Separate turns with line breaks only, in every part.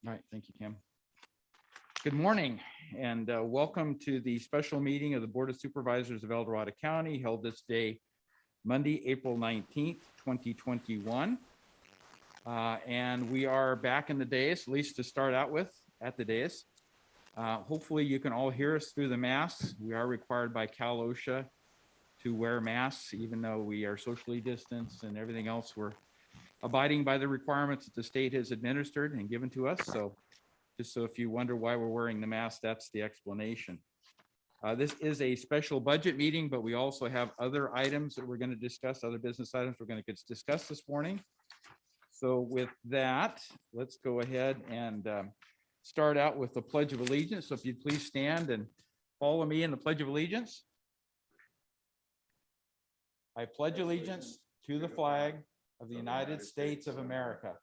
All right, thank you, Kim. Good morning and welcome to the special meeting of the Board of Supervisors of El Dorado County held this day, Monday, April 19th, 2021. And we are back in the dais, at least to start out with, at the dais. Hopefully you can all hear us through the masks. We are required by Cal OSHA to wear masks, even though we are socially distanced and everything else. We're abiding by the requirements that the state has administered and given to us. So just so if you wonder why we're wearing the mask, that's the explanation. This is a special budget meeting, but we also have other items that we're going to discuss, other business items we're going to discuss this morning. So with that, let's go ahead and start out with the Pledge of Allegiance. So if you'd please stand and follow me in the Pledge of Allegiance. I pledge allegiance to the flag of the United States of America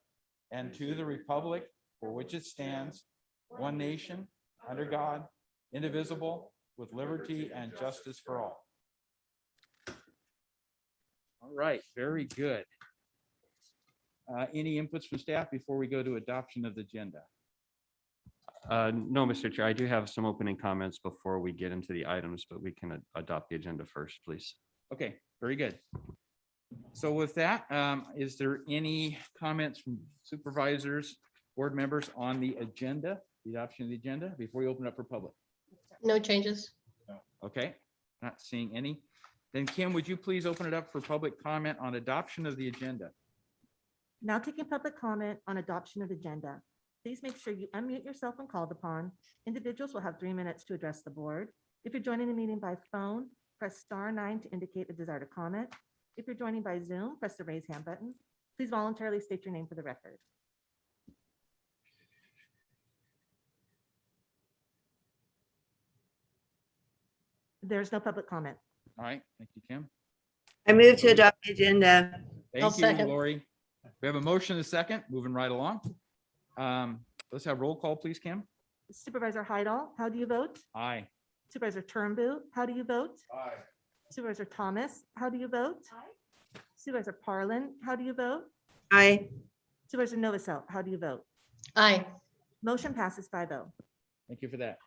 and to the republic for which it stands, one nation, under God, indivisible, with liberty and justice for all. All right, very good. Any inputs from staff before we go to adoption of the agenda?
No, Mr. Chair, I do have some opening comments before we get into the items, but we can adopt the agenda first, please.
Okay, very good. So with that, is there any comments from supervisors, board members on the agenda, the adoption of the agenda before we open up for public?
No changes.
Okay, not seeing any. Then Kim, would you please open it up for public comment on adoption of the agenda?
Now taking public comment on adoption of agenda. Please make sure you unmute yourself when called upon. Individuals will have 3 minutes to address the board. If you're joining the meeting by phone, press *9 to indicate a desire to comment. If you're joining by Zoom, press the raise hand button. Please voluntarily state your name for the record. There's no public comment.
All right, thank you, Kim.
I move to adopt the agenda.
Thank
I'll
you,
second.
Lori. We have a motion and a second, moving right along. Let's have roll call, please, Kim.
Supervisor Heidel, how do you vote?
Aye.
Supervisor Turnbull, how do you vote?
Aye.
Supervisor Thomas, how do you vote? Aye. Supervisor Parlin, how do you vote?
Aye.
Supervisor Novosel, how do you vote?
Aye.
Motion passes 5-0.
Thank you for that.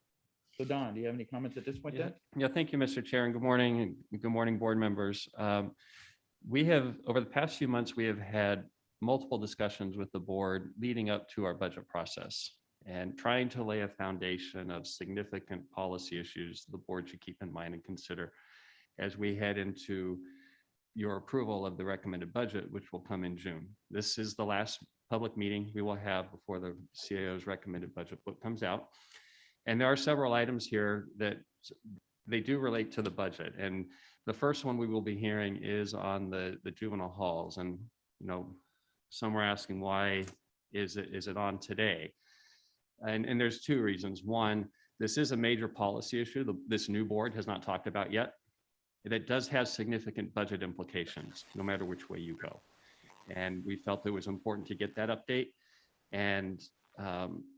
So Don, do you have any comments at this point then?
Yeah, thank you, Mr. Chair, and good morning, board members. We have, over the past few months, we have had multiple discussions with the board leading up to our budget process and trying to lay a foundation of significant policy issues the board should keep in mind and consider as we head into your approval of the recommended budget, which will come in June. This is the last public meeting we will have before the CAO's recommended budget book comes out. And there are several items here that they do relate to the budget. And the first one we will be hearing is on the juvenile halls. And, you know, some are asking why is it on today? And there's 2 reasons. One, this is a major policy issue this new board has not talked about yet. That does have significant budget implications, no matter which way you go. And we felt it was important to get that update and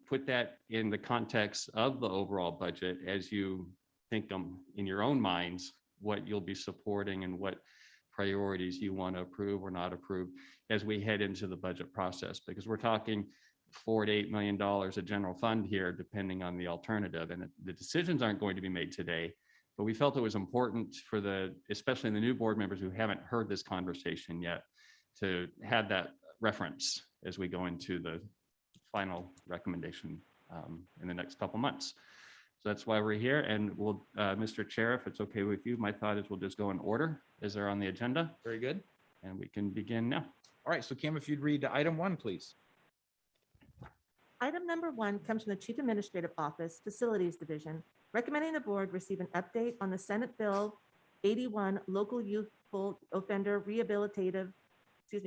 put that in the context of the overall budget as you think in your own minds what you'll be supporting and what priorities you want to approve or not approve as we head into the budget process, because we're talking $4 to $8 million of general fund here, depending on the alternative. And the decisions aren't going to be made today, but we felt it was important for especially the new board members who haven't heard this conversation yet, to have that reference as we go into the final recommendation in the next couple months. So that's why we're here. And we'll, Mr. Chair, if it's okay with you, my thought is we'll just go in order as they're on the agenda.
Very good.
And we can begin now.
All right, so Kim, if you'd read item 1, please.
Item number 1 comes from the Chief Administrative Office, Facilities Division, recommending the board receive an update on the Senate Bill 81 Local Youthful Offender Rehabilitative,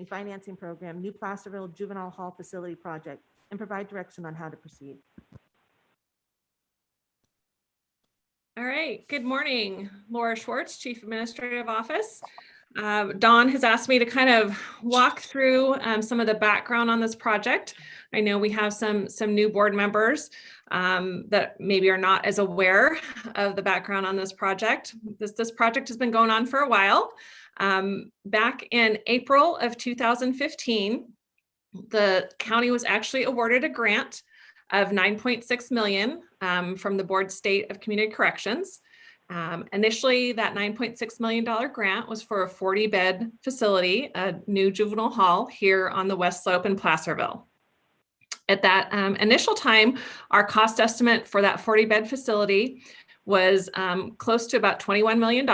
Financing Program, New Placerville Juvenile Hall Facility Project, and provide direction on how to proceed.
All right, good morning. Laura Schwartz, Chief Administrative Office. Dawn has asked me to kind of walk through some of the background on this project. I know we have some new board members that maybe are not as aware of the background on this project. This project has been going on for a while. Back in April of 2015, the county was actually awarded a grant of 9.6 million from the Board State of Community Corrections. Initially, that $9.6 million grant was for a 40-bed facility, a new juvenile hall here on the West Slope in Placerville. At that initial time, our cost estimate for that 40-bed facility was close to about $21 million.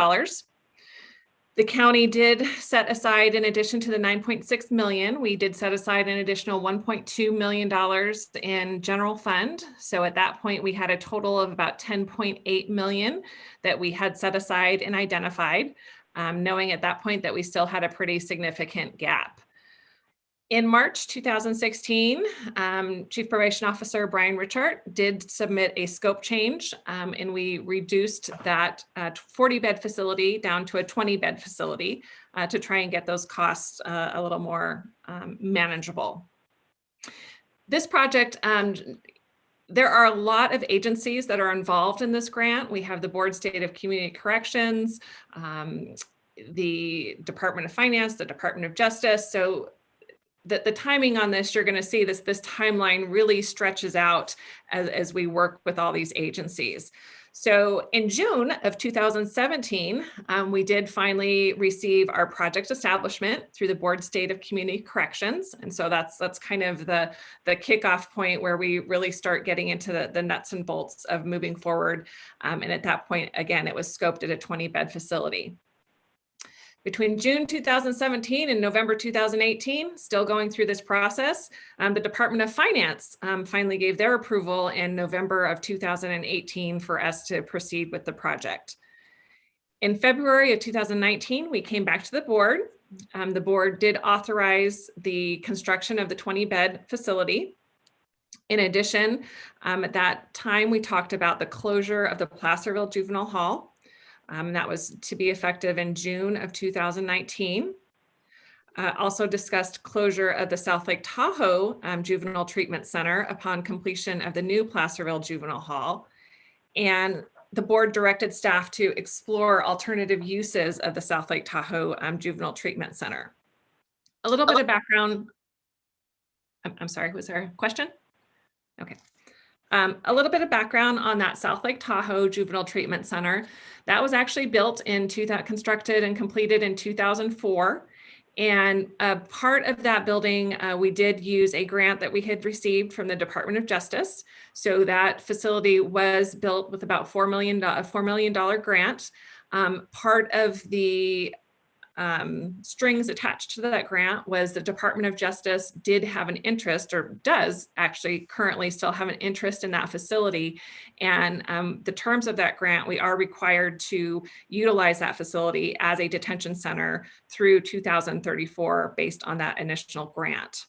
The county did set aside, in addition to the 9.6 million, we did set aside an additional $1.2 million in general fund. So at that point, we had a total of about 10.8 million that we had set aside and identified, knowing at that point that we still had a pretty significant gap. In March 2016, Chief Probation Officer Brian Richard did submit a scope change, and we reduced that 40-bed facility down to a 20-bed facility to try and get those costs a little more manageable. This project, there are a lot of agencies that are involved in this grant. We have the Board State of Community Corrections, the Department of Finance, the Department of Justice. So the timing on this, you're going to see this timeline really stretches out as we work with all these agencies. So in June of 2017, we did finally receive our project establishment through the Board State of Community Corrections. And so that's kind of the kickoff point where we really start getting into the nuts and bolts of moving forward. And at that point, again, it was scoped at a 20-bed facility. Between June 2017 and November 2018, still going through this process, the Department of Finance finally gave their approval in November of 2018 for us to proceed with the project. In February of 2019, we came back to the board. The board did authorize the construction of the 20-bed facility. In addition, at that time, we talked about the closure of the Placerville Juvenile Hall. That was to be effective in June of 2019. Also discussed closure of the South Lake Tahoe Juvenile Treatment Center upon completion of the new Placerville Juvenile Hall. And the board directed staff to explore alternative uses of the South Lake Tahoe Juvenile Treatment Center. A little bit of background. I'm sorry, was there a question? Okay. A little bit of background on that South Lake Tahoe Juvenile Treatment Center. That was actually built constructed and completed in 2004. And a part of that building, we did use a grant that we had received from the Department of Justice. So that facility was built with about $4 million grant. Part of the strings attached to that grant was the Department of Justice did have an interest, or does actually currently still have an interest in that facility. And the terms of that grant, we are required to utilize that facility as a detention center through 2034 based on that initial grant.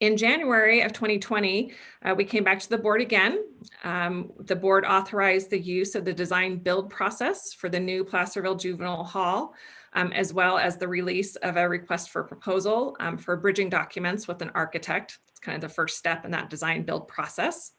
In January of 2020, we came back to the board again. The board authorized the use of the design build process for the new Placerville Juvenile Hall, as well as the release of a request for proposal for bridging documents with an architect. It's kind of the first step in that design build process.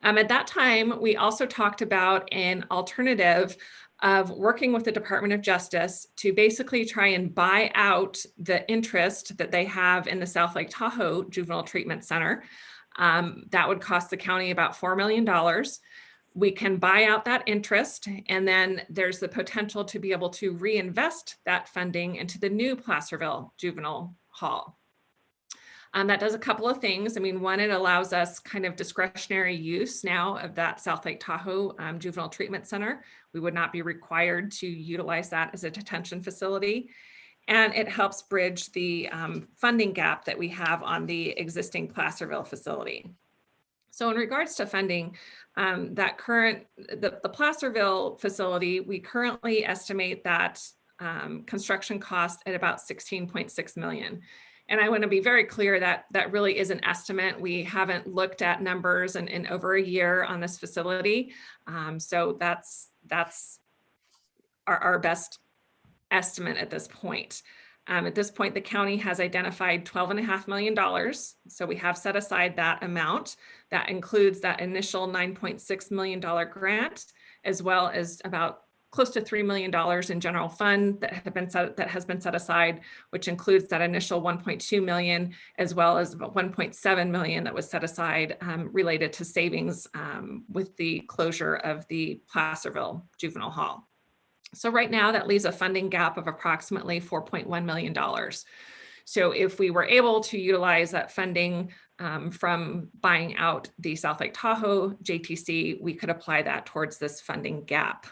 At that time, we also talked about an alternative of working with the Department of Justice to basically try and buy out the interest that they have in the South Lake Tahoe Juvenile Treatment Center. That would cost the county about $4 million. We can buy out that interest, and then there's the potential to be able to reinvest that funding into the new Placerville Juvenile Hall. That does a couple of things. I mean, one, it allows us kind of discretionary use now of that South Lake Tahoe Juvenile Treatment Center. We would not be required to utilize that as a detention facility. And it helps bridge the funding gap that we have on the existing Placerville facility. So in regards to funding, the Placerville facility, we currently estimate that construction cost at about $16.6 million. And I want to be very clear that that really is an estimate. We haven't looked at numbers in over a year on this facility. So that's our best estimate at this point. At this point, the county has identified $12.5 million. So we have set aside that amount. That includes that initial $9.6 million grant, as well as about close to $3 million in general fund that has been set aside, which includes that initial 1.2 million, as well as about 1.7 million that was set aside related to savings with the closure of the Placerville Juvenile Hall. So right now that leaves a funding gap of approximately $4.1 million. So if we were able to utilize that funding from buying out the South Lake Tahoe JTC, we could apply that towards this funding gap.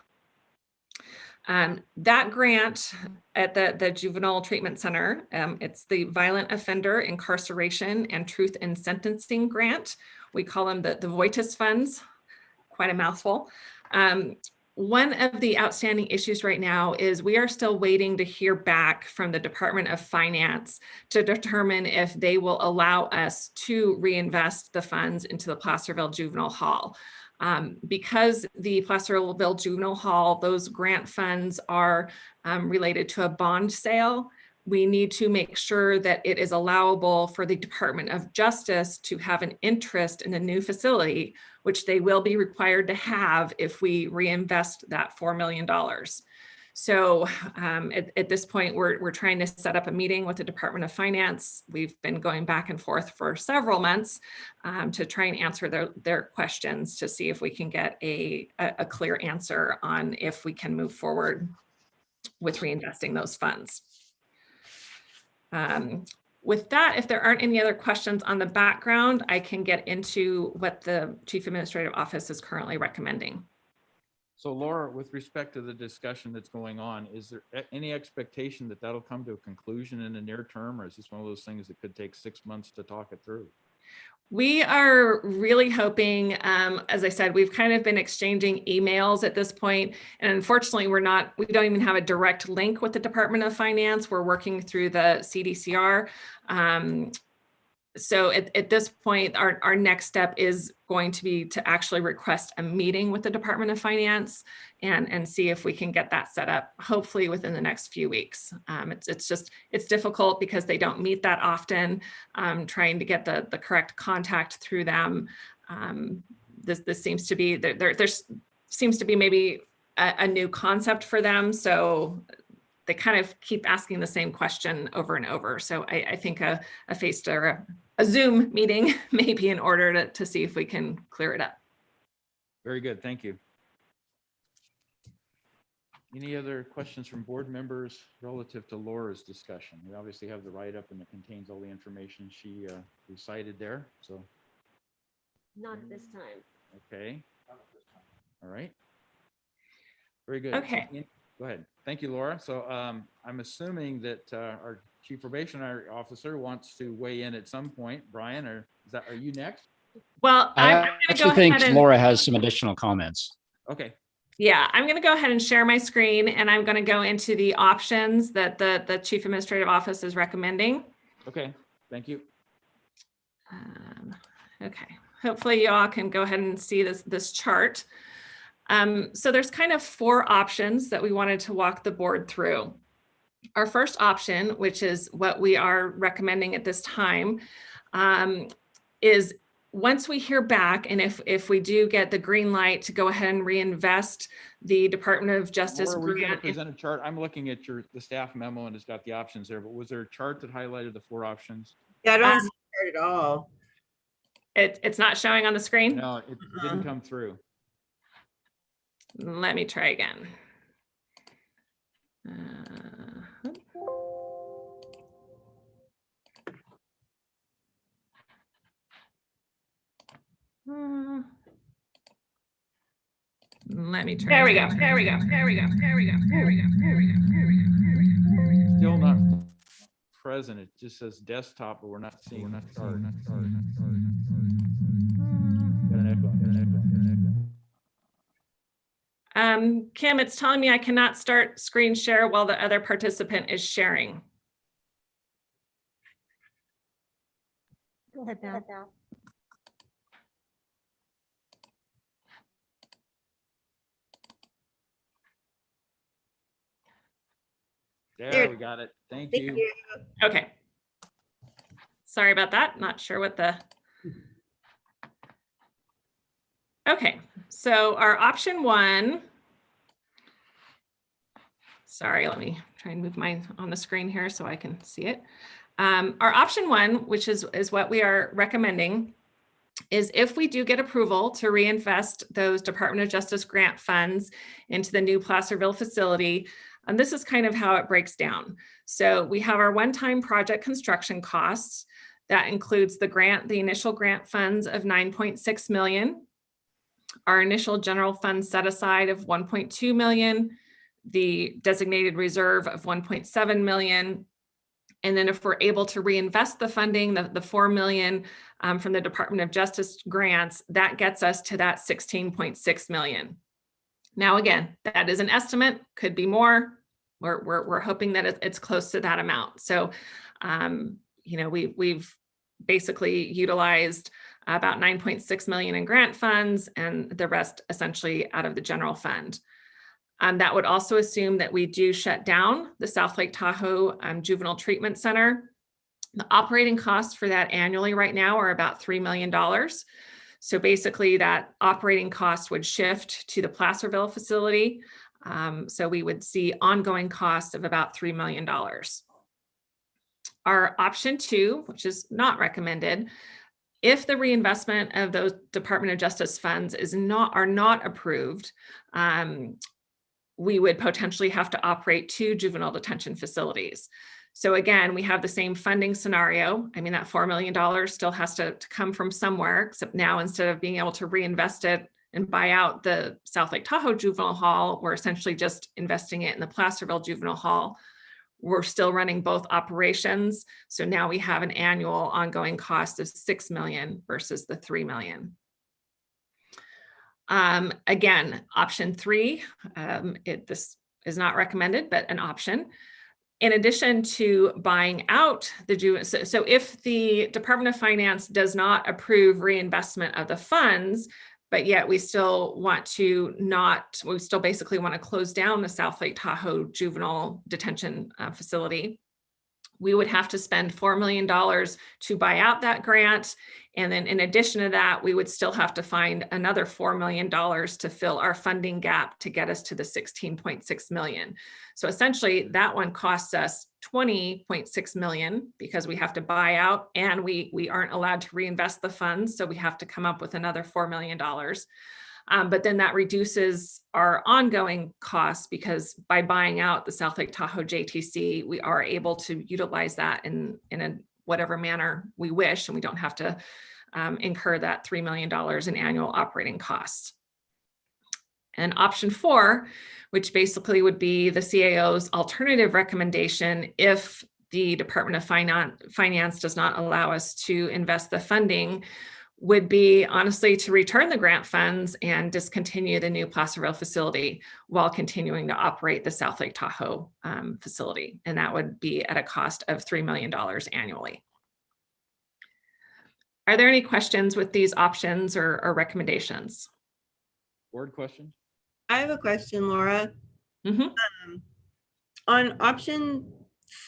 That grant at the Juvenile Treatment Center, it's the Violent Offender Incarceration and Truth in Sentencing Grant. We call them the VOITUS funds, quite a mouthful. One of the outstanding issues right now is we are still waiting to hear back from the Department of Finance to determine if they will allow us to reinvest the funds into the Placerville Juvenile Hall. Because the Placerville Juvenile Hall, those grant funds are related to a bond sale, we need to make sure that it is allowable for the Department of Justice to have an interest in the new facility, which they will be required to have if we reinvest that $4 million. So at this point, we're trying to set up a meeting with the Department of Finance. We've been going back and forth for several months to try and answer their questions to see if we can get a clear answer on if we can move forward with reinvesting those funds. With that, if there aren't any other questions on the background, I can get into what the Chief Administrative Office is currently recommending.
So Laura, with respect to the discussion that's going on, is there any expectation that that'll come to a conclusion in the near term, or is this one of those things that could take 6 months to talk it through?
We are really hoping, as I said, we've kind of been exchanging emails at this point, and unfortunately we don't even have a direct link with the Department of Finance. We're working through the CDCR. So at this point, our next step is going to be to actually request a meeting with the Department of Finance and see if we can get that set up, hopefully within the next few weeks. It's difficult because they don't meet that often, trying to get the correct contact through them. This seems to be, there seems to be maybe a new concept for them. So they kind of keep asking the same question over and over. So I think a face or a Zoom meeting may be in order to see if we can clear it up.
Very good, thank you. Any other questions from board members relative to Laura's discussion? We obviously have the write-up and it contains all the information she recited there, so.
Not at this time.
Okay. All right. Very good.
Okay.
Go ahead. Thank you, Laura. So I'm assuming that our Chief Probationary Officer wants to weigh in at some point. Brian, are you next?
Well,
I
I'm going to
actually
go
think
ahead and,
Laura has some additional comments.
Okay.
yeah, I'm going to go ahead and share my screen, and I'm going to go into the options that the Chief Administrative Office is recommending.
Okay. Thank you.
Okay. Hopefully you all can go ahead and see this chart. So there's kind of 4 options that we wanted to walk the board through. Our first option, which is what we are recommending at this time, is once we hear back, and if we do get the green light to go ahead and reinvest the Department of Justice
Laura, we're going to
grant.
present a chart. I'm looking at the staff memo and it's got the options there, but was there a chart that highlighted the 4 options?
Yeah, I don't see it at all.
It's not showing on the screen?
No, it didn't come through.
Let me try again. Let me try. There we go. There we go. There we go. There we go. There we go. There we go. There we go.
Still not present. It just says desktop, but we're not seeing. Got an echo.
Kim, it's telling me I cannot start screen share while the other participant is sharing.
Go ahead now.
There, we got it. Thank you.
Okay. Sorry about that. Not sure what the. Okay, so our option 1 Sorry, let me try and move mine on the screen here so I can see it. Our option one, which is what we are recommending, is if we do get approval to reinvest those Department of Justice grant funds into the new Placerville facility. And this is kind of how it breaks down. So we have our one-time project construction costs. That includes the initial grant funds of 9.6 million, our initial general fund set aside of 1.2 million, the designated reserve of 1.7 million. And then if we're able to reinvest the funding, the 4 million from the Department of Justice grants, that gets us to that 16.6 million. Now, again, that is an estimate, could be more. We're hoping that it's close to that amount. So, we've basically utilized about 9.6 million in grant funds and the rest essentially out of the general fund. That would also assume that we do shut down the South Lake Tahoe Juvenile Treatment Center. The operating costs for that annually right now are about $3 million. So basically that operating cost would shift to the Placerville facility. So we would see ongoing costs of about $3 million. Our option two, which is not recommended, if the reinvestment of those Department of Justice funds are not approved, we would potentially have to operate 2 juvenile detention facilities. So again, we have the same funding scenario. I mean, that $4 million still has to come from somewhere, except now instead of being able to reinvest it and buy out the South Lake Tahoe Juvenile Hall, we're essentially just investing it in the Placerville Juvenile Hall. We're still running both operations. So now we have an annual ongoing cost of $6 million versus the $3 million. Again, option three, this is not recommended, but an option. In addition to buying out the so if the Department of Finance does not approve reinvestment of the funds, but yet we still basically want to close down the South Lake Tahoe Juvenile Detention Facility, we would have to spend $4 million to buy out that grant. And then in addition to that, we would still have to find another $4 million to fill our funding gap to get us to the 16.6 million. So essentially that one costs us 20.6 million because we have to buy out and we aren't allowed to reinvest the funds. So we have to come up with another $4 million. But then that reduces our ongoing costs because by buying out the South Lake Tahoe JTC, we are able to utilize that in a whatever manner we wish, and we don't have to incur that $3 million in annual operating costs. And option four, which basically would be the CAO's alternative recommendation if the Department of Finance does not allow us to invest the funding, would be honestly to return the grant funds and discontinue the new Placerville facility while continuing to operate the South Lake Tahoe facility. And that would be at a cost of $3 million annually. Are there any questions with these options or recommendations?
Board questions?
I have a question, Laura.
Mm-hmm.
On option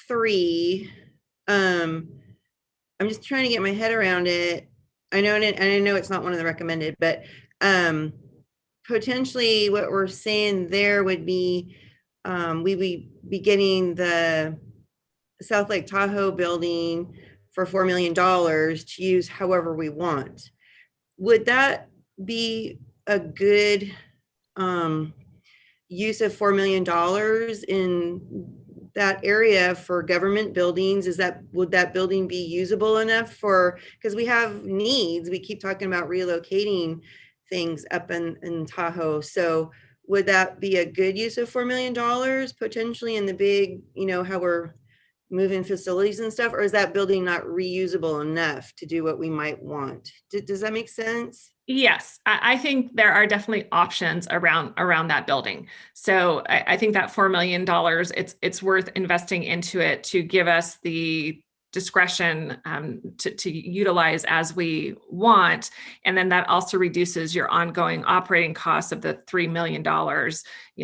3, I'm just trying to get my head around it. I know it's not one of the recommended, but potentially what we're saying there would be we would be getting the South Lake Tahoe building for $4 million to use however we want. Would that be a good use of $4 million in that area for government buildings? Would that building be usable enough for, because we have needs, we keep talking about relocating things up in Tahoe. So would that be a good use of $4 million potentially in the big, how we're moving facilities and stuff, or is that building not reusable enough to do what we might want? Does that make sense?
Yes, I think there are definitely options around that building. So I think that $4 million, it's worth investing into it to give us the discretion to utilize as we want. And then that also reduces your ongoing operating costs of the $3 million.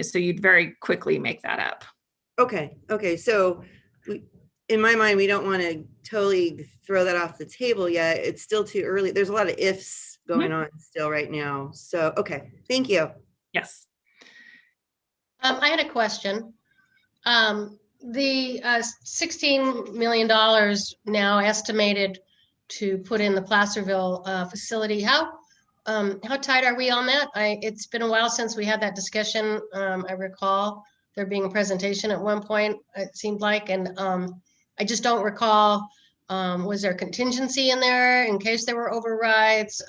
So you'd very quickly make that up.
Okay. So in my mind, we don't want to totally throw that off the table yet. It's still too early. There's a lot of ifs going on still right now. So, okay. Thank you.
Yes.
I had a question. The $16 million now estimated to put in the Placerville facility. How tight are we on that? It's been a while since we had that discussion. I recall there being a presentation at one point, it seemed like, and I just don't recall, was there contingency in there in case there were overrides?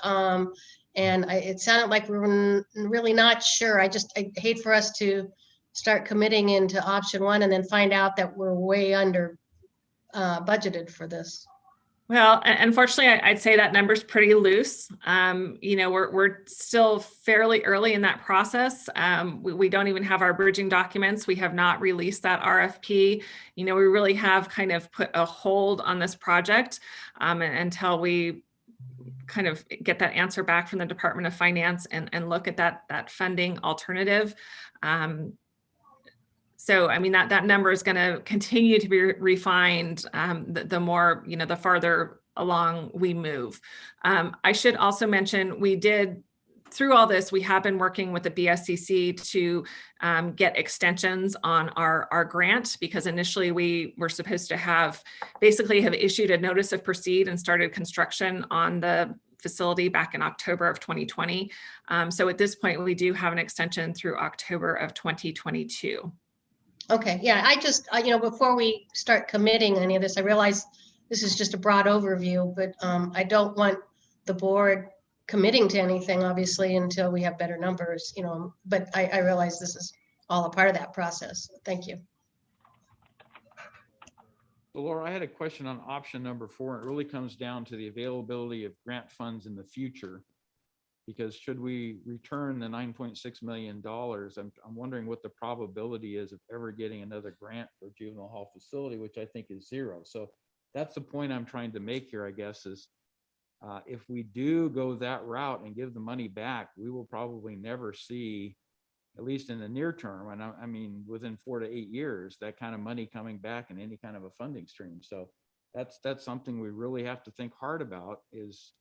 It sounded like we were really not sure. I hate for us to start committing into option one and then find out that we're way under budgeted for this.
Well, unfortunately, I'd say that number's pretty loose. We're still fairly early in that process. We don't even have our bridging documents. We have not released that RFP. We really have kind of put a hold on this project until we kind of get that answer back from the Department of Finance and look at that funding alternative. So, I mean, that number is going to continue to be refined the more, the farther along we move. I should also mention through all this, we have been working with the BSCC to get extensions on our grant, because initially we were supposed to have issued a notice of proceed and started construction on the facility back in October of 2020. So at this point, we do have an extension through October of 2022.
Okay, yeah, I just, before we start committing any of this, I realize this is just a broad overview, but I don't want the board committing to anything, obviously, until we have better numbers, but I realize this is all a part of that process. Thank you.
So Laura, I had a question on option number 4. It really comes down to the availability of grant funds in the future. Because should we return the $9.6 million, I'm wondering what the probability is of ever getting another grant for a juvenile hall facility, which I think is 0. So that's the point I'm trying to make here, I guess, is if we do go that route and give the money back, we will probably never see, at least in the near term, and I mean, within 4 to 8 years, that kind of money coming back in any kind of a funding stream. So that's something we really have to think hard about, is,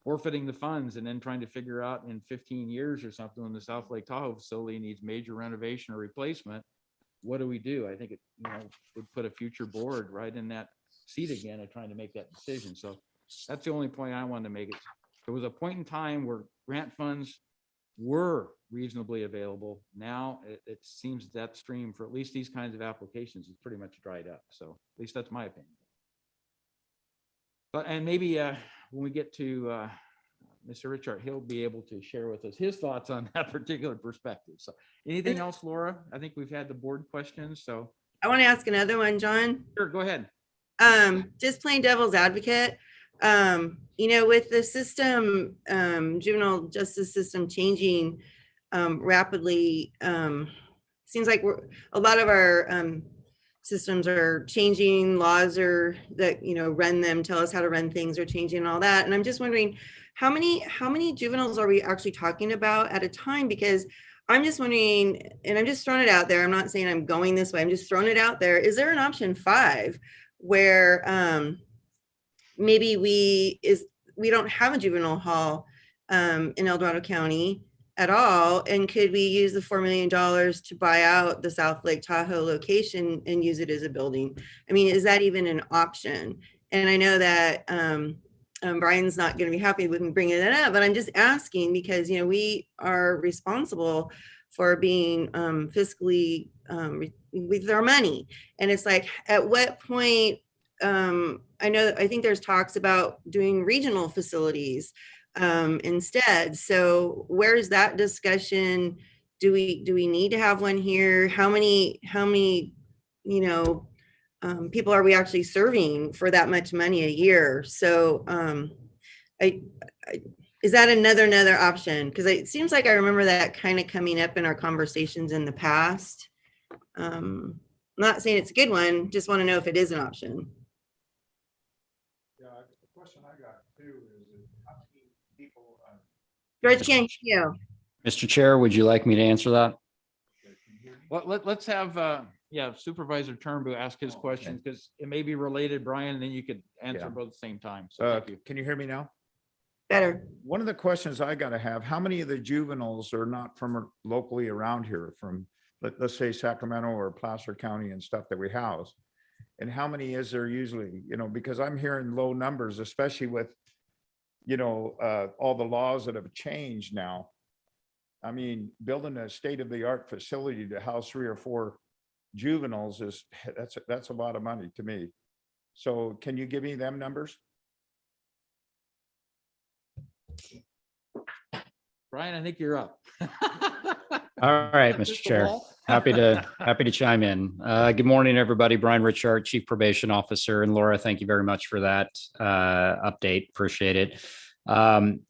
forfeiting the funds and then trying to figure out in 15 years or something, when the South Lake Tahoe facility needs major renovation or replacement, what do we do? I think it would put a future board right in that seat again of trying to make that decision. So that's the only point I wanted to make. There was a point in time where grant funds were reasonably available. Now it seems that stream for at least these kinds of applications is pretty much dried up. So at least that's my opinion. But, and maybe when we get to Mr. Richard, he'll be able to share with us his thoughts on that particular perspective. So anything else, Laura? I think we've had the board questions. So
I want to ask another one, John.
sure, go ahead.
Just plain devil's advocate. With the system, juvenile justice system changing rapidly, seems like a lot of our systems are changing, laws are that run them, tell us how to run things, are changing and all that. And I'm just wondering how many juveniles are we actually talking about at a time? Because I'm just wondering, and I'm just throwing it out there, I'm not saying I'm going this way, I'm just throwing it out there. Is there an option 5 where maybe we don't have a juvenile hall in El Dorado County at all, and could we use the $4 million to buy out the South Lake Tahoe location and use it as a building? I mean, is that even an option? And I know that Brian's not going to be happy with me bringing that up, but I'm just asking because we are responsible for being fiscally with our money, and it's like, at what point? I think there's talks about doing regional facilities instead. So where's that discussion? Do we need to have one here? How many people are we actually serving for that much money a year? So is that another option? Because it seems like I remember that kind of coming up in our conversations in the past. I'm not saying it's a good one, just want to know if it is an option.
Yeah, the question I got too is how many people.
George, can't hear you.
Mr. Chair, would you like me to answer that?
Well, let's have Supervisor Turnbull ask his question, because it may be related, Brian, and then you could answer both at the same time. So thank you.
Can you hear me now?
Better.
One of the questions I got to have, how many of the juveniles are not from locally around here, from let's say Sacramento or Placer County and stuff that we house? And how many is there usually, because I'm hearing low numbers, especially with, all the laws that have changed now. I mean, building a state-of-the-art facility to house 3 or 4 juveniles that's a lot of money to me. So can you give me them numbers?
Brian, I think you're up.
All right, Mr. Chair. Happy to chime in. Good morning, everybody. Brian Richard, Chief Probation Officer, and Laura, thank you very much for that update. Appreciate it.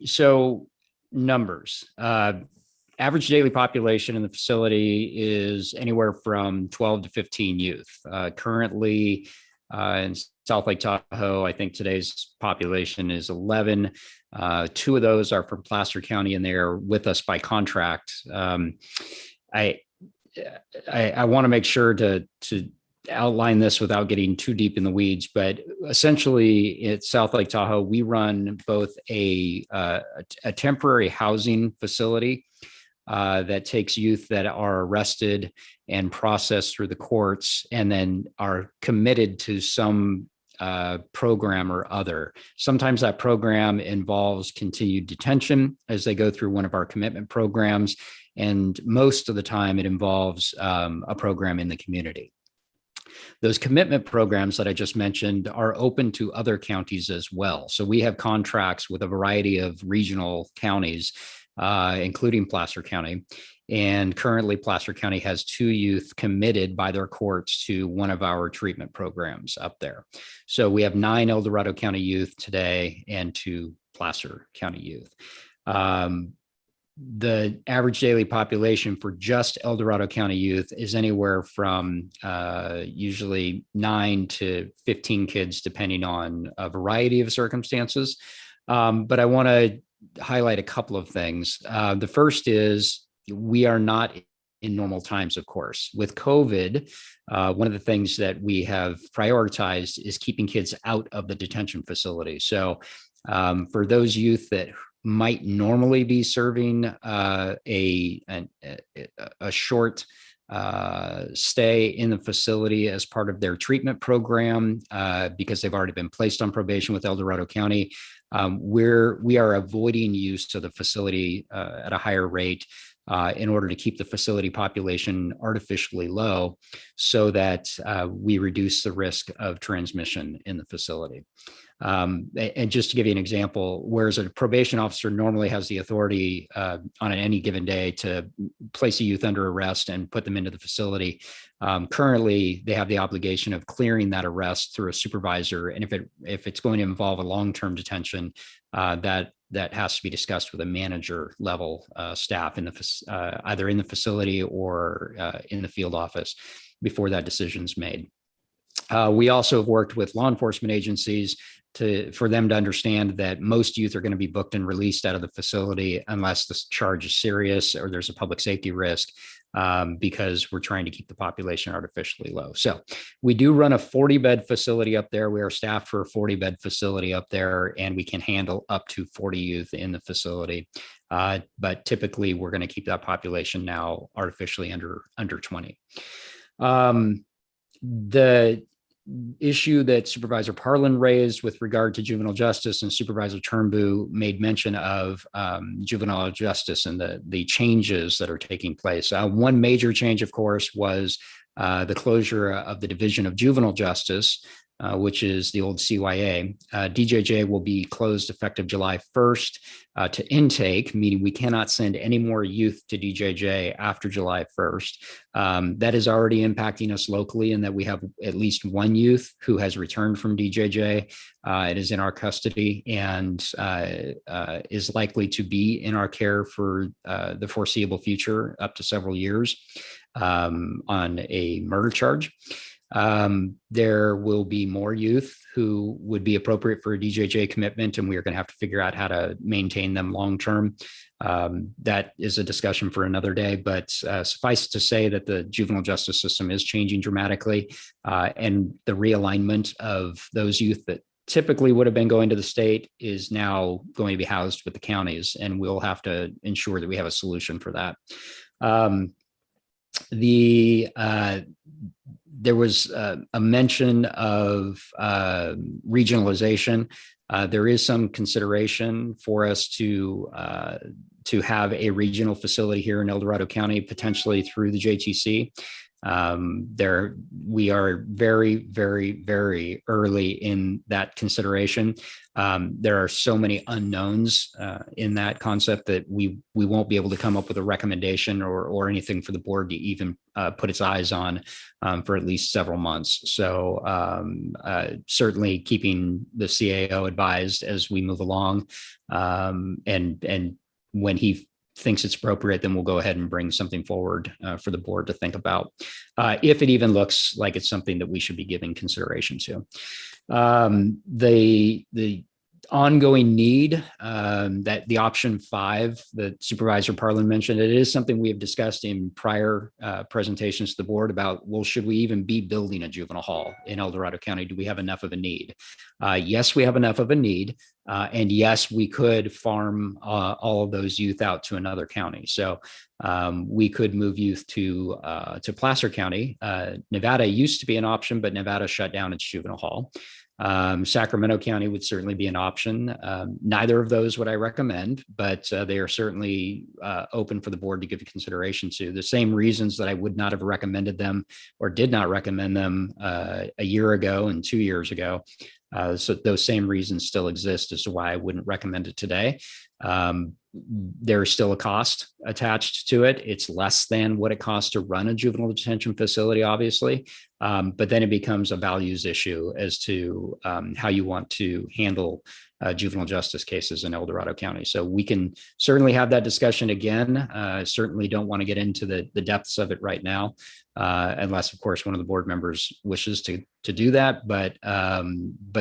So numbers. Average daily population in the facility is anywhere from 12 to 15 youth. Currently in South Lake Tahoe, I think today's population is 11. 2 of those are from Placer County, and they're with us by contract. I want to make sure to outline this without getting too deep in the weeds, but essentially at South Lake Tahoe, we run both a temporary housing facility that takes youth that are arrested and processed through the courts and then are committed to some program or other. Sometimes that program involves continued detention as they go through one of our commitment programs. And most of the time it involves a program in the community. Those commitment programs that I just mentioned are open to other counties as well. So we have contracts with a variety of regional counties, including Placer County. And currently Placer County has 2 youth committed by their courts to one of our treatment programs up there. So we have 9 El Dorado County youth today and 2 Placer County youth. The average daily population for just El Dorado County youth is anywhere from usually 9 to 15 kids, depending on a variety of circumstances. But I want to highlight a couple of things. The first is we are not in normal times, of course. With COVID, one of the things that we have prioritized is keeping kids out of the detention facility. So for those youth that might normally be serving a short stay in the facility as part of their treatment program because they've already been placed on probation with El Dorado County, we are avoiding use of the facility at a higher rate in order to keep the facility population artificially low so that we reduce the risk of transmission in the facility. And just to give you an example, whereas a probation officer normally has the authority on any given day to place a youth under arrest and put them into the facility, currently they have the obligation of clearing that arrest through a supervisor. And if it's going to involve a long-term detention, that has to be discussed with a manager level staff in the either in the facility or in the field office before that decision is made. We also have worked with law enforcement agencies for them to understand that most youth are going to be booked and released out of the facility unless the charge is serious or there's a public safety risk, because we're trying to keep the population artificially low. So we do run a 40-bed facility up there. We are staffed for a 40-bed facility up there, and we can handle up to 40 youth in the facility. But typically, we're going to keep that population now artificially under 20. The issue that Supervisor Parlin raised with regard to juvenile justice and Supervisor Turnbull made mention of juvenile justice and the changes that are taking place. One major change, of course, was the closure of the Division of Juvenile Justice, which is the old CYA. DJJ will be closed effective July 1st to intake, meaning we cannot send any more youth to DJJ after July 1st. That is already impacting us locally in that we have at least 1 youth who has returned from DJJ. It is in our custody and is likely to be in our care for the foreseeable future, up to several years, on a murder charge. There will be more youth who would be appropriate for a DJJ commitment, and we are going to have to figure out how to maintain them long-term. That is a discussion for another day, but suffice to say that the juvenile justice system is changing dramatically, and the realignment of those youth that typically would have been going to the state is now going to be housed with the counties, and we'll have to ensure that we have a solution for that. there was a mention of regionalization. There is some consideration for us to have a regional facility here in El Dorado County, potentially through the JTC. We are very, very, very early in that consideration. There are so many unknowns in that concept that we won't be able to come up with a recommendation or anything for the board to even put its eyes on for at least several months. So certainly keeping the CAO advised as we move along, and when he thinks it's appropriate, then we'll go ahead and bring something forward for the board to think about, if it even looks like it's something that we should be giving consideration to. The ongoing need, that the option 5 that Supervisor Parlin mentioned, it is something we have discussed in prior presentations to the board about, well, should we even be building a juvenile hall in El Dorado County? Do we have enough of a need? Yes, we have enough of a need. And yes, we could farm all of those youth out to another county. So we could move youth to Placer County. Nevada used to be an option, but Nevada shut down its juvenile hall. Sacramento County would certainly be an option. Neither of those would I recommend, but they are certainly open for the board to give consideration to. The same reasons that I would not have recommended them or did not recommend them a year ago and 2 years ago. So those same reasons still exist as to why I wouldn't recommend it today. There's still a cost attached to it. It's less than what it costs to run a juvenile detention facility, obviously. But then it becomes a values issue as to how you want to handle juvenile justice cases in El Dorado County. So we can certainly have that discussion again. Certainly don't want to get into the depths of it right now, unless, of course, one of the board members wishes to do that. But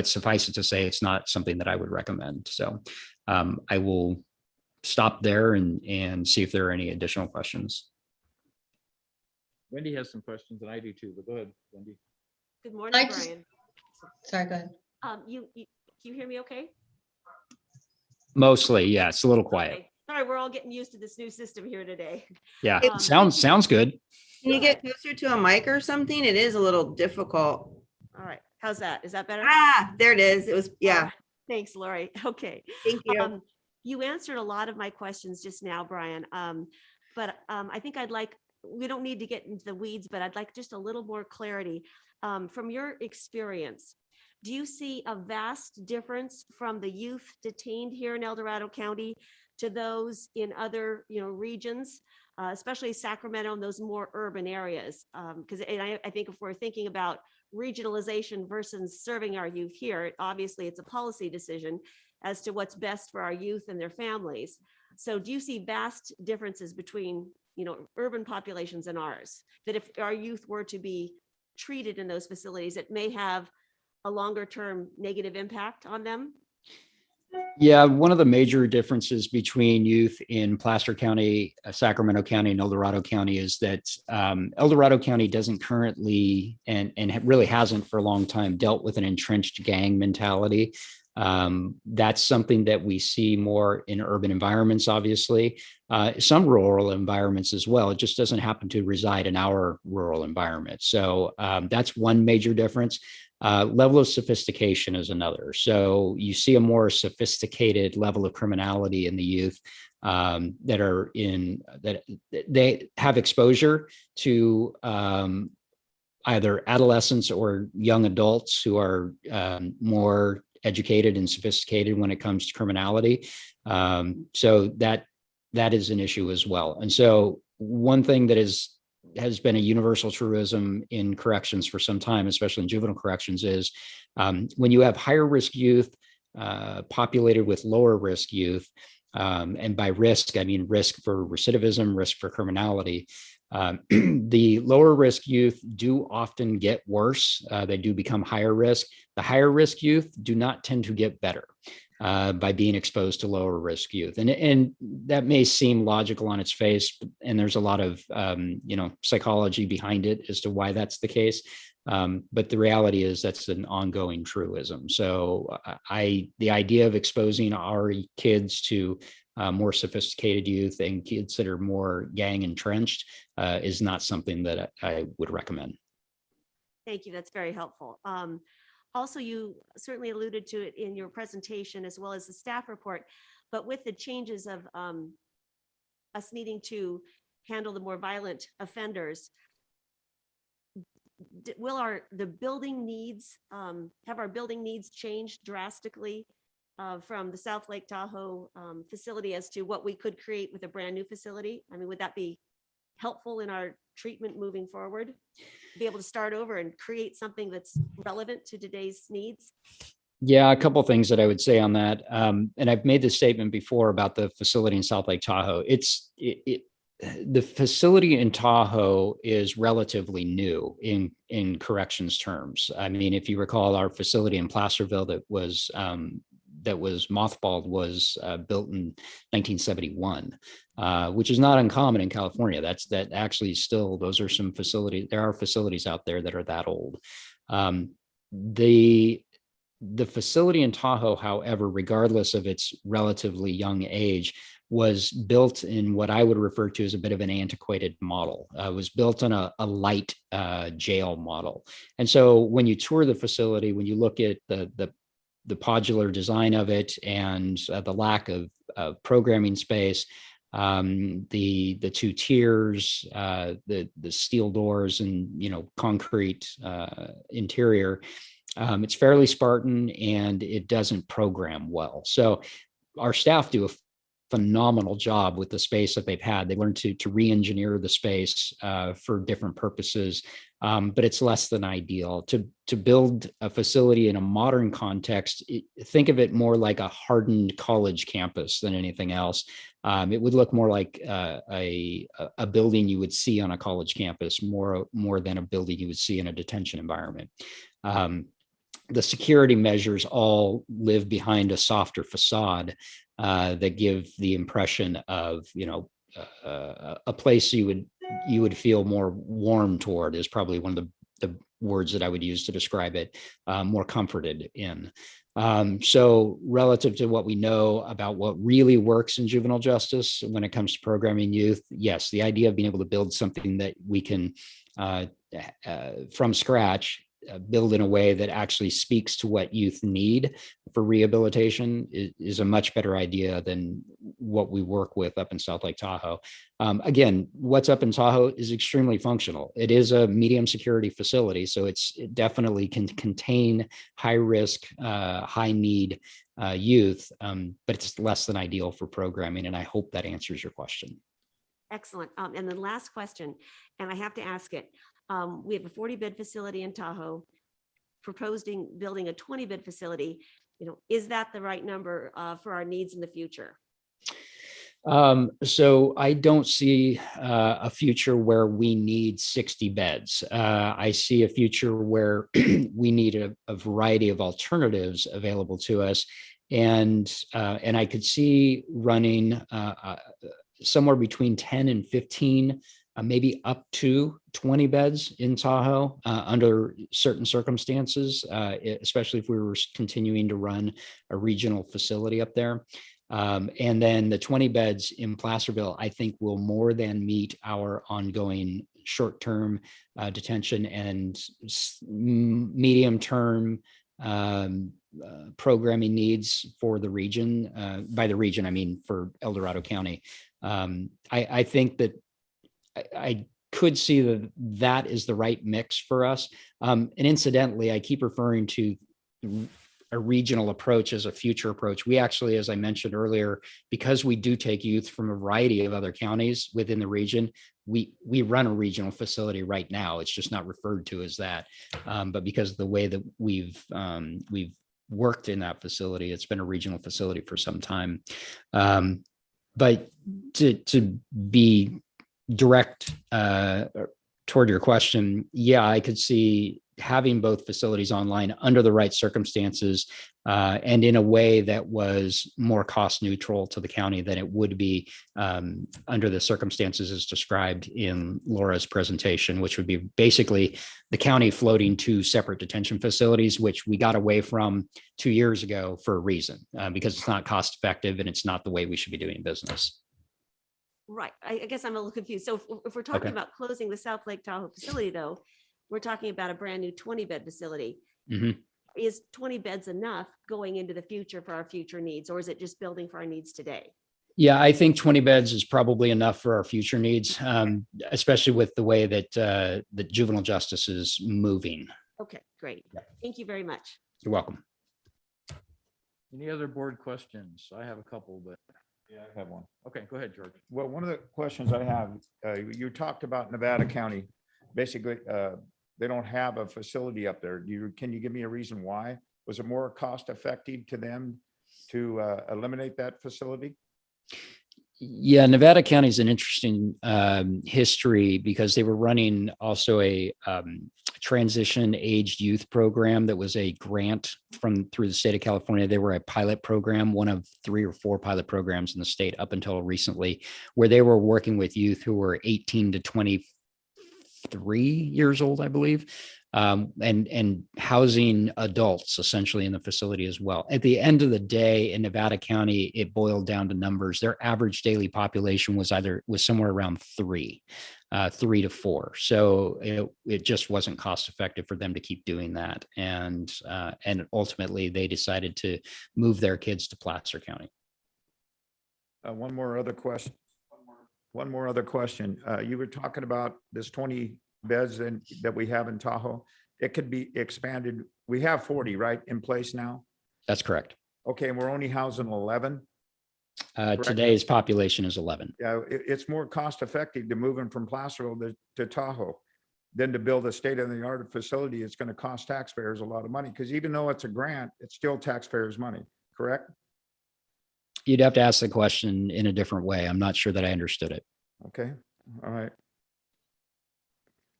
suffice it to say, it's not something that I would recommend. So I will stop there and see if there are any additional questions.
Wendy has some questions, and I do too, but go ahead, Wendy.
Good morning,
I just-
Brian.
Sorry, go ahead.
You hear me okay?
Mostly, yeah, it's a little quiet.
Okay. Sorry, we're all getting used to this new system here today.
Yeah,
Um,
sounds good.
Can you get closer to a mic or something? It is a little difficult.
All right, how's that? Is that better?
Ah, there it is. It was, yeah,
Thanks, Lori. Okay.
thank you.
You answered a lot of my questions just now, Brian. But I think we don't need to get into the weeds, but I'd like just a little more clarity. From your experience, do you see a vast difference from the youth detained here in El Dorado County to those in other, regions, especially Sacramento and those more urban areas? Because I think if we're thinking about regionalization versus serving our youth here, obviously it's a policy decision as to what's best for our youth and their families. So do you see vast differences between, urban populations and ours, that if our youth were to be treated in those facilities, it may have a longer term negative impact on them?
Yeah, one of the major differences between youth in Placer County, Sacramento County, and El Dorado County is that El Dorado County doesn't currently and really hasn't for a long time dealt with an entrenched gang mentality. That's something that we see more in urban environments, obviously, some rural environments as well. It just doesn't happen to reside in our rural environment. So that's one major difference. Level of sophistication is another. So you see a more sophisticated level of criminality in the youth that they have exposure to either adolescents or young adults who are more educated and sophisticated when it comes to criminality. So that is an issue as well. And so one thing that has been a universal truism in corrections for some time, especially in juvenile corrections, is when you have higher risk youth populated with lower risk youth, and by risk, I mean risk for recidivism, risk for criminality, the lower risk youth do often get worse. They do become higher risk. The higher risk youth do not tend to get better by being exposed to lower risk youth. And that may seem logical on its face, and there's a lot of psychology behind it as to why that's the case. But the reality is that's an ongoing truism. So the idea of exposing our kids to more sophisticated youth and kids that are more gang entrenched is not something that I would recommend.
Thank you. That's very helpful. Also, you certainly alluded to it in your presentation as well as the staff report, but with the changes of us needing to handle the more violent offenders, will the building needs, have our building needs changed drastically from the South Lake Tahoe facility as to what we could create with a brand new facility? I mean, would that be helpful in our treatment moving forward? Be able to start over and create something that's relevant to today's needs?
Yeah, a couple things that I would say on that. And I've made this statement before about the facility in South Lake Tahoe. The facility in Tahoe is relatively new in corrections terms. I mean, if you recall, our facility in Placerville that was mothballed was built in 1971, which is not uncommon in California. That actually still, those are some facilities. There are facilities out there that are that old. The facility in Tahoe, however, regardless of its relatively young age, was built in what I would refer to as a bit of an antiquated model. It was built on a light jail model. And so when you tour the facility, when you look at the podular design of it and the lack of programming space, the two tiers, the steel doors and concrete interior, it's fairly Spartan and it doesn't program well. So our staff do a phenomenal job with the space that they've had. They learned to re-engineer the space for different purposes, but it's less than ideal. To build a facility in a modern context, think of it more like a hardened college campus than anything else. It would look more like a building you would see on a college campus, more than a building you would see in a detention environment. The security measures all live behind a softer facade that give the impression of, a place you would feel more warm toward is probably one of the words that I would use to describe it, more comforted in. So relative to what we know about what really works in juvenile justice when it comes to programming youth, yes, the idea of being able to build something that we can from scratch build in a way that actually speaks to what youth need for rehabilitation is a much better idea than what we work with up in South Lake Tahoe. Again, what's up in Tahoe is extremely functional. It is a medium security facility, so it definitely can contain high risk, high need youth, but it's less than ideal for programming. And I hope that answers your question.
Excellent. And then last question, and I have to ask it. We have a 40-bed facility in Tahoe, proposing building a 20-bed facility. Is that the right number for our needs in the future?
So I don't see a future where we need 60 beds. I see a future where we need a variety of alternatives available to us. And I could see running somewhere between 10 and 15, maybe up to 20 beds in Tahoe under certain circumstances, especially if we were continuing to run a regional facility up there. And then the 20 beds in Placerville, I think, will more than meet our ongoing short-term detention and medium-term programming needs for the region. By the region, I mean for El Dorado County. I think that I could see that is the right mix for us. And incidentally, I keep referring to a regional approach as a future approach. We actually, as I mentioned earlier, because we do take youth from a variety of other counties within the region, we run a regional facility right now. It's just not referred to as that. But because of the way that we've worked in that facility, it's been a regional facility for some time. But to be direct toward your question, yeah, I could see having both facilities online under the right circumstances and in a way that was more cost neutral to the county than it would be under the circumstances as described in Laura's presentation, which would be basically the county floating two separate detention facilities, which we got away from 2 years ago for a reason, because it's not cost effective and it's not the way we should be doing business.
Right. I guess I'm a little confused. So if we're talking
Okay.
about closing the South Lake Tahoe facility, though, we're talking about a brand new 20-bed facility.
Mhm.
Is 20 beds enough going into the future for our future needs, or is it just building for our needs today?
Yeah, I think 20 beds is probably enough for our future needs, especially with the way that the juvenile justice is moving.
Okay, great.
Yeah.
Thank you very much.
You're welcome.
Any other board questions? I have a couple, but
Yeah, I have one.
okay, go ahead, George.
Well, one of the questions I have, you talked about Nevada County. Basically, they don't have a facility up there. Can you give me a reason why? Was it more cost effective to them to eliminate that facility?
Yeah, Nevada County is an interesting history because they were running also a transition aged youth program that was a grant through the state of California. They were a pilot program, one of 3 or 4 pilot programs in the state up until recently, where they were working with youth who were 18 to 23 years old, I believe, and housing adults essentially in the facility as well. At the end of the day, in Nevada County, it boiled down to numbers. Their average daily population was somewhere around 3 to 4. So it just wasn't cost effective for them to keep doing that. And ultimately they decided to move their kids to Placer County.
One more other question. You were talking about this 20 beds that we have in Tahoe. It could be expanded. We have 40, right, in place now?
That's correct.
Okay, and we're only housing 11.
Today's population is 11.
Yeah, it's more cost effective to move them from Placerville to Tahoe than to build a state-of-the-art facility. It's going to cost taxpayers a lot of money because even though it's a grant, it's still taxpayers' money, correct?
You'd have to ask the question in a different way. I'm not sure that I understood it.
Okay, all right.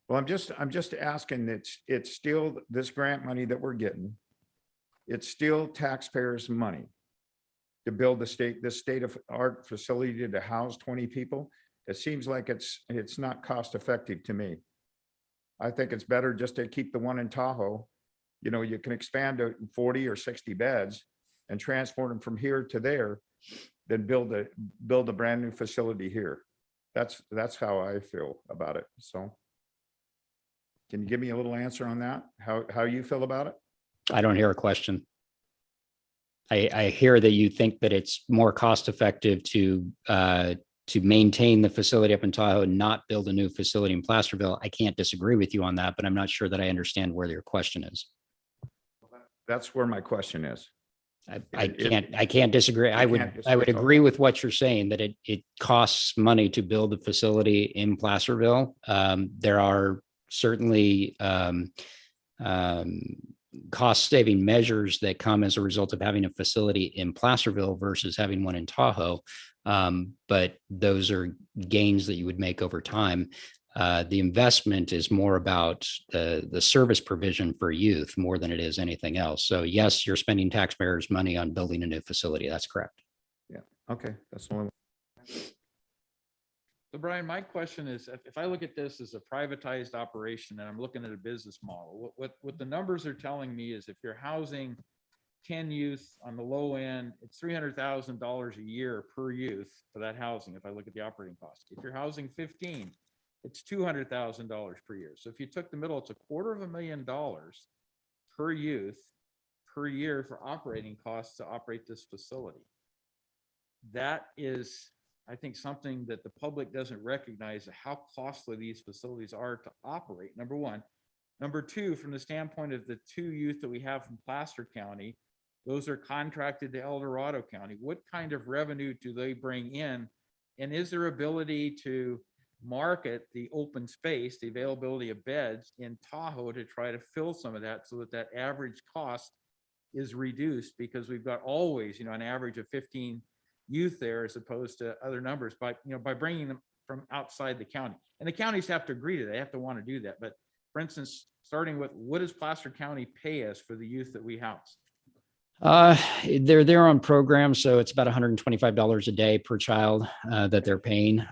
Well, I'm just asking, it's still this grant money that we're getting. It's still taxpayers' money to build this state-of-art facility to house 20 people. It seems like it's not cost effective to me. I think it's better just to keep the one in Tahoe. You know, you can expand to 40 or 60 beds and transport them from here to there, then build a brand new facility here. That's how I feel about it. So can you give me a little answer on that? How you feel about it?
I don't hear a question. I hear that you think that it's more cost effective to maintain the facility up in Tahoe and not build a new facility in Placerville. I can't disagree with you on that, but I'm not sure that I understand where your question is.
That's where my question is.
I can't disagree. I would agree with what you're saying, that it costs money to build a facility in Placerville. There are certainly cost saving measures that come as a result of having a facility in Placerville versus having one in Tahoe. But those are gains that you would make over time. The investment is more about the service provision for youth more than it is anything else. So yes, you're spending taxpayers' money on building a new facility. That's correct.
Yeah. Okay. That's the only one.
So Brian, my question is, if I look at this as a privatized operation and I'm looking at a business model, what the numbers are telling me is if you're housing 10 youth on the low end, it's $300,000 a year per youth for that housing. If I look at the operating cost, if you're housing 15, it's $200,000 per year. So if you took the middle, it's $250,000 per youth per year for operating costs to operate this facility. That is, I think, something that the public doesn't recognize, how costly these facilities are to operate, number one. Number two, from the standpoint of the 2 youth that we have from Placer County, those are contracted to El Dorado County. What kind of revenue do they bring in? And is there ability to market the open space, the availability of beds in Tahoe to try to fill some of that so that that average cost is reduced? Because we've got always, an average of 15 youth there as opposed to other numbers, by bringing them from outside the county. And the counties have to agree to that. They have to want to do that. But for instance, starting with, what does Placer County pay us for the youth that we house?
They're on program, so it's about $125 a day per child that they're paying.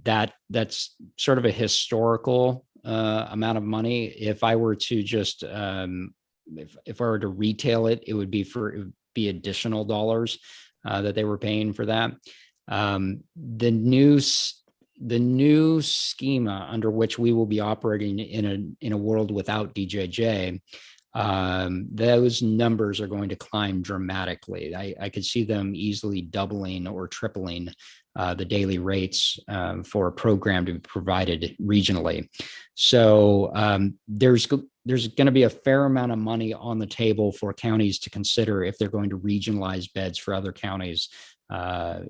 That's sort of a historical amount of money. If I were to just if I were to retail it, it would be additional dollars that they were paying for that. The new schema under which we will be operating in a world without DJJ, those numbers are going to climb dramatically. I could see them easily doubling or tripling the daily rates for a program to be provided regionally. So there's going to be a fair amount of money on the table for counties to consider if they're going to regionalize beds for other counties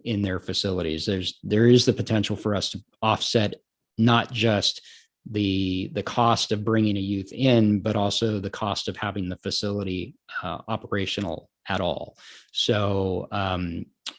in their facilities. There is the potential for us to offset not just the cost of bringing a youth in, but also the cost of having the facility operational at all. So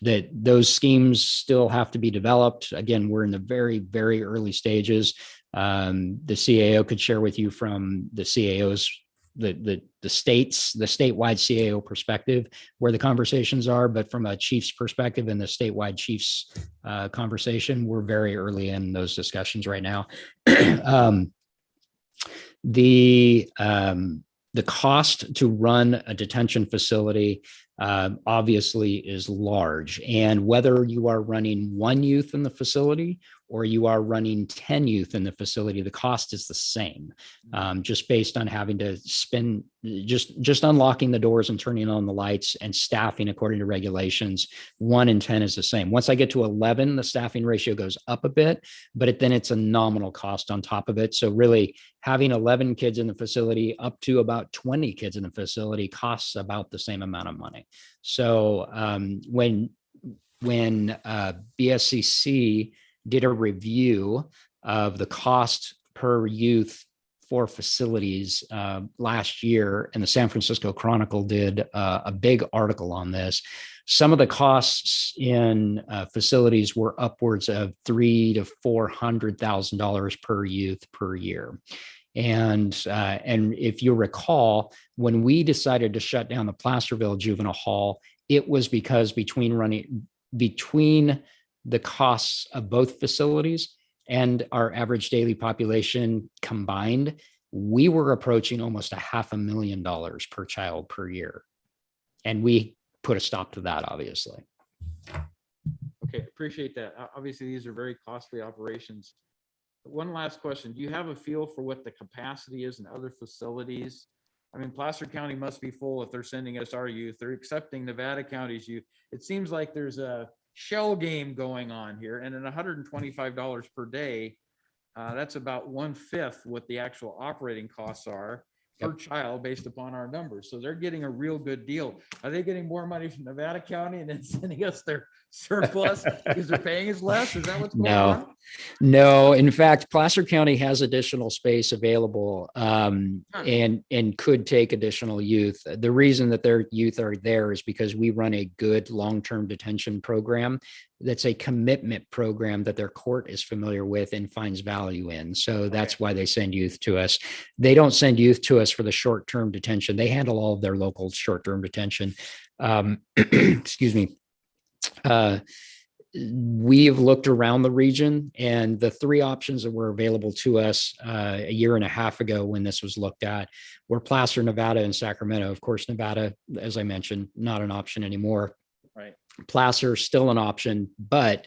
that those schemes still have to be developed. Again, we're in the very, very early stages. The CAO could share with you from the CAO's the statewide CAO perspective where the conversations are, but from a chief's perspective and the statewide chief's conversation, we're very early in those discussions right now. The cost to run a detention facility obviously is large, and whether you are running one youth in the facility or you are running 10 youth in the facility, the cost is the same, just based on having to spend, just unlocking the doors and turning on the lights and staffing according to regulations. 1 in 10 is the same. Once I get to 11, the staffing ratio goes up a bit, but then it's a nominal cost on top of it. So really having 11 kids in the facility up to about 20 kids in the facility costs about the same amount of money. So when BSCC did a review of the cost per youth for facilities last year, and the San Francisco Chronicle did a big article on this. Some of the costs in facilities were upwards of $300,000 to $400,000 per youth per year. And if you recall, when we decided to shut down the Placerville Juvenile Hall, it was because between the costs of both facilities and our average daily population combined, we were approaching almost $500,000 per child per year. And we put a stop to that, obviously.
Okay, appreciate that. Obviously, these are very costly operations. One last question. Do you have a feel for what the capacity is in other facilities? I mean, Placer County must be full if they're sending us our youth. They're accepting Nevada County's youth. It seems like there's a shell game going on here, and at $125 per day, that's about 1/5 what the actual operating costs are per child based upon our numbers. So they're getting a real good deal. Are they getting more money from Nevada County and then sending us their surplus because they're paying us less? Is that what's going on?
No. In fact, Placer County has additional space available and could take additional youth. The reason that their youth are there is because we run a good long-term detention program that's a commitment program that their court is familiar with and finds value in. So that's why they send youth to us. They don't send youth to us for the short-term detention. They handle all of their local short-term detention. Excuse me. We have looked around the region, and the 3 options that were available to us a year and a half ago when this was looked at were Placer, Nevada, and Sacramento. Of course, Nevada, as I mentioned, not an option anymore.
Right.
Placer still an option, but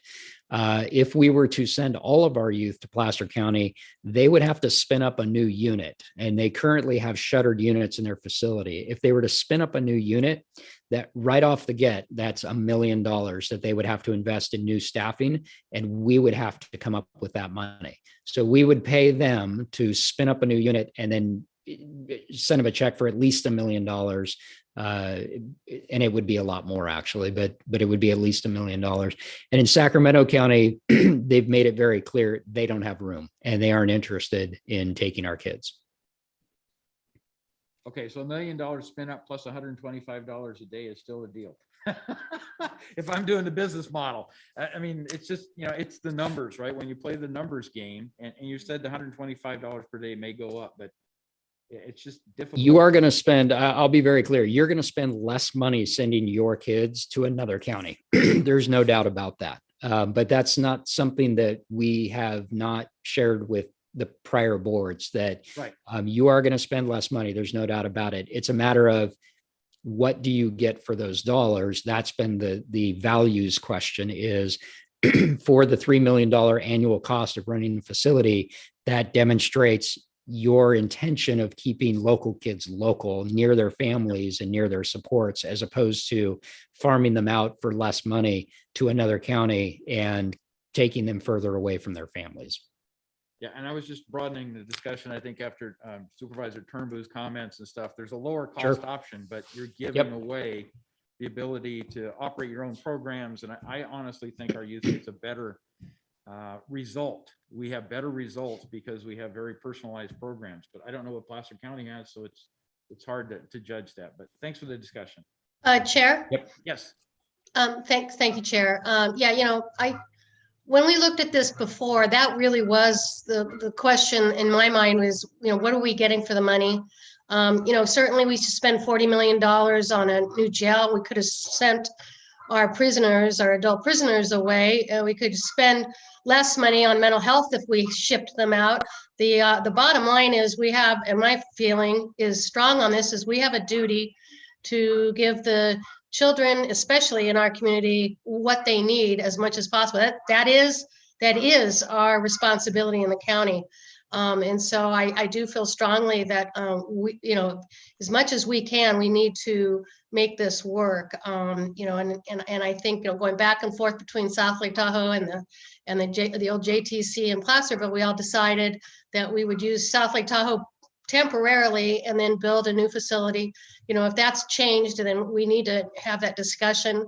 if we were to send all of our youth to Placer County, they would have to spin up a new unit, and they currently have shuttered units in their facility. If they were to spin up a new unit, that right off the get, that's $1 million that they would have to invest in new staffing, and we would have to come up with that money. So we would pay them to spin up a new unit and then send them a check for at least $1 million. And it would be a lot more actually, but it would be at least $1 million. And in Sacramento County, they've made it very clear they don't have room and they aren't interested in taking our kids.
Okay, so $1 million spin up plus $125 a day is still a deal. If I'm doing the business model, I mean, it's just, it's the numbers, right? When you play the numbers game, and you said the $125 per day may go up, but It's just difficult.
You are going to spend, I'll be very clear, you're going to spend less money sending your kids to another county. There's no doubt about that. But that's not something that we have not shared with the prior boards, that
Right.
you are going to spend less money. There's no doubt about it. It's a matter of, what do you get for those dollars? That's been the values question, is for the $3 million annual cost of running the facility, that demonstrates your intention of keeping local kids local, near their families and near their supports, as opposed to farming them out for less money to another county and taking them further away from their families.
Yeah, and I was just broadening the discussion. I think after Supervisor Turnbull's comments and stuff, there's a lower cost option, but you're giving away the ability to operate your own programs. And I honestly think our youth gets a better result. We have better results because we have very personalized programs, but I don't know what Placer County has, so it's hard to judge that. But thanks for the discussion.
Chair?
Yes.
Thank you, Chair. Yeah, when we looked at this before, that really was the question in my mind was, what are we getting for the money? Certainly we should spend $40 million on a new jail. We could have sent our adult prisoners away. We could spend less money on mental health if we shipped them out. The bottom line is we have, and my feeling is strong on this, is we have a duty to give the children, especially in our community, what they need as much as possible. That is our responsibility in the county. And so I do feel strongly that we, as much as we can, we need to make this work. And I think, going back and forth between South Lake Tahoe and the old JTC in Placerville, we all decided that we would use South Lake Tahoe temporarily and then build a new facility. If that's changed, then we need to have that discussion,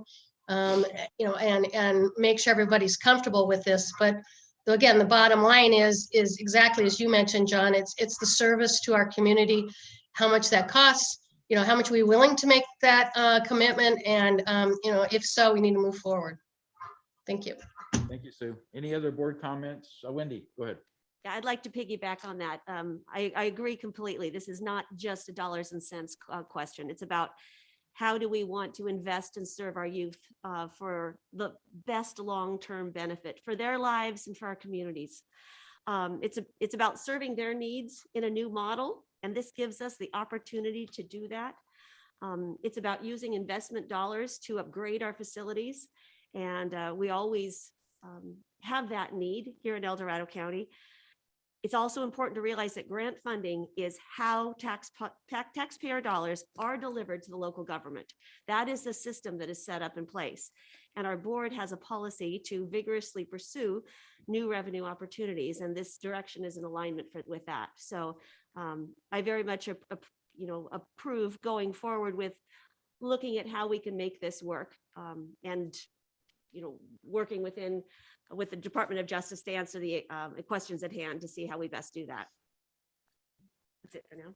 and make sure everybody's comfortable with this. But again, the bottom line is exactly as you mentioned, John. It's the service to our community, how much that costs, how much we're willing to make that commitment, and if so, we need to move forward. Thank you.
Thank you, Sue. Any other board comments? Wendy, go ahead.
Yeah, I'd like to piggyback on that. I agree completely. This is not just a dollars and cents question. It's about how do we want to invest and serve our youth for the best long-term benefit for their lives and for our communities. It's about serving their needs in a new model, and this gives us the opportunity to do that. It's about using investment dollars to upgrade our facilities, and we always have that need here in El Dorado County. It's also important to realize that grant funding is how taxpayer dollars are delivered to the local government. That is the system that is set up in place. And our board has a policy to vigorously pursue new revenue opportunities. And this direction is in alignment with that. So I very much approve going forward with looking at how we can make this work, and working with the Department of Justice to answer the questions at hand to see how we best do that. That's it for now.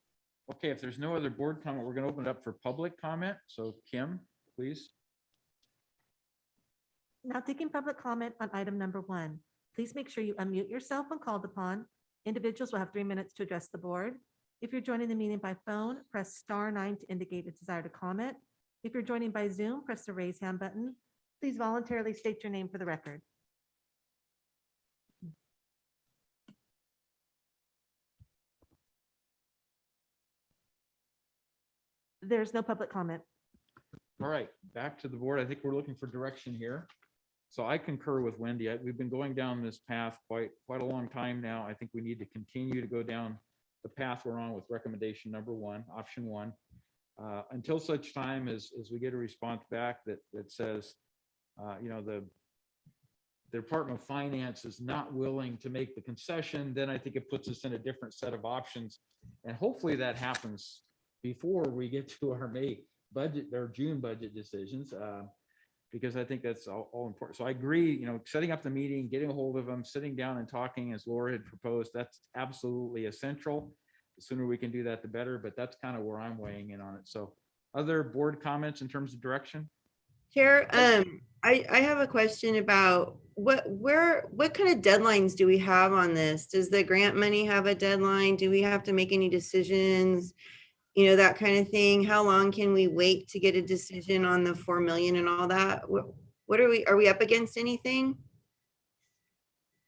Okay, if there's no other board comment, we're going to open it up for public comment. So Kim, please.
Now taking public comment on item number 1. Please make sure you unmute yourself when called upon. Individuals will have 3 minutes to address the board. If you're joining the meeting by phone, press *9 to indicate a desire to comment. If you're joining by Zoom, press the raise hand button. Please voluntarily state your name for the record. There's no public comment.
All right, back to the board. I think we're looking for direction here. So I concur with Wendy. We've been going down this path quite a long time now. I think we need to continue to go down the path we're on with recommendation number 1, option 1, until such time as we get a response back that says, the Department of Finance is not willing to make the concession. Then I think it puts us in a different set of options, and hopefully that happens before we get to our May budget or June budget decisions, because I think that's all important. So I agree, setting up the meeting, getting a hold of them, sitting down and talking as Laura had proposed, that's absolutely essential. The sooner we can do that, the better, but that's kind of where I'm weighing in on it. So other board comments in terms of direction?
Chair, I have a question about what kind of deadlines do we have on this? Does the grant money have a deadline? Do we have to make any decisions? You know, that kind of thing. How long can we wait to get a decision on the 4 million and all that? What are we up against anything?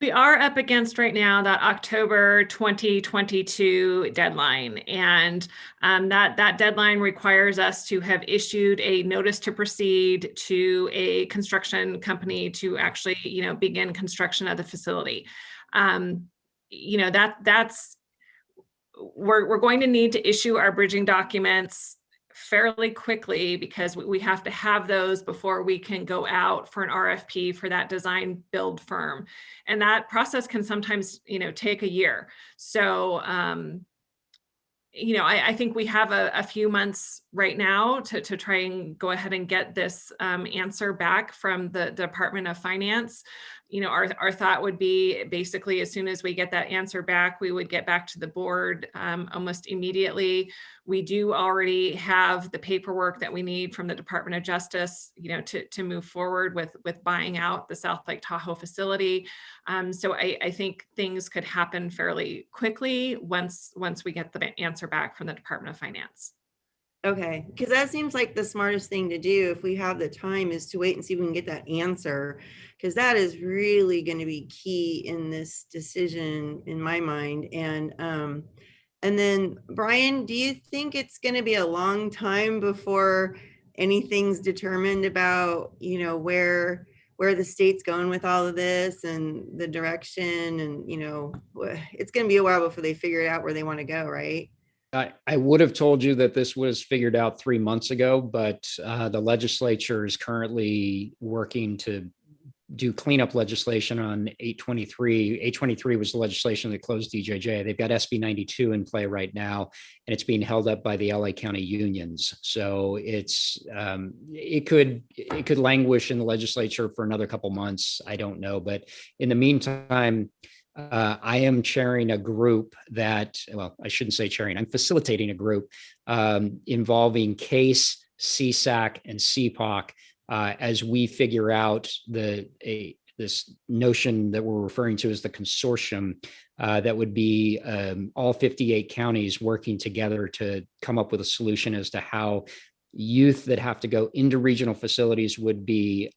We are up against right now that October 2022 deadline. And that deadline requires us to have issued a notice to proceed to a construction company to actually, begin construction of the facility. We're going to need to issue our bridging documents fairly quickly because we have to have those before we can go out for an RFP for that design build firm. And that process can sometimes, take a year. So, I think we have a few months right now to try and go ahead and get this answer back from the Department of Finance. Our thought would be basically as soon as we get that answer back, we would get back to the board almost immediately. We do already have the paperwork that we need from the Department of Justice, to move forward with buying out the South Lake Tahoe facility. So I think things could happen fairly quickly once we get the answer back from the Department of Finance.
Okay, because that seems like the smartest thing to do if we have the time is to wait and see if we can get that answer, because that is really going to be key in this decision in my mind. And then Brian, do you think it's going to be a long time before anything's determined about, where the state's going with all of this and the direction, and it's going to be a while before they figure out where they want to go, right?
I would have told you that this was figured out 3 months ago, but the legislature is currently working to do cleanup legislation on 823. 823 was the legislation that closed DJJ. They've got SB 92 in play right now, and it's being held up by the LA County unions. So it could languish in the legislature for another couple months. I don't know, but in the meantime, I am chairing a group I shouldn't say chairing, I'm facilitating a group involving CASE, CSAC, and CPOC as we figure out this notion that we're referring to as the consortium that would be all 58 counties working together to come up with a solution as to how youth that have to go into regional facilities would be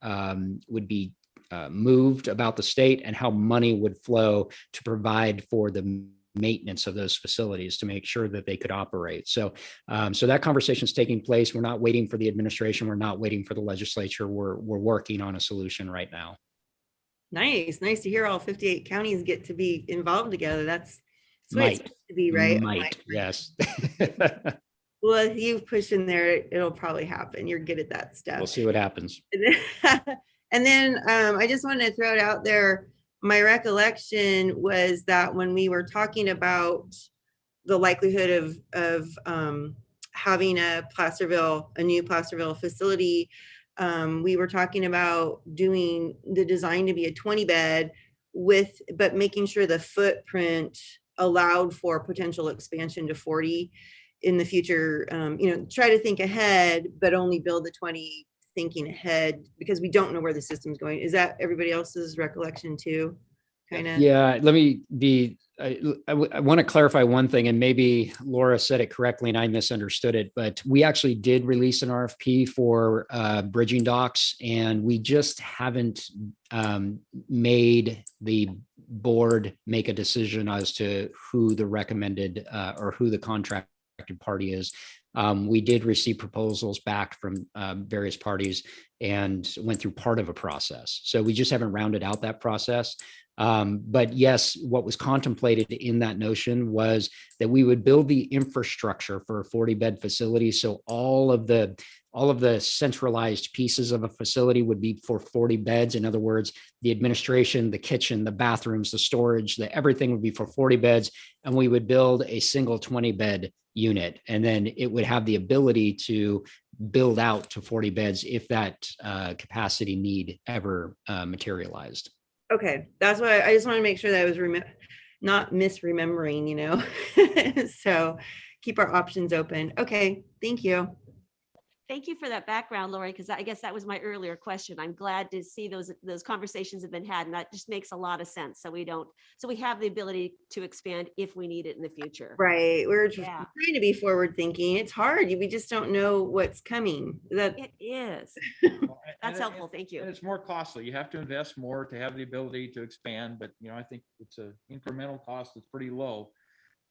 moved about the state, and how money would flow to provide for the maintenance of those facilities to make sure that they could operate. So that conversation is taking place. We're not waiting for the administration. We're not waiting for the legislature. We're working on a solution right now.
Nice to hear all 58 counties get to be involved together. That's what it's
Might.
supposed to be, right?
Might, yes.
Well, if you push in there, it'll probably happen. You're good at that stuff.
We'll see what happens.
And then I just wanted to throw it out there. My recollection was that when we were talking about the likelihood of having a new Placerville facility, we were talking about doing the design to be a 20-bed but making sure the footprint allowed for potential expansion to 40 in the future. Try to think ahead, but only build the 20 thinking ahead, because we don't know where the system's going. Is that everybody else's recollection too? Kind of.
Yeah, I want to clarify one thing, and maybe Laura said it correctly and I misunderstood it, but we actually did release an RFP for bridging docks, and we just haven't made the board make a decision as to who the recommended or who the contracted party is. We did receive proposals back from various parties and went through part of a process. So we just haven't rounded out that process. But yes, what was contemplated in that notion was that we would build the infrastructure for a 40-bed facility. So all of the centralized pieces of a facility would be for 40 beds. In other words, the administration, the kitchen, the bathrooms, the storage, everything would be for 40 beds. And we would build a single 20-bed unit. And then it would have the ability to build out to 40 beds if that capacity need ever materialized.
Okay, that's why I just want to make sure that I was not misremembering, So keep our options open. Okay, thank you.
Thank you for that background, Lori, because I guess that was my earlier question. I'm glad to see those conversations have been had, and that just makes a lot of sense. So we have the ability to expand if we need it in the future.
Right. We're
Yeah.
trying to be forward thinking. It's hard. We just don't know what's coming. That
It is.
Well, and
That's
it-
helpful. Thank
And
you.
it's more costly. You have to invest more to have the ability to expand, but I think it's a incremental cost that's pretty low.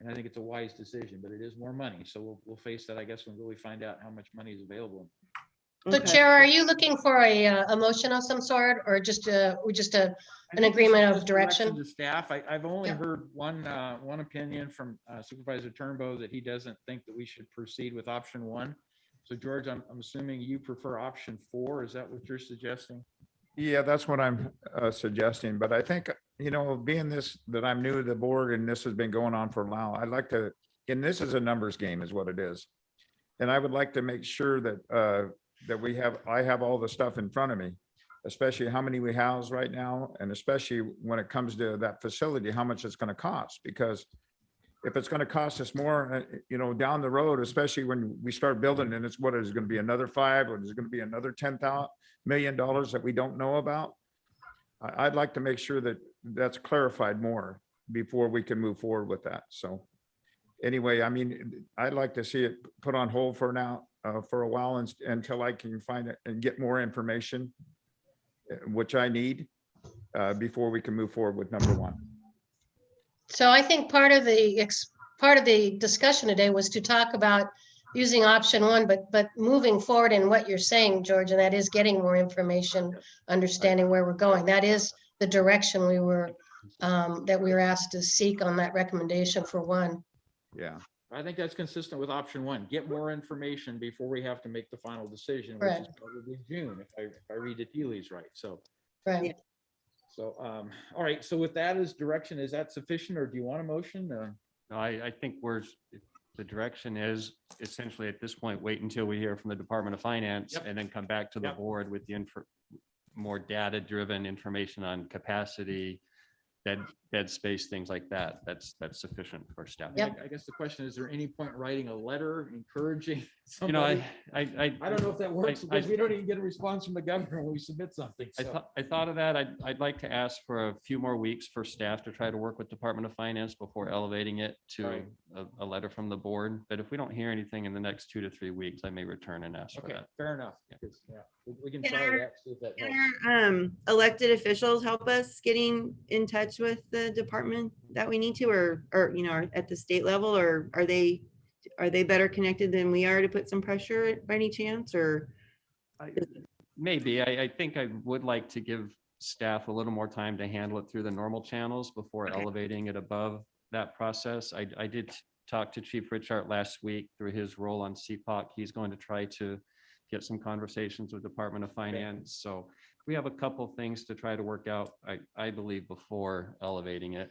And I think it's a wise decision, but it is more money. So we'll face that, I guess, when we find out how much money is available.
So
okay.
Chair, are you looking for a motion of some sort or just an
I think this is
agreement of
just
direction?
To staff, I've only
Yep.
heard one opinion from Supervisor Turnbow that he doesn't think that we should proceed with option 1. So George, I'm assuming you prefer option 4. Is that what you're suggesting?
Yeah, that's what I'm suggesting, but I think, being that I'm new to the board and this has been going on for a while, I'd like to, and this is a numbers game is what it is. And I would like to make sure that I have all the stuff in front of me, especially how many we house right now, and especially when it comes to that facility, how much it's going to cost, because if it's going to cost us more, down the road, especially when we start building, and it's what is going to be another 5, or is it going to be another $10 million that we don't know about? I'd like to make sure that that's clarified more before we can move forward with that. So anyway, I mean, I'd like to see it put on hold for now, for a while until I can find it and get more information, which I need, before we can move forward with number 1.
So I think part of the discussion today was to talk about using option 1, but moving forward in what you're saying, George, and that is getting more information, understanding where we're going. That is the direction that we were asked to seek on that recommendation for 1.
Yeah.
I think that's consistent with option 1. Get more information before we have to make the final decision, which is
Correct.
probably June, if I read the tea leaves right. So,
Right.
so, all right. So with that as direction, is that sufficient, or do you want a motion?
No, I think the direction is essentially at this point, wait until we hear from the Department of Finance
Yep.
and then come back to the
Yep.
board with the more data-driven information on capacity, bed space, things like that. That's sufficient for staff.
Yep.
I guess the question is there any point in writing a letter encouraging
You know,
somebody?
I
don't know if that works
I-
because we don't even get a response from the governor when we submit something. So.
I thought of that. I'd like to ask for a few more weeks for staff to try to work with Department of Finance before elevating it to
Right.
a letter from the board. But if we don't hear anything in the next 2 to 3 weeks, I may return and ask for
Okay,
that.
fair enough.
Yeah.
'Cause, yeah, we can
Can
try
our-
that, see if that
Can
helps.
our elected officials help us getting in touch with the department that we need to, or at the state level, or are they better connected than we are to put some pressure by any chance, or?
Maybe. I think I would like to give staff a little more time to handle it through the normal channels before
Okay.
elevating it above that process. I did talk to Chief Richard last week through his role on CPOC. He's going to try to get some conversations with Department of Finance. So we have a couple things to try to work out, I believe, before elevating it.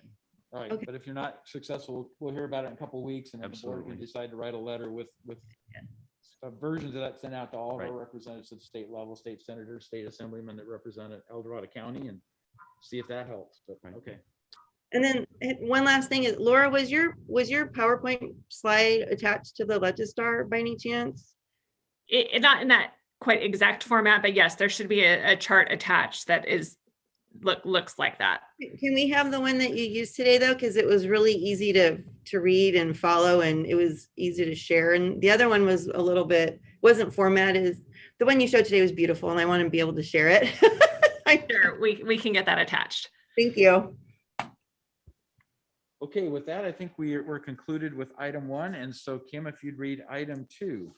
All right,
Okay.
but if you're not successful, we'll hear about it in a couple of weeks, and then the board can
Absolutely.
decide to write a letter with versions of that sent out to all of our
Right.
representatives at the state level, state senators, state assemblymen that represent El Dorado County, and see if that helps. But
Right.
okay,
And then one last thing is, Laura, was your PowerPoint slide attached to the Legistar by any chance?
Not in that quite exact format, but yes, there should be a chart attached that looks like that.
Can we have the one that you used today though? Because it was really easy to read and follow, and it was easy to share. And the other one was a little bit, wasn't formatted. The one you showed today was beautiful, and I want to be able to share it.
Sure, we can get that attached.
Thank you.
okay, with that, I think we're concluded with item 1, and so Kim, if you'd read item 2.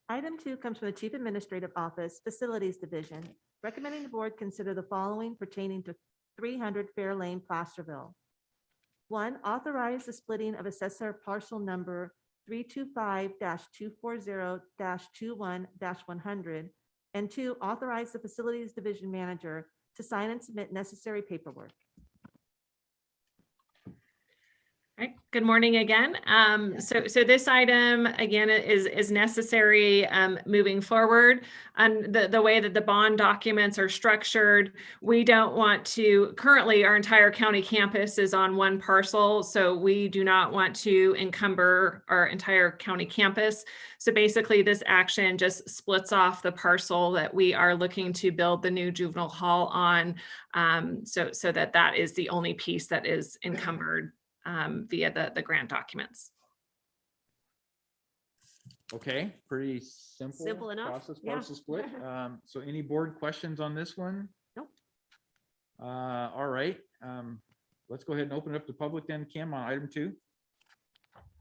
Item 2 comes from the Chief Administrative Office, Facilities Division, recommending the board consider the following pertaining to 300 Fair Lane, Placerville. 1, authorize the splitting of assessor parcel number 325-240-21-100. And 2, authorize the Facilities Division Manager to sign and submit necessary paperwork.
Right. Good morning again. So this item again is necessary moving forward. And the way that the bond documents are structured, we don't want to, currently our entire county campus is on one parcel. So we do not want to encumber our entire county campus. So basically this action just splits off the parcel that we are looking to build the new juvenile hall on. So that is the only piece that is encumbered via the grant documents.
Okay, pretty simple.
Simple enough,
Process,
yeah.
parcel split. So any board questions on this one?
Nope.
All right. Let's go ahead and open it up to public then, Kim, on item 2.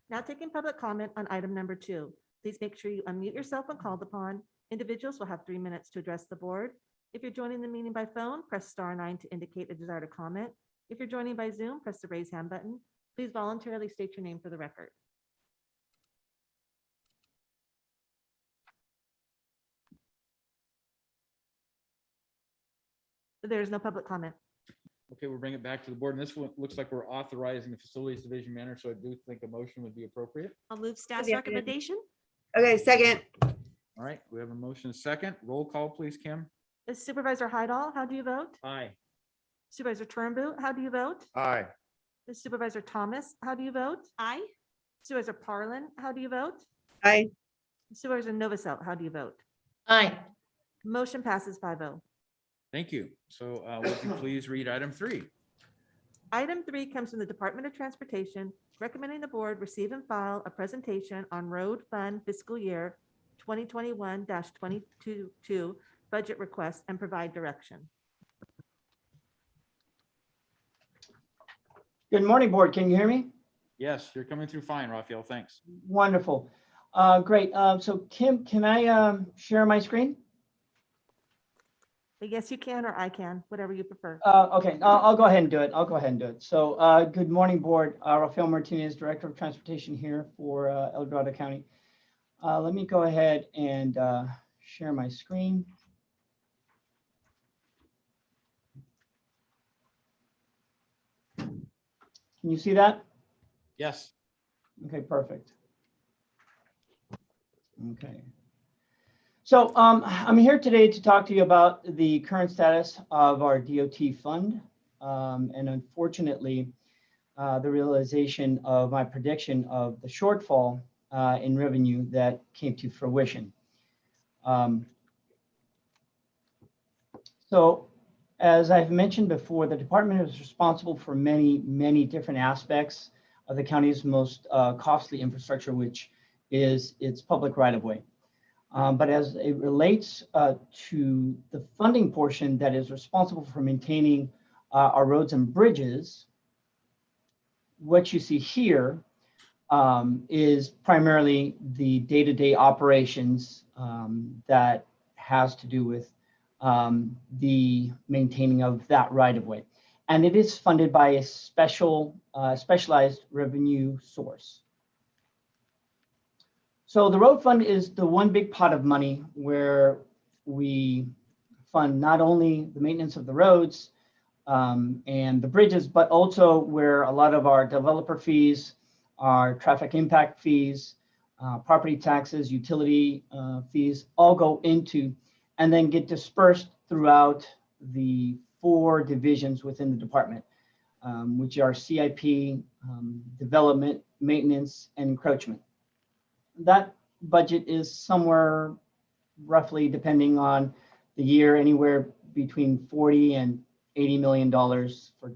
Now taking public comment on item number 2. Please make sure you unmute yourself when called upon. Individuals will have 3 minutes to address the board. If you're joining the meeting by phone, press *9 to indicate a desire to comment. If you're joining by Zoom, press the raise hand button. Please voluntarily state your name for the record. There is no public comment.
Okay, we'll bring it back to the board. And this one looks like we're authorizing the facilities division manager, so I do think a motion would be appropriate.
I'll move staff's
Yeah.
recommendation.
Okay, second.
All right, we have a motion, second. Roll call, please, Kim.
Supervisor Hydall, how do you vote?
Aye.
Supervisor Turnbull, how do you vote?
Aye.
Supervisor Thomas, how do you vote?
Aye.
Supervisor Parlin, how do you vote?
Aye.
Supervisor Novosel, how do you vote?
Aye.
Motion passes 5-0.
Thank you. So would you please read item 3?
Item 3 comes from the Department of Transportation, recommending the board receive and file a presentation on road fund fiscal year 2021-2022 budget request and provide direction.
Good morning, board. Can you hear me?
Yes, you're coming through fine, Raphael. Thanks.
Wonderful. Great. So Kim, can I share my screen?
Yes, you can, or I can, whatever you prefer.
Okay, I'll go ahead and do it. So good morning, board. Rafael Martinez, Director of Transportation here for El Dorado County. Let me go ahead and share my screen. Can you see that?
Yes.
Okay, perfect. Okay. So I'm here today to talk to you about the current status of our DOT fund. And unfortunately, the realization of my prediction of the shortfall in revenue that came to fruition. So as I've mentioned before, the department is responsible for many, many different aspects of the county's most costly infrastructure, which is its public right-of-way. But as it relates to the funding portion that is responsible for maintaining our roads and bridges, what you see here is primarily the day-to-day operations that has to do with the maintaining of that right-of-way. And it is funded by a specialized revenue source. So the road fund is the one big pot of money where we fund not only the maintenance of the roads and the bridges, but also where a lot of our developer fees, our traffic impact fees, property taxes, utility fees all go into and then get dispersed throughout the 4 divisions within the department, which are CIP, development, maintenance, and encroachment. That budget is somewhere roughly, depending on the year, anywhere between $40 and $80 million. For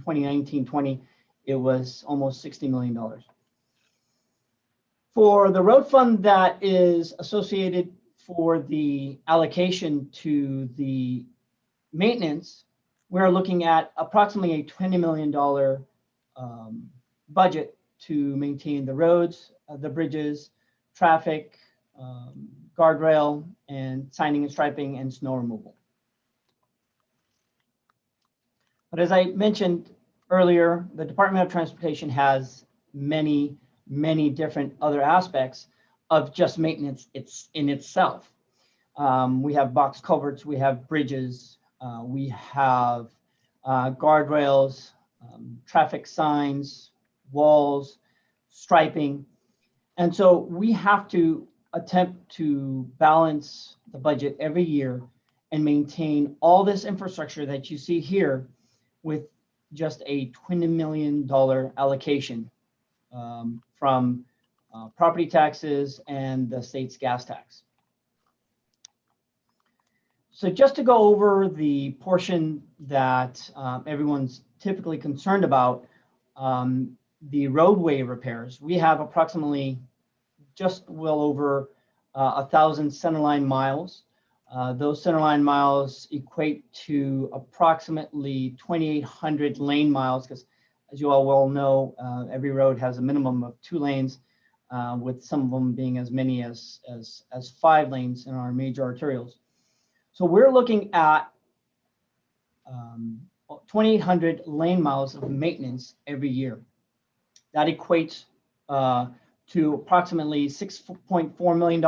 2019-20, it was almost $60 million. For the road fund that is associated for the allocation to the maintenance, we're looking at approximately a $20 million budget to maintain the roads, the bridges, traffic, guardrail, and signing and striping and snow removal. But as I mentioned earlier, the Department of Transportation has many, many different other aspects of just maintenance in itself. We have box culverts, we have bridges, we have guardrails, traffic signs, walls, striping. And so we have to attempt to balance the budget every year and maintain all this infrastructure that you see here with just a $20 million allocation from property taxes and the state's gas tax. So just to go over the portion that everyone's typically concerned about, the roadway repairs, we have approximately just well over 1,000 centerline miles. Those centerline miles equate to approximately 2,800 lane miles, because as you all well know, every road has a minimum of 2 lanes, with some of them being as many as 5 lanes in our major arterials. So we're looking at 2,800 lane miles of maintenance every year. That equates to approximately $6.4 million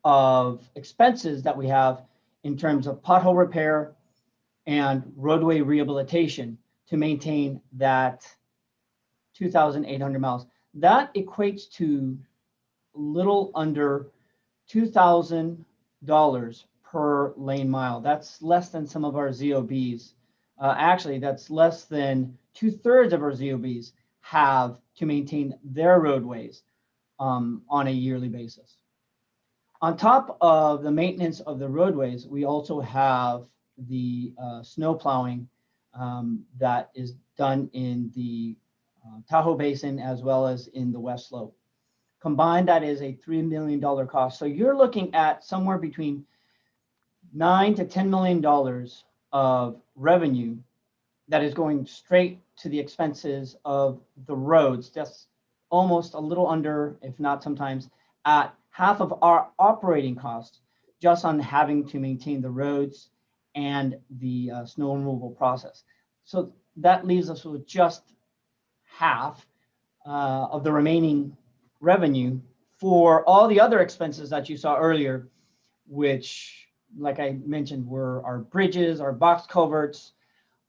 of expenses that we have in terms of pothole repair and roadway rehabilitation to maintain that 2,800 miles. That equates to a little under $2,000 per lane mile. That's less than some of our ZOBs. Actually, that's less than 2/3 of our ZOBs have to maintain their roadways on a yearly basis. On top of the maintenance of the roadways, we also have the snow plowing that is done in the Tahoe Basin as well as in the West Slope. Combined, that is a $3 million cost. So you're looking at somewhere between $9 to $10 million of revenue that is going straight to the expenses of the roads. That's almost a little under, if not sometimes, at half of our operating costs just on having to maintain the roads and the snow removal process. So that leaves us with just half of the remaining revenue for all the other expenses that you saw earlier, which, like I mentioned, were our bridges, our box culverts,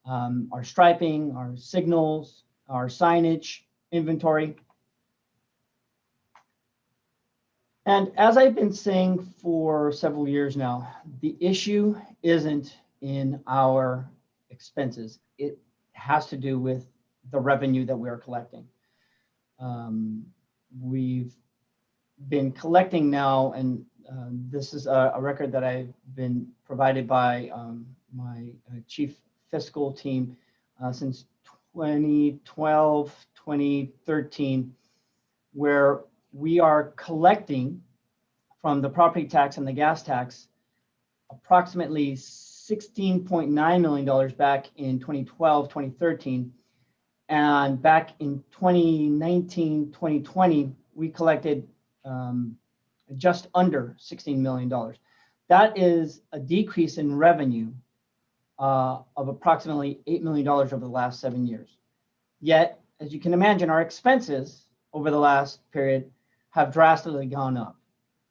our striping, our signals, our signage, inventory. And as I've been saying for several years now, the issue isn't in our expenses. It has to do with the revenue that we are collecting. We've been collecting now, and this is a record that I've been provided by my chief fiscal team since 2012, 2013, where we are collecting from the property tax and the gas tax approximately $16.9 million back in 2012, 2013. And back in 2019, 2020, we collected just under $16 million. That is a decrease in revenue of approximately $8 million over the last 7 years. Yet, as you can imagine, our expenses over the last period have drastically gone up.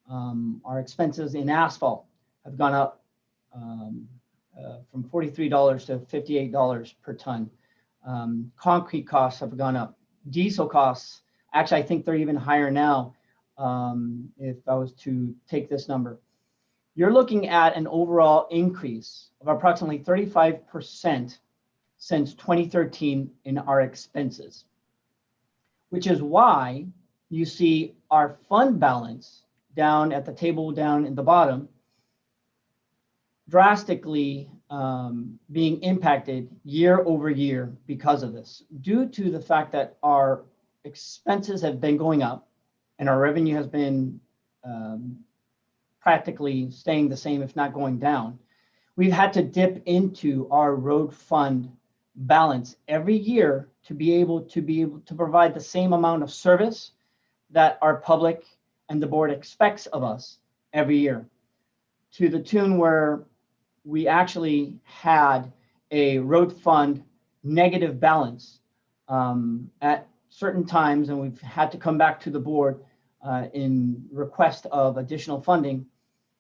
Our expenses in asphalt have gone up from $43 to $58 per ton. Concrete costs have gone up. Diesel costs, actually, I think they're even higher now if I was to take this number. You're looking at an overall increase of approximately 35% since 2013 in our expenses, which is why you see our fund balance down at the table down in the bottom drastically being impacted year over year because of this, due to the fact that our expenses have been going up and our revenue has been practically staying the same, if not going down. We've had to dip into our road fund balance every year to be able to provide the same amount of service that our public and the board expects of us every year, to the tune where we actually had a road fund negative balance at certain times, and we've had to come back to the board in request of additional funding.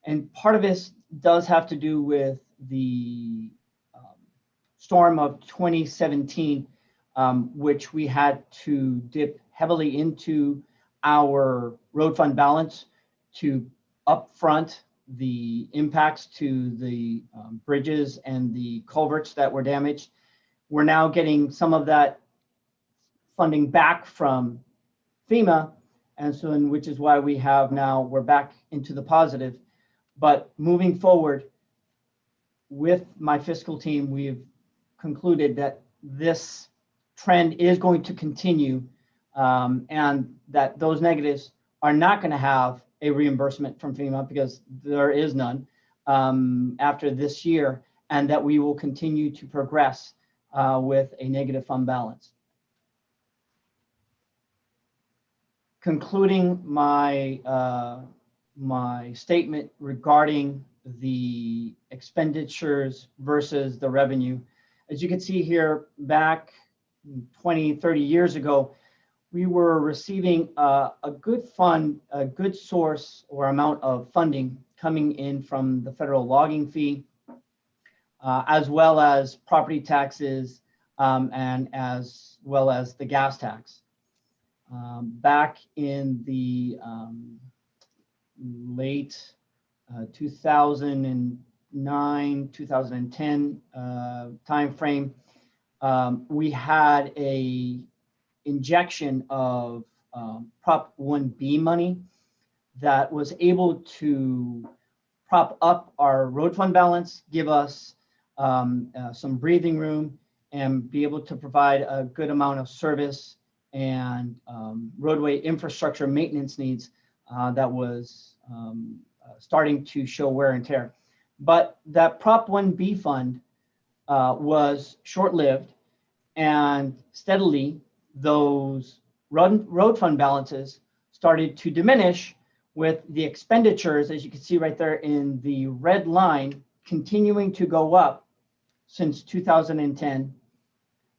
And part of this does have to do with the storm of 2017 which we had to dip heavily into our road fund balance to upfront the impacts to the bridges and the culverts that were damaged. We're now getting some of that funding back from FEMA, and so, which is why we're back into the positive. But moving forward, with my fiscal team, we've concluded that this trend is going to continue, and that those negatives are not going to have a reimbursement from FEMA, because there is none after this year, and that we will continue to progress with a negative fund balance. Concluding my my statement regarding the expenditures versus the revenue. As you can see here, back 20, 30 years ago, we were receiving a good source or amount of funding coming in from the federal logging fee, as well as property taxes, and as well as the gas tax. Back in the late 2009, 2010 timeframe, we had a injection of Prop 1B money that was able to prop up our road fund balance, give us some breathing room, and be able to provide a good amount of service and roadway infrastructure maintenance needs that was starting to show wear and tear. But that Prop 1B fund was short-lived, and steadily those road fund balances started to diminish, with the expenditures, as you can see right there in the red line, continuing to go up since 2010,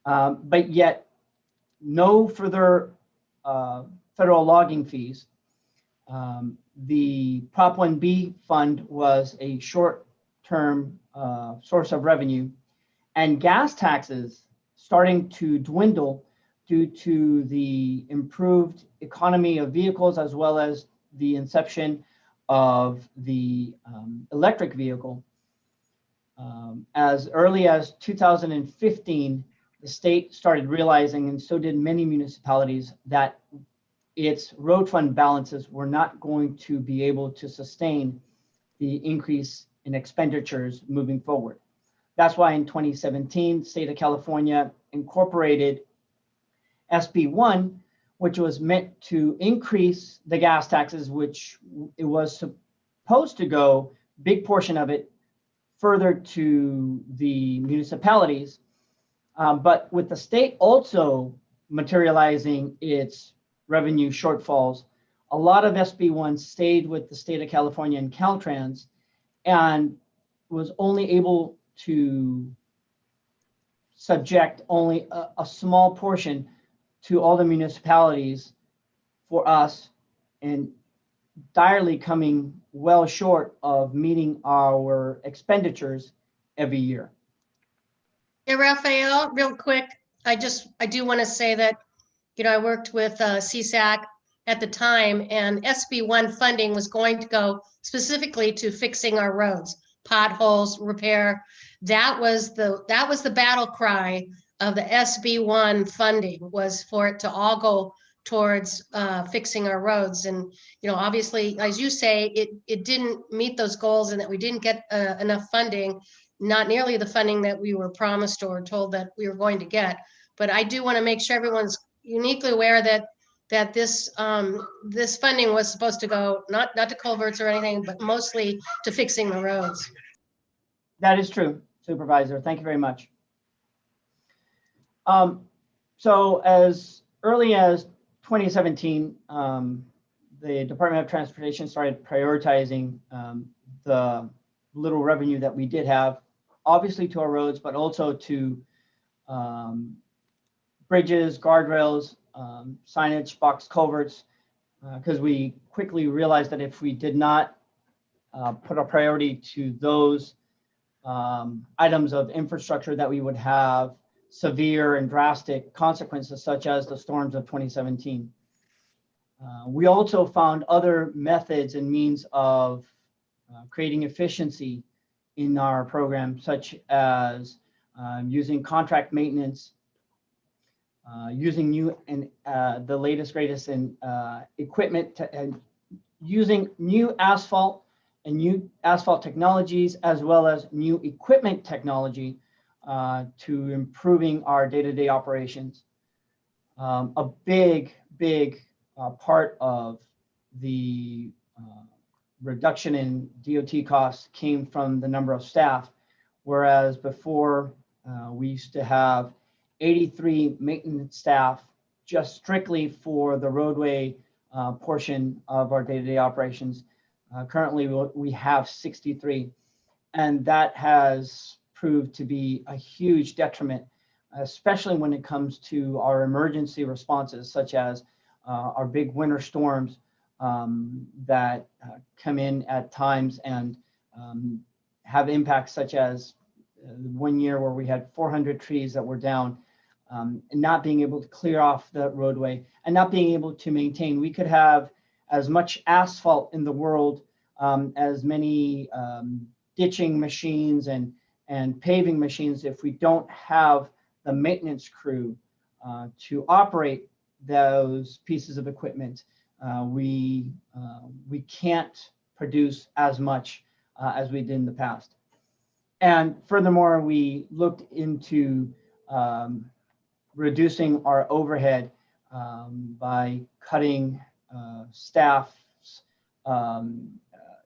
but yet no further federal logging fees. The Prop 1B fund was a short-term source of revenue, and gas taxes starting to dwindle due to the improved economy of vehicles, as well as the inception of the electric vehicle. As early as 2015, the state started realizing, and so did many municipalities, that its road fund balances were not going to be able to sustain the increase in expenditures moving forward. That's why in 2017, the state of California incorporated SB1, which was meant to increase the gas taxes, which it was supposed to go, big portion of it, further to the municipalities. But with the state also materializing its revenue shortfalls, a lot of SB1 stayed with the state of California and Caltrans, and was only able to subject only a small portion to all the municipalities for us, and direly coming well short of meeting our expenditures every year.
Yeah, Raphael, real quick, I do want to say that, I worked with CSAC at the time, and SB1 funding was going to go specifically to fixing our roads, potholes, repair. That was the battle cry of the SB1 funding, was for it to all go towards fixing our roads. And, obviously, as you say, it didn't meet those goals, and that we didn't get enough funding, not nearly the funding that we were promised or told that we were going to get. But I do want to make sure everyone's uniquely aware that this this funding was supposed to go not to culverts or anything, but mostly to fixing the roads.
That is true, Supervisor. Thank you very much. So as early as 2017, the Department of Transportation started prioritizing the little revenue that we did have, obviously to our roads, but also to bridges, guardrails, signage, box culverts, because we quickly realized that if we did not put a priority to those items of infrastructure, that we would have severe and drastic consequences such as the storms of 2017. We also found other methods and means of creating efficiency in our program, such as using contract maintenance, using new and the latest, greatest in equipment, and using new asphalt and new asphalt technologies, as well as new equipment technology to improving our day-to-day operations. A big part of the reduction in DOT costs came from the number of staff, whereas before we used to have 83 maintenance staff just strictly for the roadway portion of our day-to-day operations. Currently, we have 63, and that has proved to be a huge detriment, especially when it comes to our emergency responses, such as our big winter storms that come in at times and have impacts such as 1 year where we had 400 trees that were down, and not being able to clear off the roadway and not being able to maintain. We could have as much asphalt in the world, as many ditching machines and paving machines. If we don't have the maintenance crew to operate those pieces of equipment, we can't produce as much as we did in the past. And furthermore, we looked into reducing our overhead by cutting staff's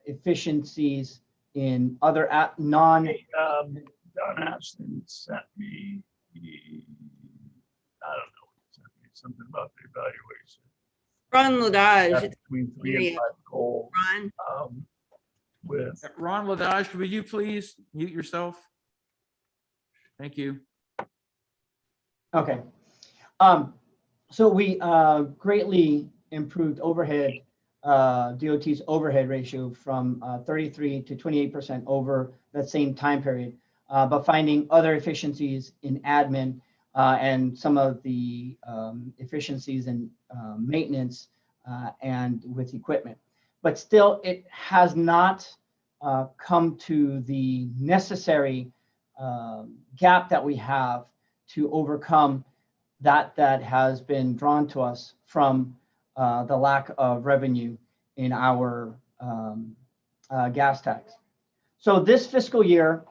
efficiencies in other non.
Don Ashton sent me I don't know, he sent me something about the evaluation.
Ron Ladage,
That's between 3 and 5 goals.
Ron.
With
Ron Ladage, would you please mute yourself? Thank you.
Okay. So we greatly improved overhead, DOT's overhead ratio from 33 to 28% over that same time period, but finding other efficiencies in admin and some of the efficiencies in maintenance and with equipment. But still, it has not come to the necessary gap that we have to overcome that has been drawn to us from the lack of revenue in our gas tax. So this fiscal year,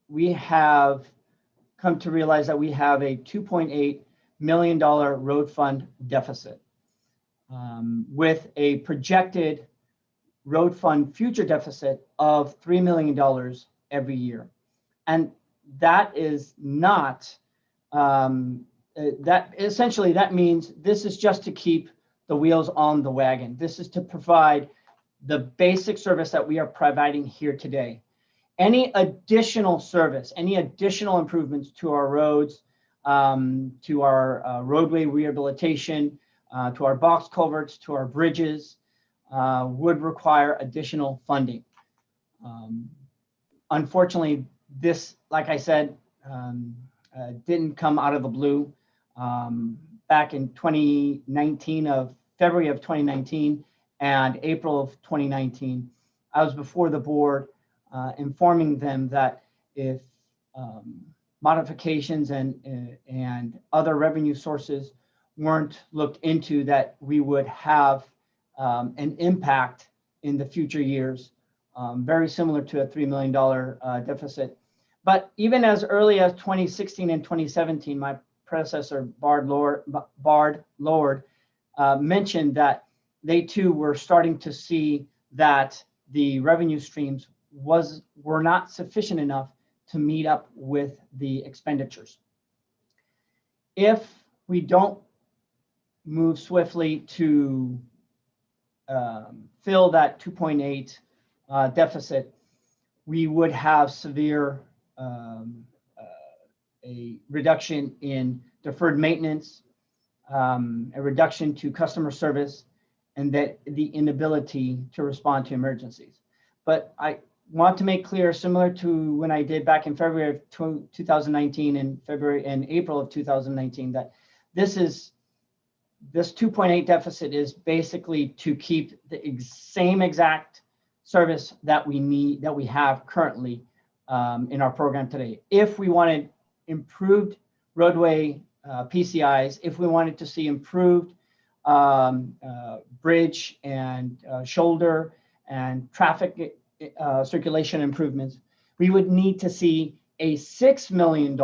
we have come to realize that we have a $2.8 million road fund deficit, with a projected road fund future deficit of $3 million every year. And that is not, that essentially that means this is just to keep the wheels on the wagon. This is to provide the basic service that we are providing here today. Any additional service, any additional improvements to our roads, to our roadway rehabilitation, to our box culverts, to our bridges, would require additional funding. Unfortunately, this, like I said, didn't come out of the blue. Back in 2019, of February of 2019 and April of 2019, I was before the board informing them that if modifications and other revenue sources weren't looked into, that we would have an impact in the future years, very similar to a $3 million deficit. But even as early as 2016 and 2017, my predecessor, Bard Lord, mentioned that they too were starting to see that the revenue streams were not sufficient enough to meet up with the expenditures. If we don't move swiftly to fill that 2.8 deficit, we would have severe a reduction in deferred maintenance, a reduction to customer service, and that the inability to respond to emergencies. But want to make clear, similar to when I did back in February of 2019 and February and April of 2019, that this 2.8 deficit is basically to keep the same exact service that we have currently in our program today. If we wanted improved roadway PCIs, if we wanted to see improved bridge and shoulder and traffic circulation improvements, we would need to see a $6 million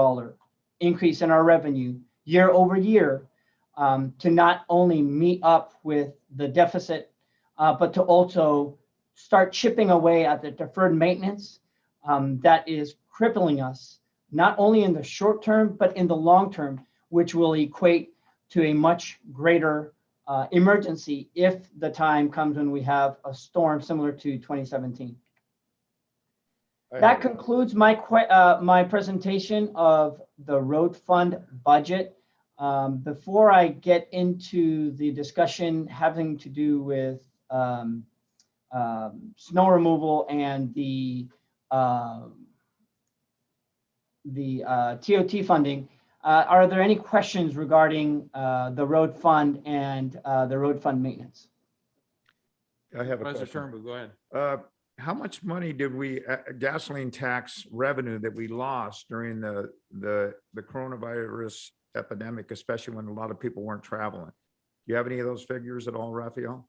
increase in our revenue year over year to not only meet up with the deficit, but to also start chipping away at the deferred maintenance that is crippling us, not only in the short term, but in the long term, which will equate to a much greater emergency if the time comes when we have a storm similar to 2017. That concludes my my presentation of the road fund budget. Before I get into the discussion having to do with snow removal and the TOT funding, are there any questions regarding the road fund and the road fund maintenance?
I have a
Supervisor
question.
Turnbull, go ahead.
How much money did we, gasoline tax revenue that we lost during the coronavirus epidemic, especially when a lot of people weren't traveling? Do you have any of those figures at all, Raphael?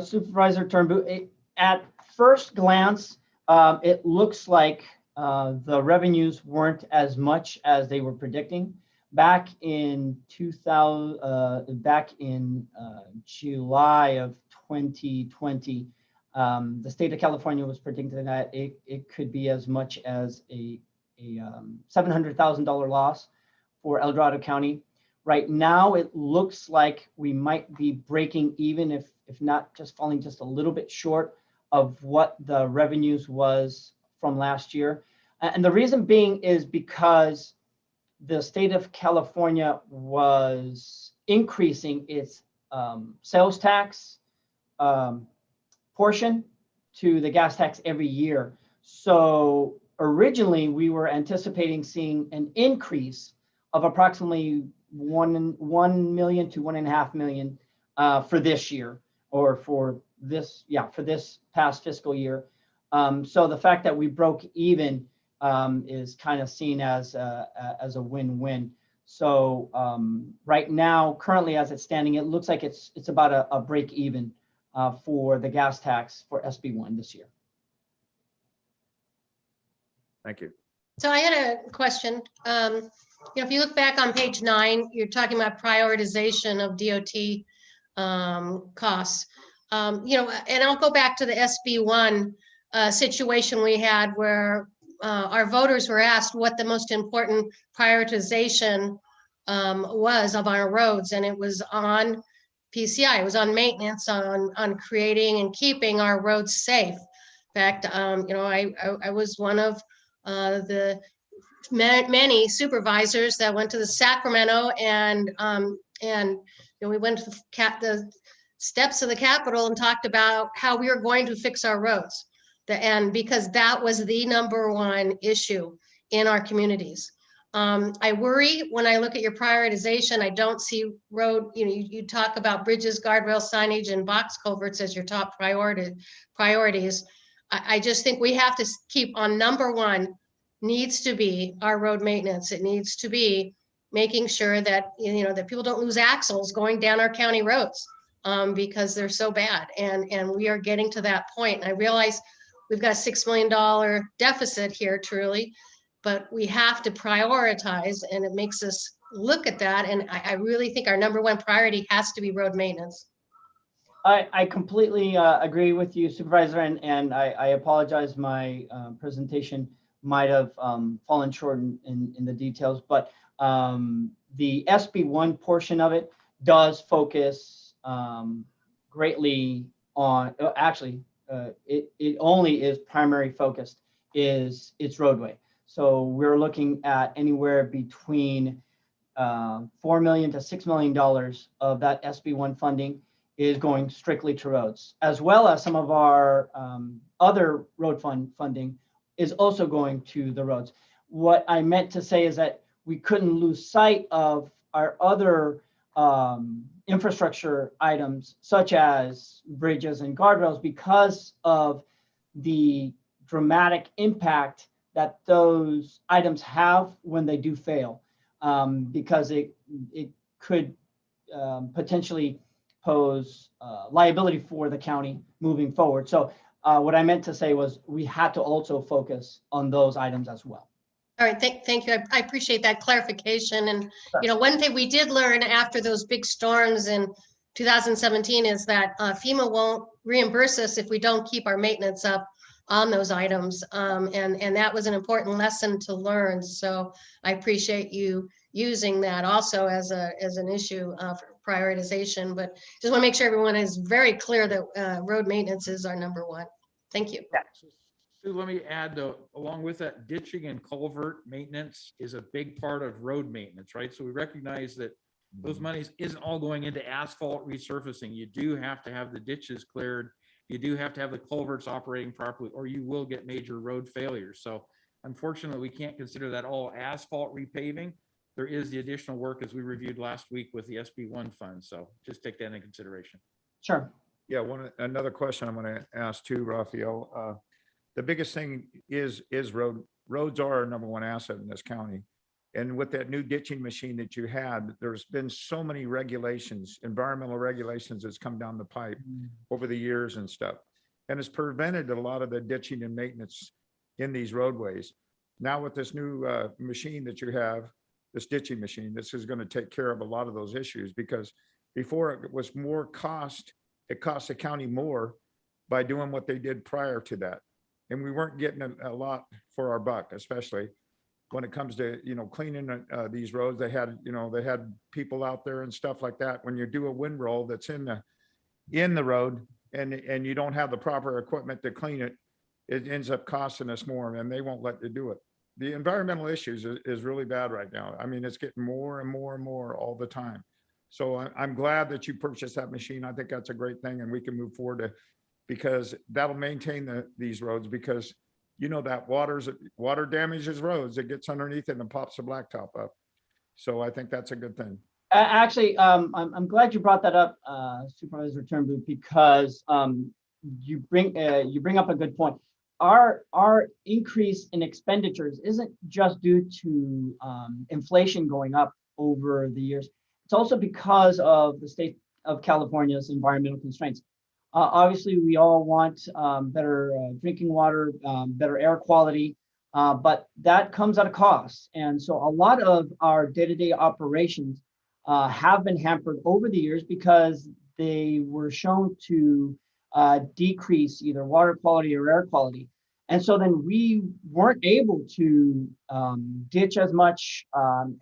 Supervisor Turnbull, at first glance, it looks like the revenues weren't as much as they were predicting. Back in July of 2020, the state of California was predicting that it could be as much as a $700,000 loss for El Dorado County. Right now, it looks like we might be breaking even, if not just falling just a little bit short of what the revenues was from last year. And the reason being is because the state of California was increasing its sales tax portion to the gas tax every year. So originally we were anticipating seeing an increase of approximately 1 million to 1.5 million for this year, or for this past fiscal year. So the fact that we broke even is kind of seen as a win-win. So right now, currently as it's standing, it looks like it's about a break even for the gas tax for SB1 this year.
Thank you.
So I had a question. If you look back on page 9, you're talking about prioritization of DOT costs. And I'll go back to the SB1 situation we had where our voters were asked what the most important prioritization was of our roads, and it was on PCI. It was on maintenance, on creating and keeping our roads safe. In fact, I was one of the many supervisors that went to the Sacramento and we went to the steps of the Capitol and talked about how we were going to fix our roads. And because that was the #1 issue in our communities. I worry when I look at your prioritization, I don't see road, you talk about bridges, guardrail signage, and box culverts as your top priorities. I just think we have to keep on #1 needs to be our road maintenance. It needs to be making sure that, that people don't lose axles going down our county roads because they're so bad. And we are getting to that point. I realize we've got a $6 million deficit here, truly, but we have to prioritize, and it makes us look at that. And I really think our #1 priority has to be road maintenance.
I completely agree with you, Supervisor, and I apologize. My presentation might have fallen short in the details, but the SB1 portion of it does focus greatly on, it only is primary focused is its roadway. So we're looking at anywhere between $4 million to $6 million of that SB1 funding is going strictly to roads, as well as some of our other road funding is also going to the roads. What I meant to say is that we couldn't lose sight of our other infrastructure items, such as bridges and guardrails, because of the dramatic impact that those items have when they do fail, because it could potentially pose liability for the county moving forward. So what I meant to say was we had to also focus on those items as well.
All right, thank you. I appreciate that clarification. And, one thing we did learn after those big storms in 2017 is that FEMA won't reimburse us if we don't keep our maintenance up on those items. And that was an important lesson to learn. So I appreciate you using that also as an issue for prioritization, but just want to make sure everyone is very clear that road maintenance is our number one. Thank you.
Sue, let me add though, along with that, ditching and culvert maintenance is a big part of road maintenance, right? So we recognize that those monies isn't all going into asphalt resurfacing. You do have to have the ditches cleared. You do have to have the culverts operating properly, or you will get major road failures. So unfortunately, we can't consider that all asphalt repaving. There is the additional work, as we reviewed last week, with the SB1 fund. So just take that into consideration.
Sure.
Yeah, another question I'm going to ask too, Raphael. The biggest thing is roads are our number one asset in this county. And with that new ditching machine that you had, there's been so many regulations, environmental regulations that's come down the pipe over the years and stuff. And it's prevented a lot of the ditching and maintenance in these roadways. Now with this new machine that you have, this ditching machine, this is going to take care of a lot of those issues, because before it was more cost, it cost the county more by doing what they did prior to that. And we weren't getting a lot for our buck, especially when it comes to, cleaning these roads. They had people out there and stuff like that. When you do a windroll that's in the road and you don't have the proper equipment to clean it, it ends up costing us more, and they won't let you do it. The environmental issues is really bad right now. I mean, it's getting more and more and more all the time. So I'm glad that you purchased that machine. I think that's a great thing, and we can move forward because that'll maintain these roads, because that water damages roads. It gets underneath it and pops the blacktop up. So I think that's a good thing.
Actually, I'm glad you brought that up, Supervisor Turnbull, because you bring up a good point. Our increase in expenditures isn't just due to inflation going up over the years. It's also because of the state of California's environmental constraints. Obviously, we all want better drinking water, better air quality, but that comes at a cost. And so a lot of our day-to-day operations have been hampered over the years because they were shown to decrease either water quality or air quality. And so then we weren't able to ditch as much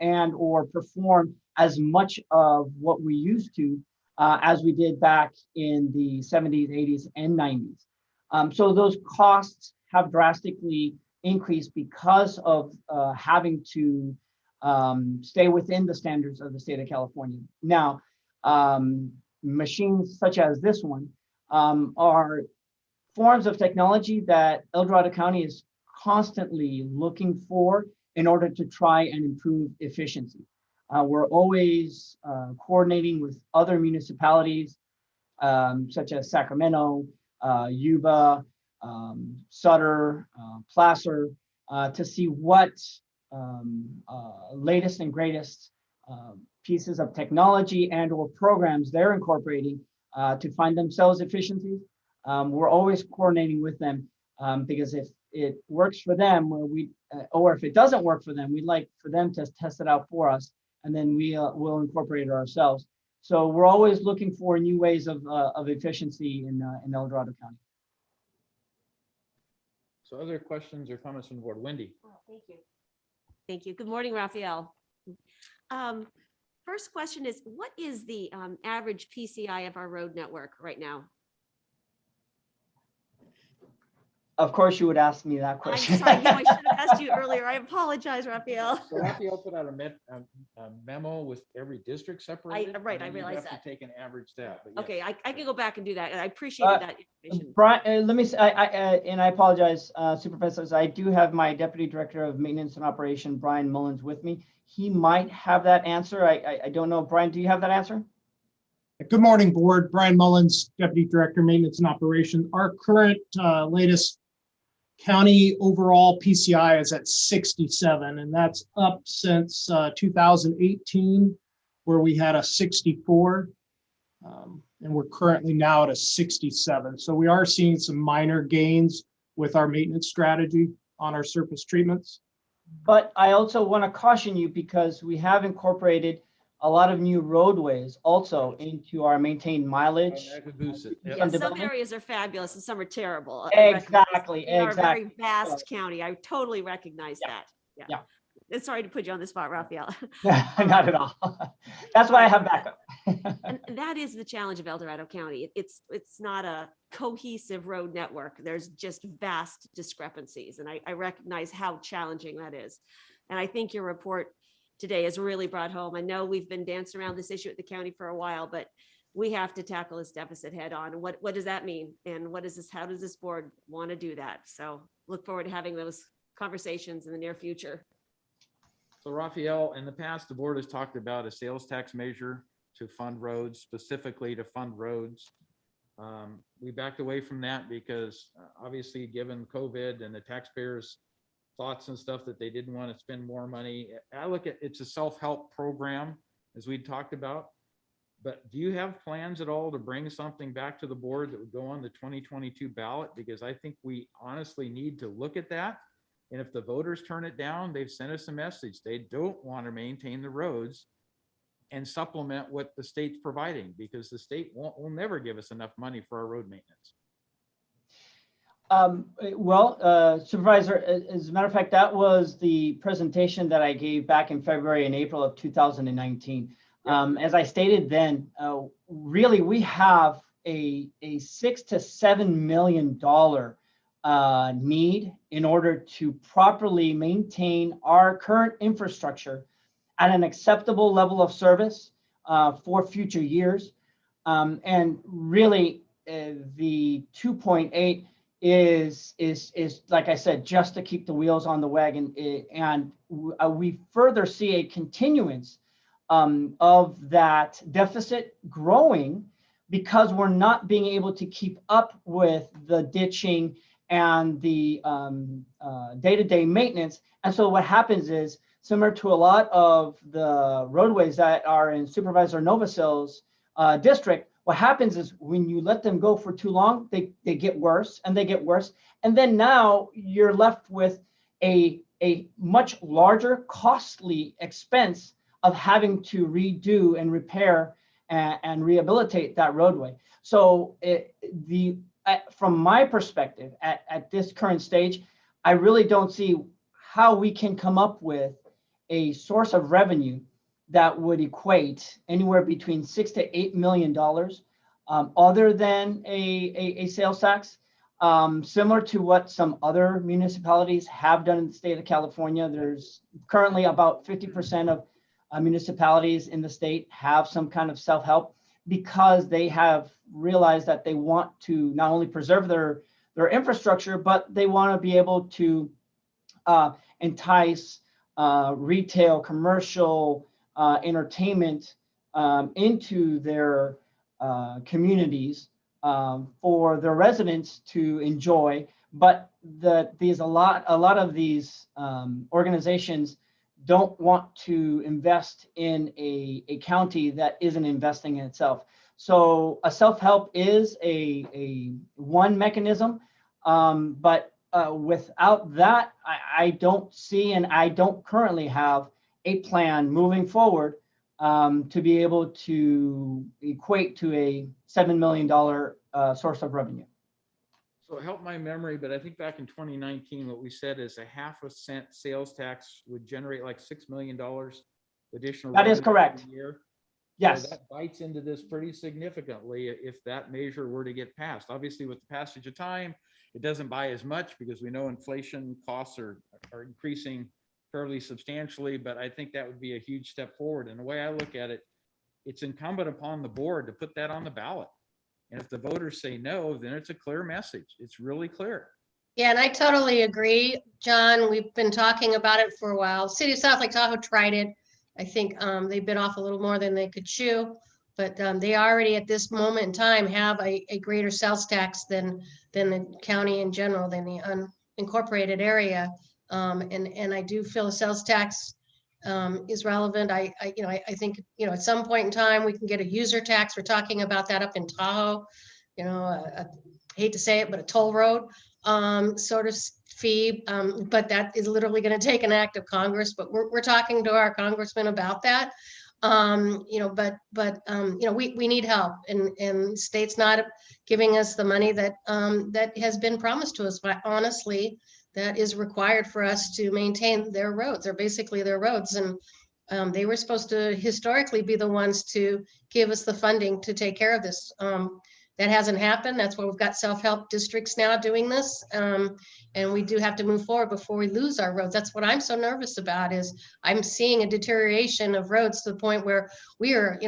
and or perform as much of what we used to as we did back in the 70s, 80s, and 90s. So those costs have drastically increased because of having to stay within the standards of the state of California. Now, machines such as this one are forms of technology that El Dorado County is constantly looking for in order to try and improve efficiency. We're always coordinating with other municipalities, such as Sacramento, Yuba, Sutter, Placer, to see what latest and greatest pieces of technology and or programs they're incorporating to find themselves efficiencies. We're always coordinating with them because if it works for them, or if it doesn't work for them, we'd like for them to test it out for us, and then we'll incorporate it ourselves. So we're always looking for new ways of efficiency in El Dorado County.
So other questions or comments from the board? Wendy?
Oh, thank you. Thank you. Good morning, Raphael. First question is, what is the average PCI of our road network right now?
Of course, you would ask me that
I'm
question.
sorry, I should have asked you earlier. I apologize, Raphael.
So Raphael put out a memo with every district separated.
right,
and
I
then you'd
realized
have to
that.
Take an average that, but yes.
Okay, I can go back and do that. And I appreciated that information.
Brian, let me say, and I apologize, Supervisors, I do have my Deputy Director of Maintenance and Operation, Brian Mullins, with me. He might have that answer. I don't know. Brian, do you have that answer?
Good morning, Board. Brian Mullins, Deputy Director, Maintenance and Operations. Our current latest county overall PCI is at 67, and that's up since 2018, where we had a 64. And we're currently now at a 67. So we are seeing some minor gains with our maintenance strategy on our surface treatments.
But I also want to caution you because we have incorporated a lot of new roadways also into our maintained mileage.
That could boost it. Yep.
Yeah, some
development.
areas are fabulous and some are terrible. I recognize
Exactly,
We are a very
exactly.
vast county. I totally recognize
Yeah,
that.
yeah.
And sorry to put you on the spot, Raphael.
Not at all. That's why I have backup.
And that is the challenge of El Dorado County. It's not a cohesive road network. There's just vast discrepancies. And I recognize how challenging that is. And I think your report today has really brought home. I know we've been dancing around this issue at the county for a while, but we have to tackle this deficit head on. And what does that mean? And what is this? How does this board want to do that? So look forward to having those conversations in the near future.
So Raphael, in the past, the board has talked about a sales tax measure to fund roads, specifically to fund roads. We backed away from that because obviously given COVID and the taxpayers' thoughts and stuff that they didn't want to spend more money. I look at it's a self-help program, as we talked about. But do you have plans at all to bring something back to the board that would go on the 2022 ballot? Because I think we honestly need to look at that. And if the voters turn it down, they've sent us a message. They don't want to maintain the roads and supplement what the state's providing, because the state will never give us enough money for our road maintenance.
Supervisor, as a matter of fact, that was the presentation that I gave back in February and April of 2019. As I stated then, really we have a $6 to $7 million need in order to properly maintain our current infrastructure at an acceptable level of service for future years. And really the 2.8 is like I said, just to keep the wheels on the wagon. And we further see a continuance of that deficit growing because we're not being able to keep up with the ditching and the day-to-day maintenance. And so what happens is, similar to a lot of the roadways that are in Supervisor Novosels's district, what happens is when you let them go for too long, they get worse and they get worse. And then now you're left with a much larger costly expense of having to redo and repair and rehabilitate that roadway. So from my perspective, at this current stage, I really don't see how we can come up with a source of revenue that would equate anywhere between $6 to $8 million other than a sales tax. Similar to what some other municipalities have done in the state of California. There's currently about 50% of municipalities in the state have some kind of self-help because they have realized that they want to not only preserve their infrastructure, but they want to be able to entice retail, commercial, entertainment into their communities for their residents to enjoy. But a lot of these organizations don't want to invest in a county that isn't investing in itself. So a self-help is a one mechanism, but without that, I don't see, and I don't currently have a plan moving forward to be able to equate to a $7 million source of revenue.
So help my memory, but I think back in 2019, what we said is a 0.5 cent sales tax would generate like $6 million additional.
That is
revenue
correct.
every year.
Yes.
So that bites into this pretty significantly if that measure were to get passed. Obviously, with the passage of time, It doesn't buy as much because we know inflation costs are increasing fairly substantially, but I think that would be a huge step forward. And the way I look at it, it's incumbent upon the board to put that on the ballot. And if the voters say no, then it's a clear message. It's really clear.
Yeah, and I totally agree, John. We've been talking about it for a while. City of South Lake Tahoe tried it. I think they bit off a little more than they could chew, but they already at this moment in time have a greater sales tax than the county in general, than the unincorporated area. And I do feel a sales tax is relevant. I think, at some point in time, we can get a user tax. We're talking about that up in Tahoe, I hate to say it, but a toll road sort of fee. But that is literally going to take an act of Congress, but we're talking to our congressman about that. We need help, and state's not giving us the money that that has been promised to us, but honestly, that is required for us to maintain their roads. They're basically their roads. And they were supposed to historically be the ones to give us the funding to take care of this. That hasn't happened. That's why we've got self-help districts now doing this. And we do have to move forward before we lose our roads. That's what I'm so nervous about, is I'm seeing a deterioration of roads to the point where we are,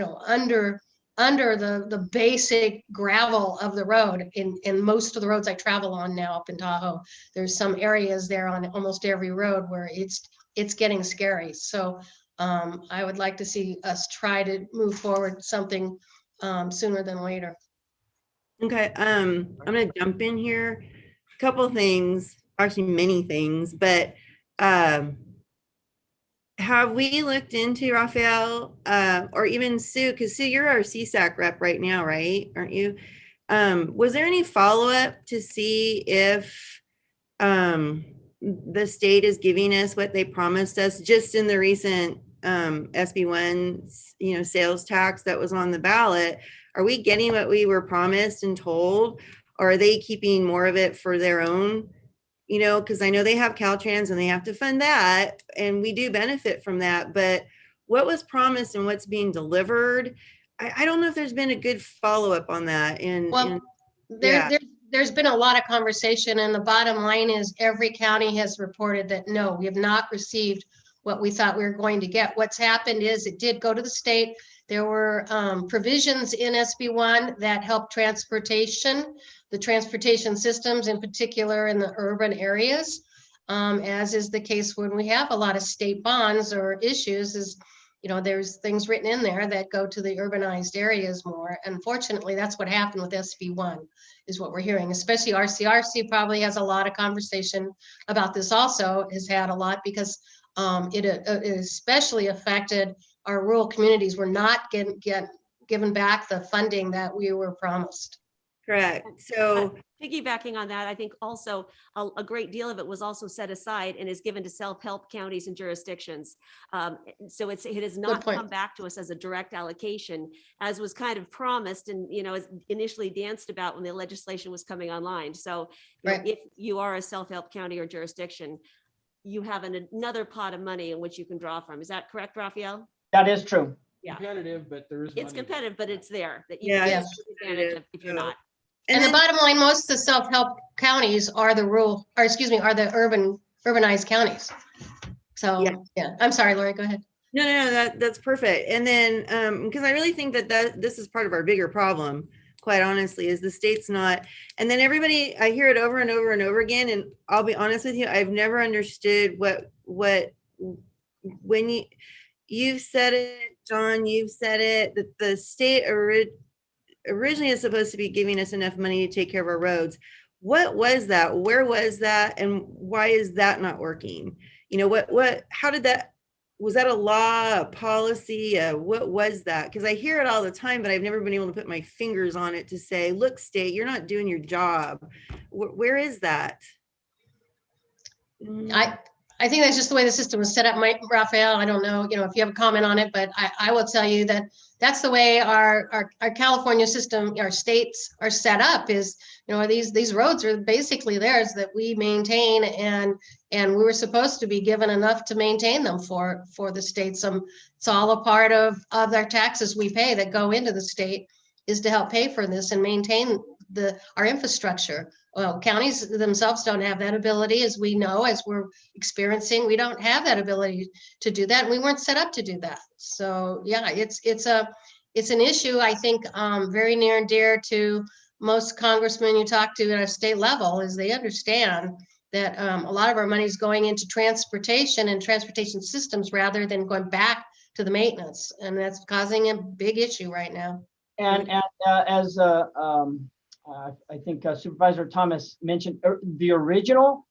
under the basic gravel of the road in most of the roads I travel on now up in Tahoe. There's some areas there on almost every road where it's getting scary. So I would like to see us try to move forward something sooner than later.
Okay, I'm gonna jump in here. Couple things, actually many things, but have we looked into, Raphael, or even Sue, because Sue, you're our CSAC rep right now, right? Aren't you? Was there any follow-up to see if the state is giving us what they promised us just in the recent SB1, sales tax that was on the ballot? Are we getting what we were promised and told? Or are they keeping more of it for their own? Because I know they have Caltrans and they have to fund that, and we do benefit from that. But what was promised and what's being delivered, I don't know if there's been a good follow-up on that.
There's been a lot of conversation, and the bottom line is every county has reported that no, we have not received what we thought we were going to get. What's happened is it did go to the state. There were provisions in SB1 that helped the transportation systems, in particular in the urban areas, as is the case when we have a lot of state bonds or issues, there's things written in there that go to the urbanized areas more. Unfortunately, that's what happened with SB1, is what we're hearing, especially RCRC probably has a lot of conversation about this also, has had a lot, because it especially affected our rural communities. We're not given back the funding that we were promised.
Correct. So
piggybacking on that, I think also a great deal of it was also set aside and is given to self-help counties and jurisdictions. So it has not come back to us as a direct allocation, as was kind of promised and, as initially danced about when the legislation was coming online. So if you are a self-help county or jurisdiction, you have another pot of money in which you can draw from. Is that correct, Raphael?
That is true.
Yeah.
Competitive, but there is
It's
money.
competitive, but it's there that you
Yeah,
can
it's
take advantage of if you're not.
And the bottom line, most of the self-help counties are the urbanized counties. So, yeah, I'm sorry, Lori, go ahead.
No, that's perfect. And then, because I really think that this is part of our bigger problem, quite honestly, is the state's not, and then everybody, I hear it over and over and over again, and I'll be honest with you, I've never understood when you've said it, John, you've said it, that the state originally is supposed to be giving us enough money to take care of our roads. What was that? Where was that? And why is that not working? How did that, was that a law, a policy? What was that? Because I hear it all the time, but I've never been able to put my fingers on it to say, look, state, you're not doing your job. Where is that?
I think that's just the way the system was set up, Raphael. I don't know, if you have a comment on it, but I will tell you that that's the way our California system, our states are set up, is, these roads are basically theirs that we maintain, and we were supposed to be given enough to maintain them for the state. It's all a part of their taxes we pay that go into the state, is to help pay for this and maintain our infrastructure. Well, counties themselves don't have that ability, as we know, as we're experiencing. We don't have that ability to do that. And we weren't set up to do that. So yeah, it's an issue, I think, very near and dear to most congressmen you talk to at a state level, is they understand that a lot of our money is going into transportation and transportation systems rather than going back to the maintenance. And that's causing a big issue right now.
And as I think Supervisor Thomas mentioned, the original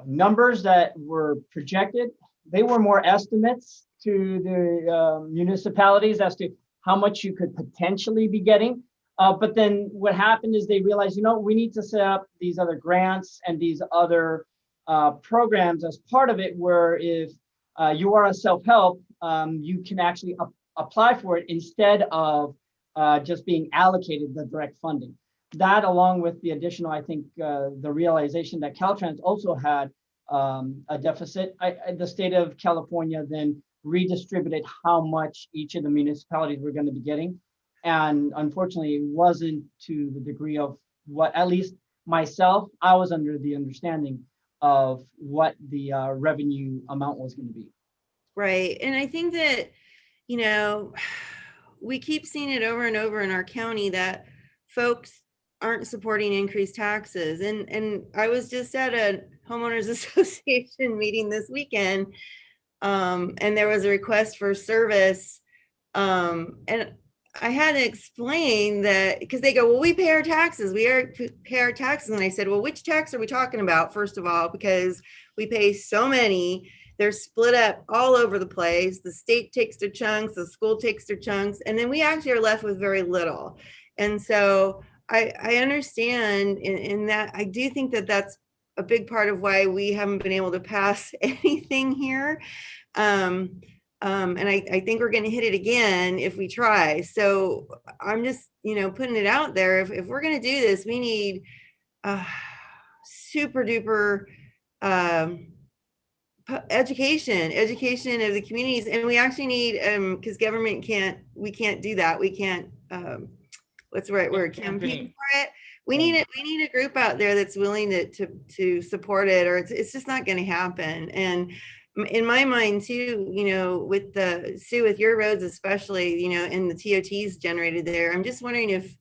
numbers that were projected, they were more estimates to the municipalities as to how much you could potentially be getting. But then what happened is they realized, we need to set up these other grants and these other programs as part of it, where if you are a self-help, you can actually apply for it instead of just being allocated the direct funding. That, along with the additional, I think, the realization that Caltrans also had a deficit, the state of California then redistributed how much each of the municipalities were going to be getting. And unfortunately, it wasn't to the degree of what, at least myself, I was under the understanding of what the revenue amount was going to be.
Right. And I think that, we keep seeing it over and over in our county that folks aren't supporting increased taxes. And I was just at a homeowners association meeting this weekend, and there was a request for service. And I had to explain that, because they go, well, we pay our taxes. Pay our taxes. And I said, well, which tax are we talking about, first of all? Because we pay so many. They're split up all over the place. The state takes their chunks, the school takes their chunks, and then we actually are left with very little. And so I understand in that. I do think that that's a big part of why we haven't been able to pass anything here. And I think we're going to hit it again if we try. So I'm just, putting it out there. If we're going to do this, we need super duper education of the communities. And we actually need, because government we can't do that. We can't, what's the right word? Campaign for it. We need a group out there that's willing to support it, or it's just not going to happen. And in my mind too, with with your roads, especially, and the TOTs generated there, I'm just wondering if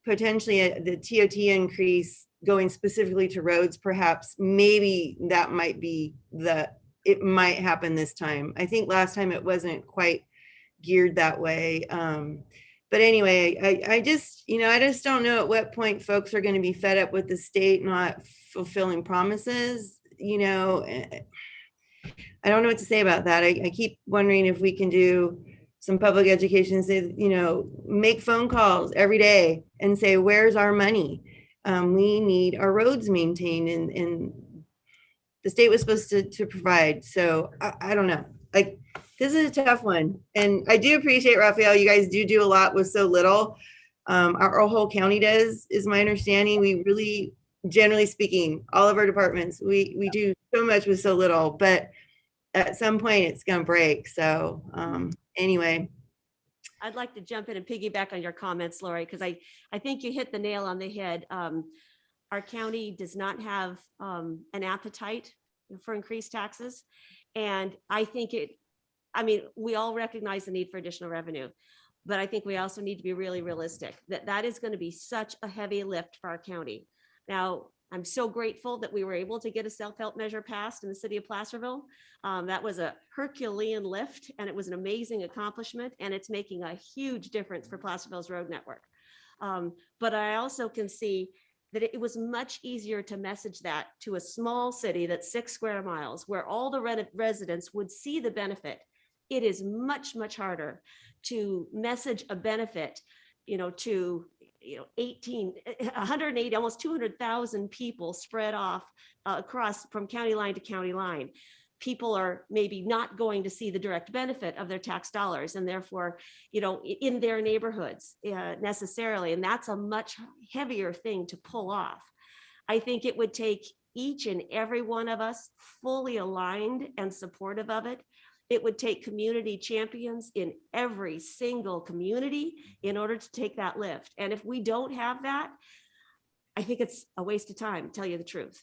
potentially the TOT increase going specifically to roads, perhaps maybe that might be it might happen this time. I think last time it wasn't quite geared that way. But anyway, I just don't know at what point folks are going to be fed up with the state not fulfilling promises. I don't know what to say about that. I keep wondering if we can do some public education, say, make phone calls every day and say, where's our money? We need our roads maintained, and the state was supposed to provide. So I don't know. This is a tough one. And I do appreciate, Raphael, you guys do a lot with so little. Our whole county does, is my understanding. We really, generally speaking, all of our departments, we do so much with so little, but at some point it's going to break. So anyway.
I'd like to jump in and piggyback on your comments, Lori, because I think you hit the nail on the head. Our county does not have an appetite for increased taxes. And I think we all recognize the need for additional revenue, but I think we also need to be really realistic that is going to be such a heavy lift for our county. Now, I'm so grateful that we were able to get a self-help measure passed in the city of Placerville. That was a Herculean lift, and it was an amazing accomplishment, and it's making a huge difference for Placerville's road network. But I also can see that it was much easier to message that to a small city that's 6 square miles, where all the residents would see the benefit. It is much, much harder to message a benefit, to 180, almost 200,000 people spread off across from county line to county line. People are maybe not going to see the direct benefit of their tax dollars, and therefore, in their neighborhoods necessarily. And that's a much heavier thing to pull off. I think it would take each and every one of us fully aligned and supportive of it. it would take community champions in every single community in order to take that lift. And if we don't have that, I think it's a waste of time, to tell you the truth.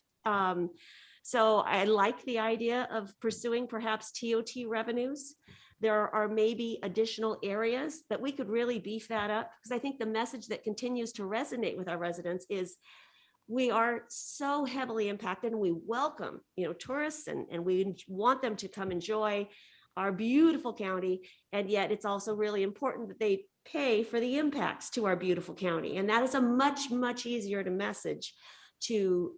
So I like the idea of pursuing perhaps TOT revenues. There are maybe additional areas that we could really beef that up, because I think the message that continues to resonate with our residents is we are so heavily impacted, and we welcome, tourists, and we want them to come enjoy our beautiful county. And yet it's also really important that they pay for the impacts to our beautiful county. And that is a much, much easier to message to,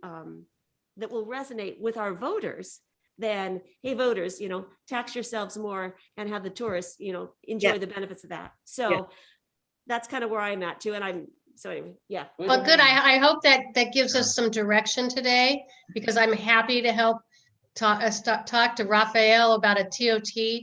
that will resonate with our voters than, hey, voters, tax yourselves more and have the tourists, enjoy the benefits of that. So that's kind of where I'm at too. And so anyway, yeah.
Well, good. I hope that gives us some direction today, because I'm happy to help talk to Raphael about a TOT,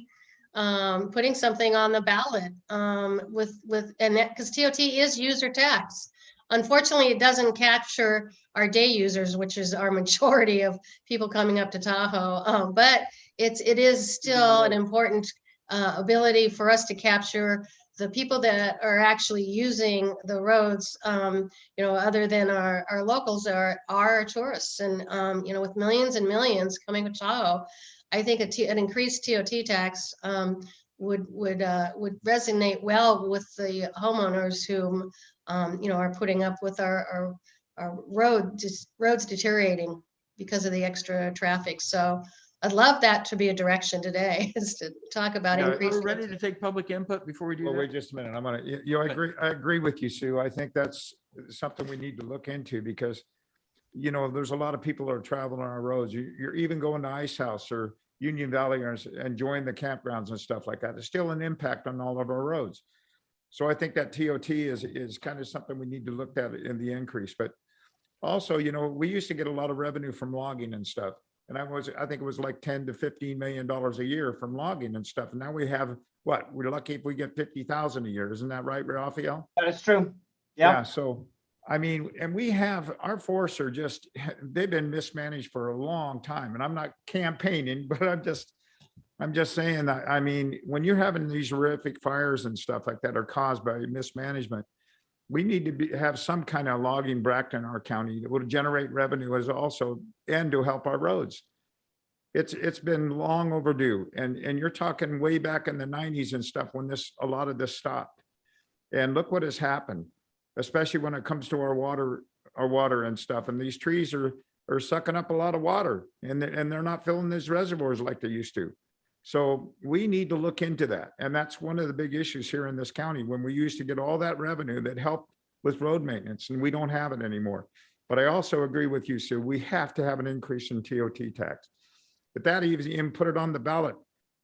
putting something on the ballot, and that, because TOT is user tax. Unfortunately, it doesn't capture our day users, which is our majority of people coming up to Tahoe. But it is still an important ability for us to capture the people that are actually using the roads, other than our locals are tourists. And, with millions and millions coming to Tahoe, I think an increased TOT tax would resonate well with the homeowners who, are putting up with our roads deteriorating because of the extra traffic. So I'd love that to be a direction today, is to talk about increasing.
We're ready to take public input before we do
Well,
that.
wait just a minute. I'm gonna, I agree with you, Sue. I think that's something we need to look into, because, there's a lot of people that are traveling on our roads. You're even going to Ice House or Union Valley or enjoying the campgrounds and stuff like that. There's still an impact on all of our roads. So I think that TOT is kind of something we need to look at in the increase. But also, we used to get a lot of revenue from logging and stuff. And I think it was like $10 to $15 million a year from logging and stuff. And now we have, we're lucky if we get 50,000 a year. Isn't that right, Raphael?
That is true.
Yeah. So, and we have, our forests are just, they've been mismanaged for a long time. And I'm not campaigning, but I'm just saying that, when you're having these horrific fires and stuff like that are caused by mismanagement, we need to have some kind of logging bracket in our county that would generate revenue as also, and to help our roads. It's been long overdue. And you're talking way back in the 90s and stuff when a lot of this stopped. And look what has happened, especially when it comes to our water and stuff. And these trees are sucking up a lot of water, and they're not filling these reservoirs like they used to. So we need to look into that. And that's one of the big issues here in this county, when we used to get all that revenue that helped with road maintenance, and we don't have it anymore. But I also agree with you, Sue, we have to have an increase in TOT tax. But that even put it on the ballot.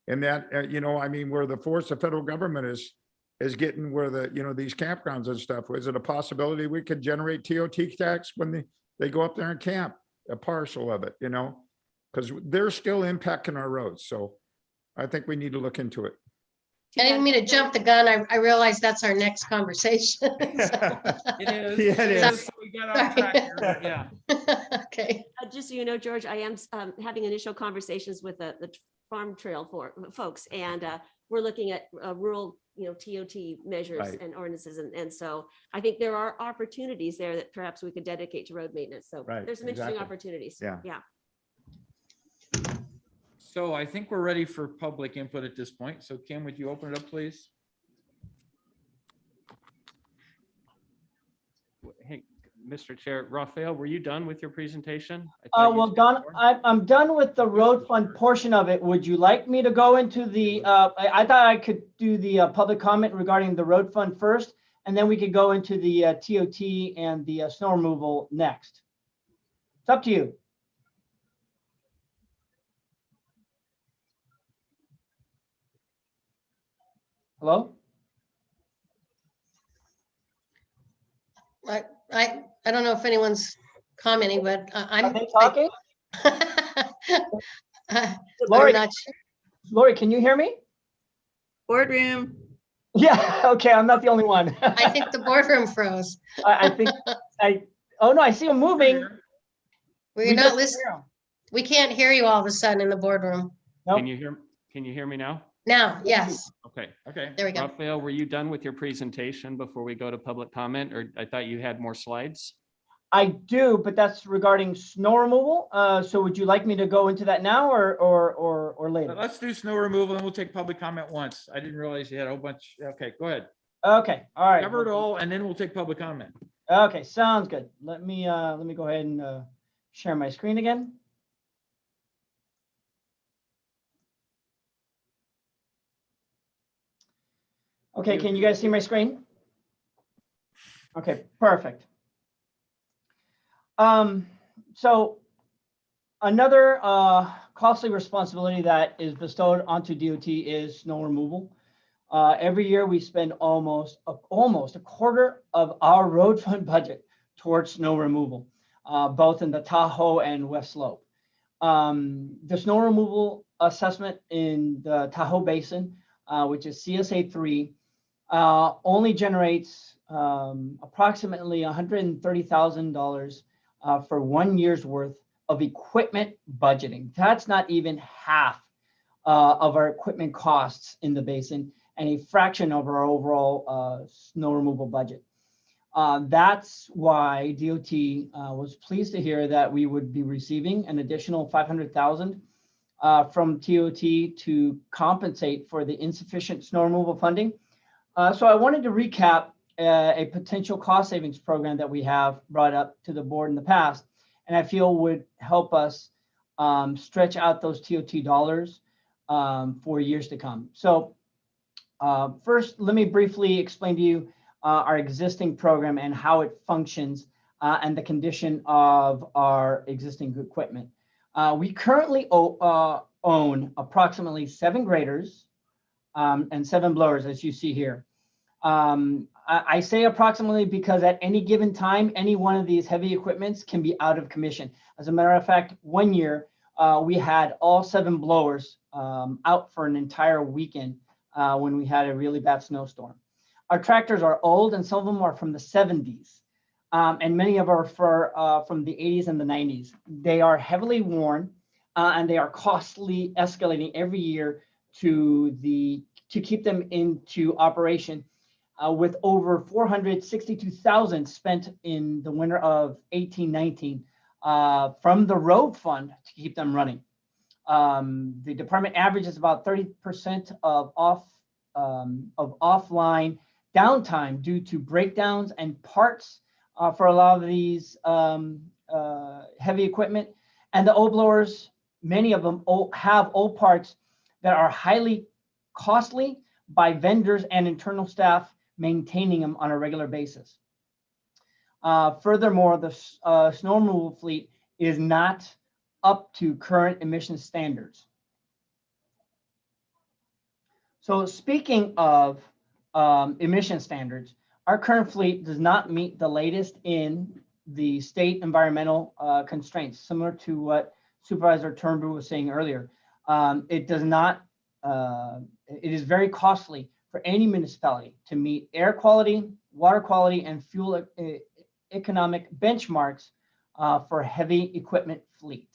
And that, where the force the federal government is getting, where these campgrounds and stuff, is it a possibility we could generate TOT tax when they go up there and camp, a partial of it, because they're still impacting our roads. So I think we need to look into it.
I didn't mean to jump the gun. I realize that's our next conversation.
It is.
Yeah, it is.
So we got off track here, but yeah.
Okay.
Just so you know, George, I am having initial conversations with the farm trail folks, and we're looking at rural, TOT measures
Right.
and ordinances. And so I think there are opportunities there that perhaps we could dedicate to road maintenance. So
Right,
there's some interesting
exactly.
opportunities.
Yeah.
Yeah.
So I think we're ready for public input at this point. So Kim, would you open it up, please?
Hey, Mr. Chair, Raphael, were you done with your presentation? I thought you
Well,
said
Don,
before.
I'm done with the road fund portion of it. Would you like me to go into the, I thought I could do the public comment regarding the road fund first, and then we could go into the TOT and the snow removal next. It's up to you. Hello?
I don't know if anyone's commenting, but
Are
I'm
they talking?
I'm
Lori,
not sure.
Lori, can you hear me?
Boardroom.
Yeah, okay, I'm not the only one.
I think the boardroom froze.
I think oh no, I see them moving.
We're
We
not
just
listening.
hear 'em.
We can't hear you all of a sudden in the boardroom.
Nope.
Can you hear? Can you hear me now?
Now, yes.
Okay.
Okay.
There we go.
Raphael, were you done with your presentation before we go to public comment, or I thought you had more slides?
I do, but that's regarding snow removal. So would you like me to go into that now or later?
Let's do snow removal and we'll take public comment once. I didn't realize you had a whole bunch. Okay, go ahead.
Okay, all right.
Cover it all and then we'll take public comment.
Okay, sounds good. Let me go ahead and share my screen again. Okay, can you guys see my screen? Okay, perfect. So another costly responsibility that is bestowed onto DOT is snow removal. Every year we spend almost a quarter of our road fund budget towards snow removal, both in the Tahoe and West Slope. The snow removal assessment in the Tahoe Basin, which is CSA 3, only generates approximately $130,000 for 1 year's worth of equipment budgeting. That's not even half of our equipment costs in the basin and a fraction of our overall snow removal budget. That's why DOT was pleased to hear that we would be receiving an additional $500,000 from TOT to compensate for the insufficient snow removal funding. So I wanted to recap a potential cost savings program that we have brought up to the board in the past, and I feel would help us stretch out those TOT dollars for years to come. So first, let me briefly explain to you our existing program and how it functions and the condition of our existing equipment. We currently own approximately 7 graders and 7 blowers, as you see here. I say approximately because at any given time, any one of these heavy equipments can be out of commission. As a matter of fact, 1 year, we had all 7 blowers out for an entire weekend when we had a really bad snowstorm. Our tractors are old and some of them are from the 70s. And many of our from the 80s and the 90s. They are heavily worn and they are costly, escalating every year to keep them into operation. With over $462,000 spent in the winter of 18-19 from the road fund to keep them running. The department averages about 30% of offline downtime due to breakdowns and parts for a lot of these heavy equipment. And the old blowers, many of them have old parts that are highly costly by vendors and internal staff maintaining them on a regular basis. Furthermore, the snow removal fleet is not up to current emission standards. So speaking of emission standards, our current fleet does not meet the latest in the state environmental constraints, similar to what Supervisor Turnbull was saying earlier. It does not, it is very costly for any municipality to meet air quality, water quality, and fuel economic benchmarks for heavy equipment fleet.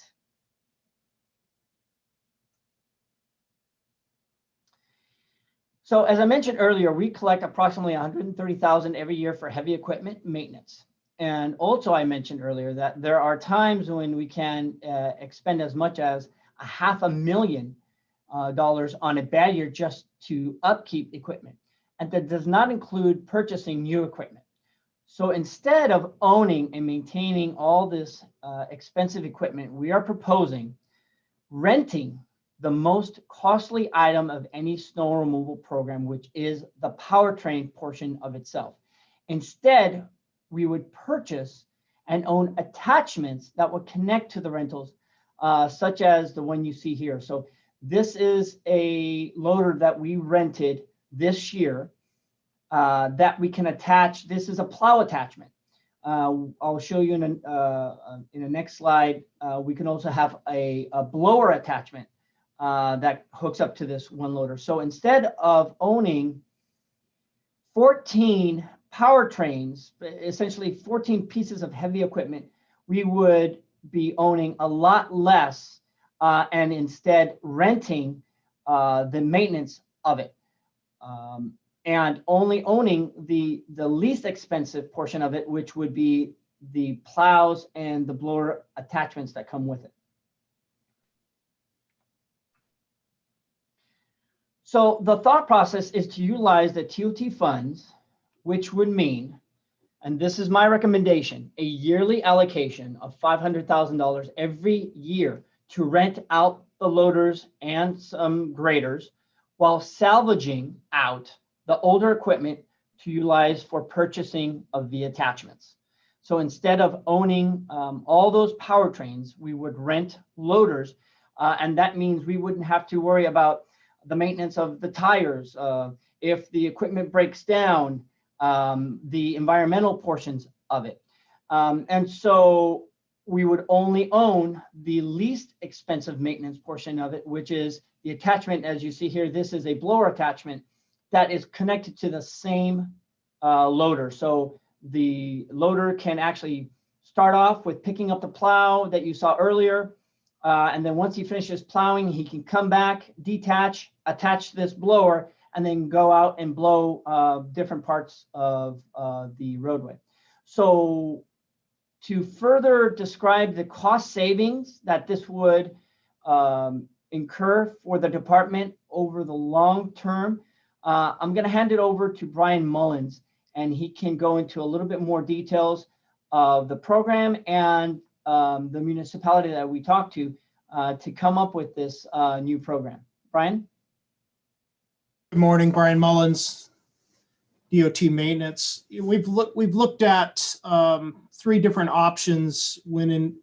So as I mentioned earlier, we collect approximately $130,000 every year for heavy equipment maintenance. And also I mentioned earlier that there are times when we can expend as much as $500,000 on a bad year just to upkeep equipment. And that does not include purchasing new equipment. So instead of owning and maintaining all this expensive equipment, we are proposing renting the most costly item of any snow removal program, which is the powertrain portion of itself. Instead, we would purchase and own attachments that would connect to the rentals, such as the one you see here. So this is a loader that we rented this year that we can attach. This is a plow attachment. I'll show you in the next slide. We can also have a blower attachment that hooks up to this one loader. So instead of owning 14 powertrains, essentially 14 pieces of heavy equipment, we would be owning a lot less and instead renting the maintenance of it. And only owning the least expensive portion of it, which would be the plows and the blower attachments that come with it. So the thought process is to utilize the TOT funds, which would mean, and this is my recommendation, a yearly allocation of $500,000 every year to rent out the loaders and some graders while salvaging out the older equipment to utilize for purchasing of the attachments. So instead of owning all those powertrains, we would rent loaders. And that means we wouldn't have to worry about the maintenance of the tires, if the equipment breaks down, the environmental portions of it. And so we would only own the least expensive maintenance portion of it, which is the attachment. As you see here, this is a blower attachment that is connected to the same loader. So the loader can actually start off with picking up the plow that you saw earlier. And then once he finishes plowing, he can come back, detach, attach this blower, and then go out and blow different parts of the roadway. So to further describe the cost savings that this would incur for the department over the long term, I'm going to hand it over to Brian Mullins, and he can go into a little bit more details of the program and the municipality that we talked to come up with this new program. Brian?
Good morning, Brian Mullins, DOT Maintenance. We've looked at 3 different options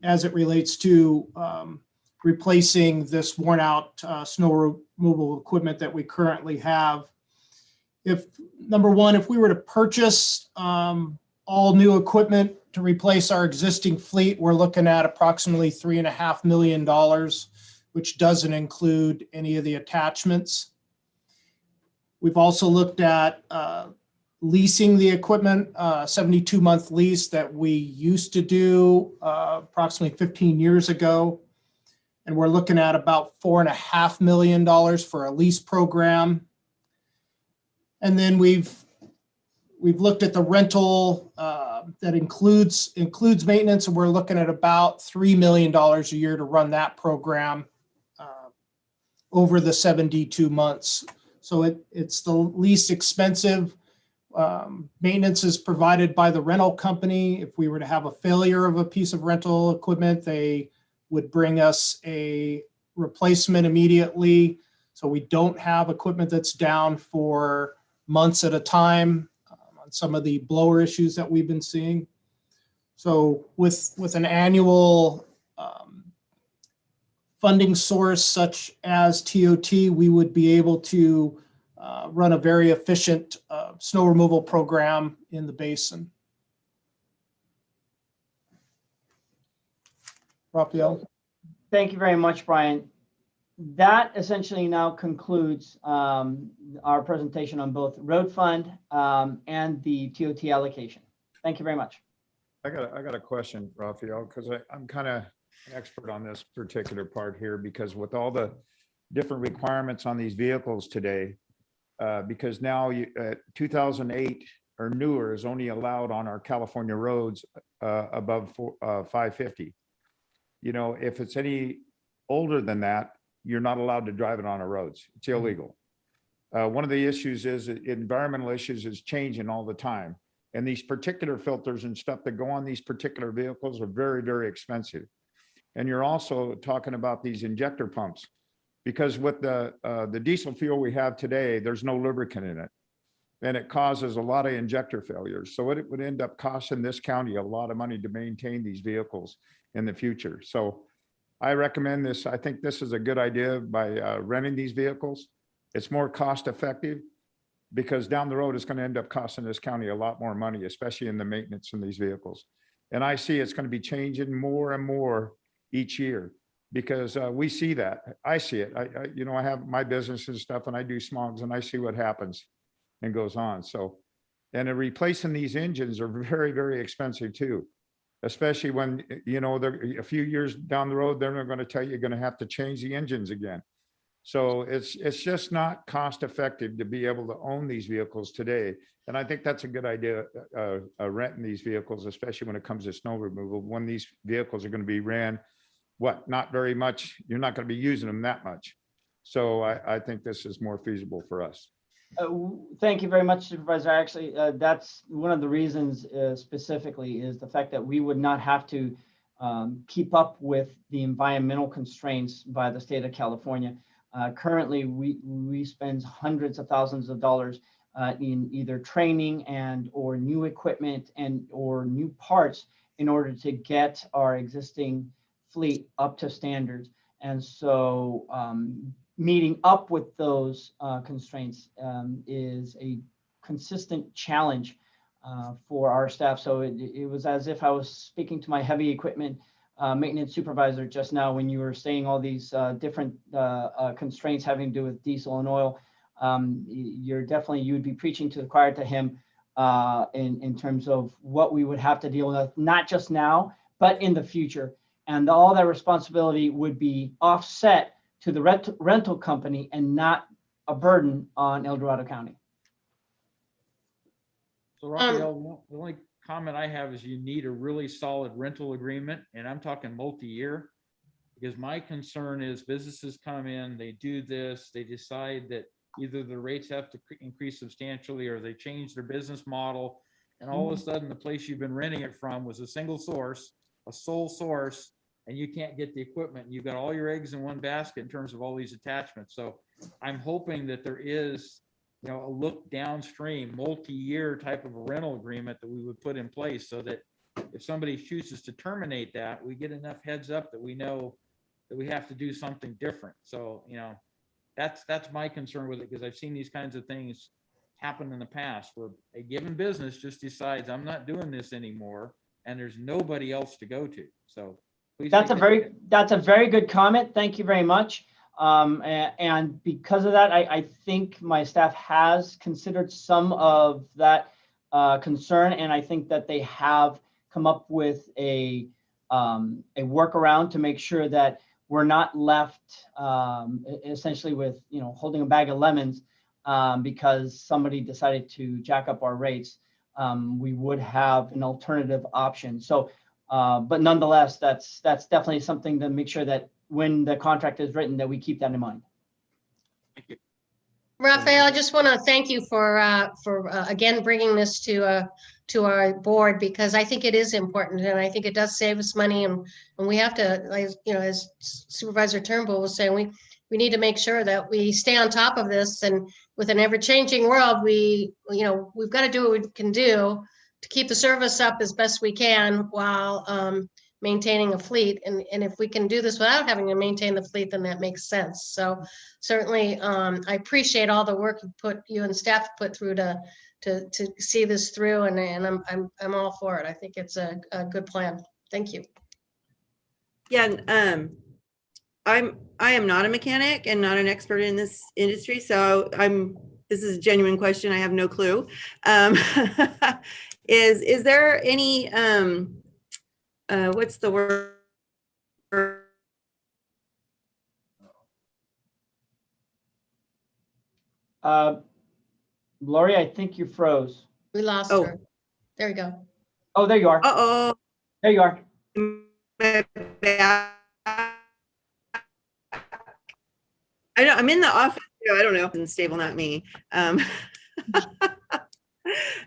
as it relates to replacing this worn out snow removal equipment that we currently have. Number one, if we were to purchase all new equipment to replace our existing fleet, we're looking at approximately $3.5 million, which doesn't include any of the attachments. We've also looked at leasing the equipment, 72-month lease that we used to do approximately 15 years ago. And we're looking at about $4.5 million for a lease program. And then we've looked at the rental that includes maintenance, and we're looking at about $3 million a year to run that program over the 72 months. So it's the least expensive. Maintenance is provided by the rental company. If we were to have a failure of a piece of rental equipment, they would bring us a replacement immediately. So we don't have equipment that's down for months at a time on some of the blower issues that we've been seeing. So with an annual funding source such as TOT, we would be able to run a very efficient snow removal program in the basin. Rafael?
Thank you very much, Brian. That essentially now concludes our presentation on both road fund and the TOT allocation. Thank you very much.
I got a question, Rafael, because I'm kind of an expert on this particular part here, because with all the different requirements on these vehicles today, because now 2008 or newer is only allowed on our California roads above 550. You know, if it's any older than that, you're not allowed to drive it on our roads. It's illegal. One of the issues is environmental issues is changing all the time. And these particular filters and stuff that go on these particular vehicles are very, very expensive. And you're also talking about these injector pumps, because with the diesel fuel we have today, there's no lubricant in it. And it causes a lot of injector failures. So it would end up costing this county a lot of money to maintain these vehicles in the future. So I recommend this. I think this is a good idea by renting these vehicles. It's more cost effective, because down the road, it's going to end up costing this county a lot more money, especially in the maintenance in these vehicles. And I see it's going to be changing more and more each year, because we see that. I see it. I have my business and stuff, and I do smogs, and I see what happens and goes on. So, and replacing these engines are very, very expensive too, especially when, they're a few years down the road, then they're going to tell you you're going to have to change the engines again. So it's just not cost effective to be able to own these vehicles today. And I think that's a good idea, renting these vehicles, especially when it comes to snow removal, when these vehicles are going to be ran, not very much, you're not going to be using them that much. So I think this is more feasible for us.
Thank you very much, Supervisor. Actually, that's one of the reasons specifically is the fact that we would not have to keep up with the environmental constraints by the state of California. Currently, we spend hundreds of thousands of dollars in either training and or new equipment and or new parts in order to get our existing fleet up to standards. And so meeting up with those constraints is a consistent challenge for our staff. So it was as if I was speaking to my heavy equipment maintenance supervisor just now when you were saying all these different constraints having to do with diesel and oil. You would be preaching to the choir to him in terms of what we would have to deal with, not just now, but in the future. And all that responsibility would be offset to the rental company and not a burden on El Dorado County.
So Raphael, the only comment I have is you need a really solid rental agreement, and I'm talking multi-year, because my concern is businesses come in, they do this, they decide that either the rates have to increase substantially or they change their business model, and all of a sudden the place you've been renting it from was a single source, a sole source, and you can't get the equipment. You've got all your eggs in one basket in terms of all these attachments. So I'm hoping that there is, a look downstream, multi-year type of a rental agreement that we would put in place so that if somebody chooses to terminate that, we get enough heads up that we know that we have to do something different. So, that's my concern with it, because I've seen these kinds of things happen in the past where a given business just decides I'm not doing this anymore and there's nobody else to go to. So
that's a very good comment. Thank you very much. And because of that, I think my staff has considered some of that concern, and I think that they have come up with a workaround to make sure that we're not left essentially with holding a bag of lemons because somebody decided to jack up our rates. We would have an alternative option. So, but nonetheless, that's definitely something to make sure that when the contract is written, that we keep that in mind.
Thank you.
Raphael, I just want to thank you for again bringing this to our board, because I think it is important, and I think it does save us money, and we have to, as Supervisor Turnbull was saying, we need to make sure that we stay on top of this, and with an ever-changing world, we've got to do what we can do to keep the service up as best we can while maintaining a fleet. And if we can do this without having to maintain the fleet, then that makes sense. So certainly, I appreciate all the work you and staff put through to see this through, and I'm all for it. I think it's a good plan. Thank you.
Yeah, I am not a mechanic and not an expert in this industry, so this is a genuine question. I have no clue. Is there any what's the word?
Lori, I think you froze.
We lost her. There you go.
Oh, there you are.
Uh-oh.
There you are.
I know, I'm in the office. I don't know. It's stable, not me. Am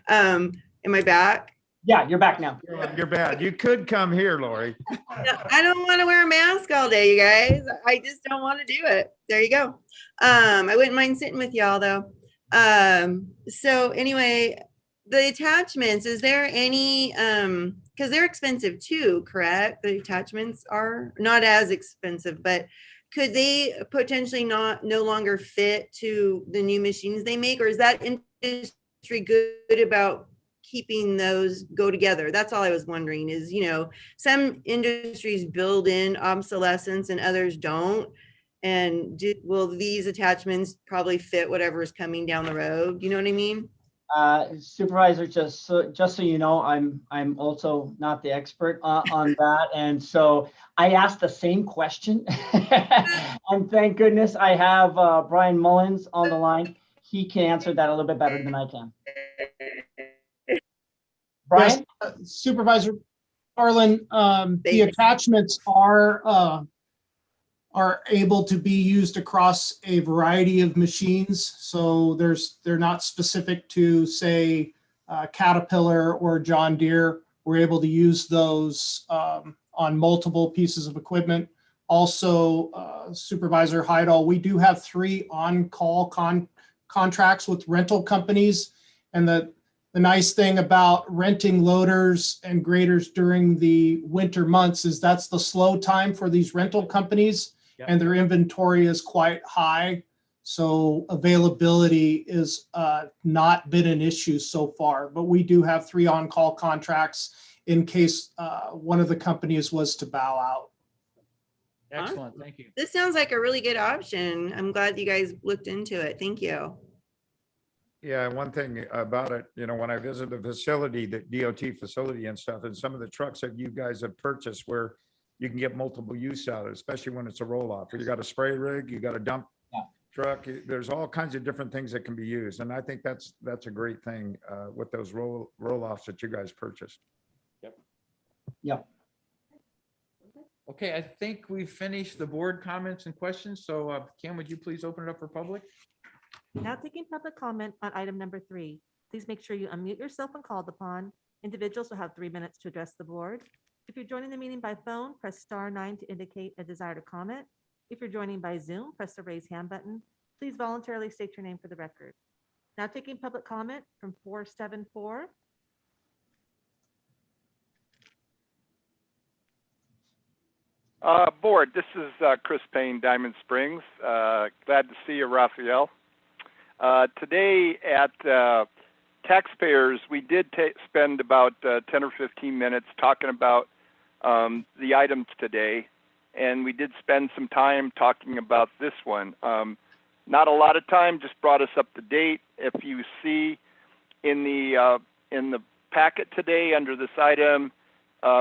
I back?
Yeah, you're back now.
You're bad. You could come here, Lori.
No, I don't want to wear a mask all day, you guys. I just don't want to do it. There you go. I wouldn't mind sitting with y'all though. So anyway, the attachments, is there any, because they're expensive too, correct? The attachments are not as expensive, but could they potentially no longer fit to the new machines they make, or is that industry good about keeping those go together? That's all I was wondering is, some industries build in obsolescence and others don't. And will these attachments probably fit whatever is coming down the road? You know what I mean?
Supervisor, just so you know, I'm also not the expert on that, and so I asked the same question. And thank goodness I have Brian Mullins on the line. He can answer that a little bit better than I can. Brian?
Yes, Supervisor Arlen, the
Thanks.
attachments are able to be used across a variety of machines. So they're not specific to, say, Caterpillar or John Deere. We're able to use those on multiple pieces of equipment. Also, Supervisor Heidel, we do have 3 on-call contracts with rental companies. And the nice thing about renting loaders and graders during the winter months is that's the slow time for these rental companies.
Yep.
And their inventory is quite high. So availability is not been an issue so far, but we do have 3 on-call contracts in case one of the companies was to bow out.
Excellent, thank you.
This sounds like a really good option. I'm glad you guys looked into it. Thank you.
Yeah, one thing about it, when I visit the facility, the DOT facility and stuff, and some of the trucks that you guys have purchased where you can get multiple use out of it, especially when it's a roll-off. You got a spray rig, you got a dump truck. There's all kinds of different things that can be used. And I think that's a great thing with those roll-offs that you guys purchased.
Yep.
Okay, I think we've finished the board comments and questions. So Kim, would you please open it up for public?
Now taking public comment on item number 3. Please make sure you unmute yourself when called upon. Individuals will have 3 minutes to address the board. If you're joining the meeting by phone, press star 9 to indicate a desire to comment. If you're joining by Zoom, press the raise hand button. Please voluntarily state your name for the record. Now taking public comment from 474.
Board, this is Chris Payne, Diamond Springs. Glad to see you, Raphael. Today at Taxpayers, we did spend about 10 or 15 minutes talking about the items today, and we did spend some time talking about this one. Not a lot of time, just brought us up to date. If you see in the packet today under this item,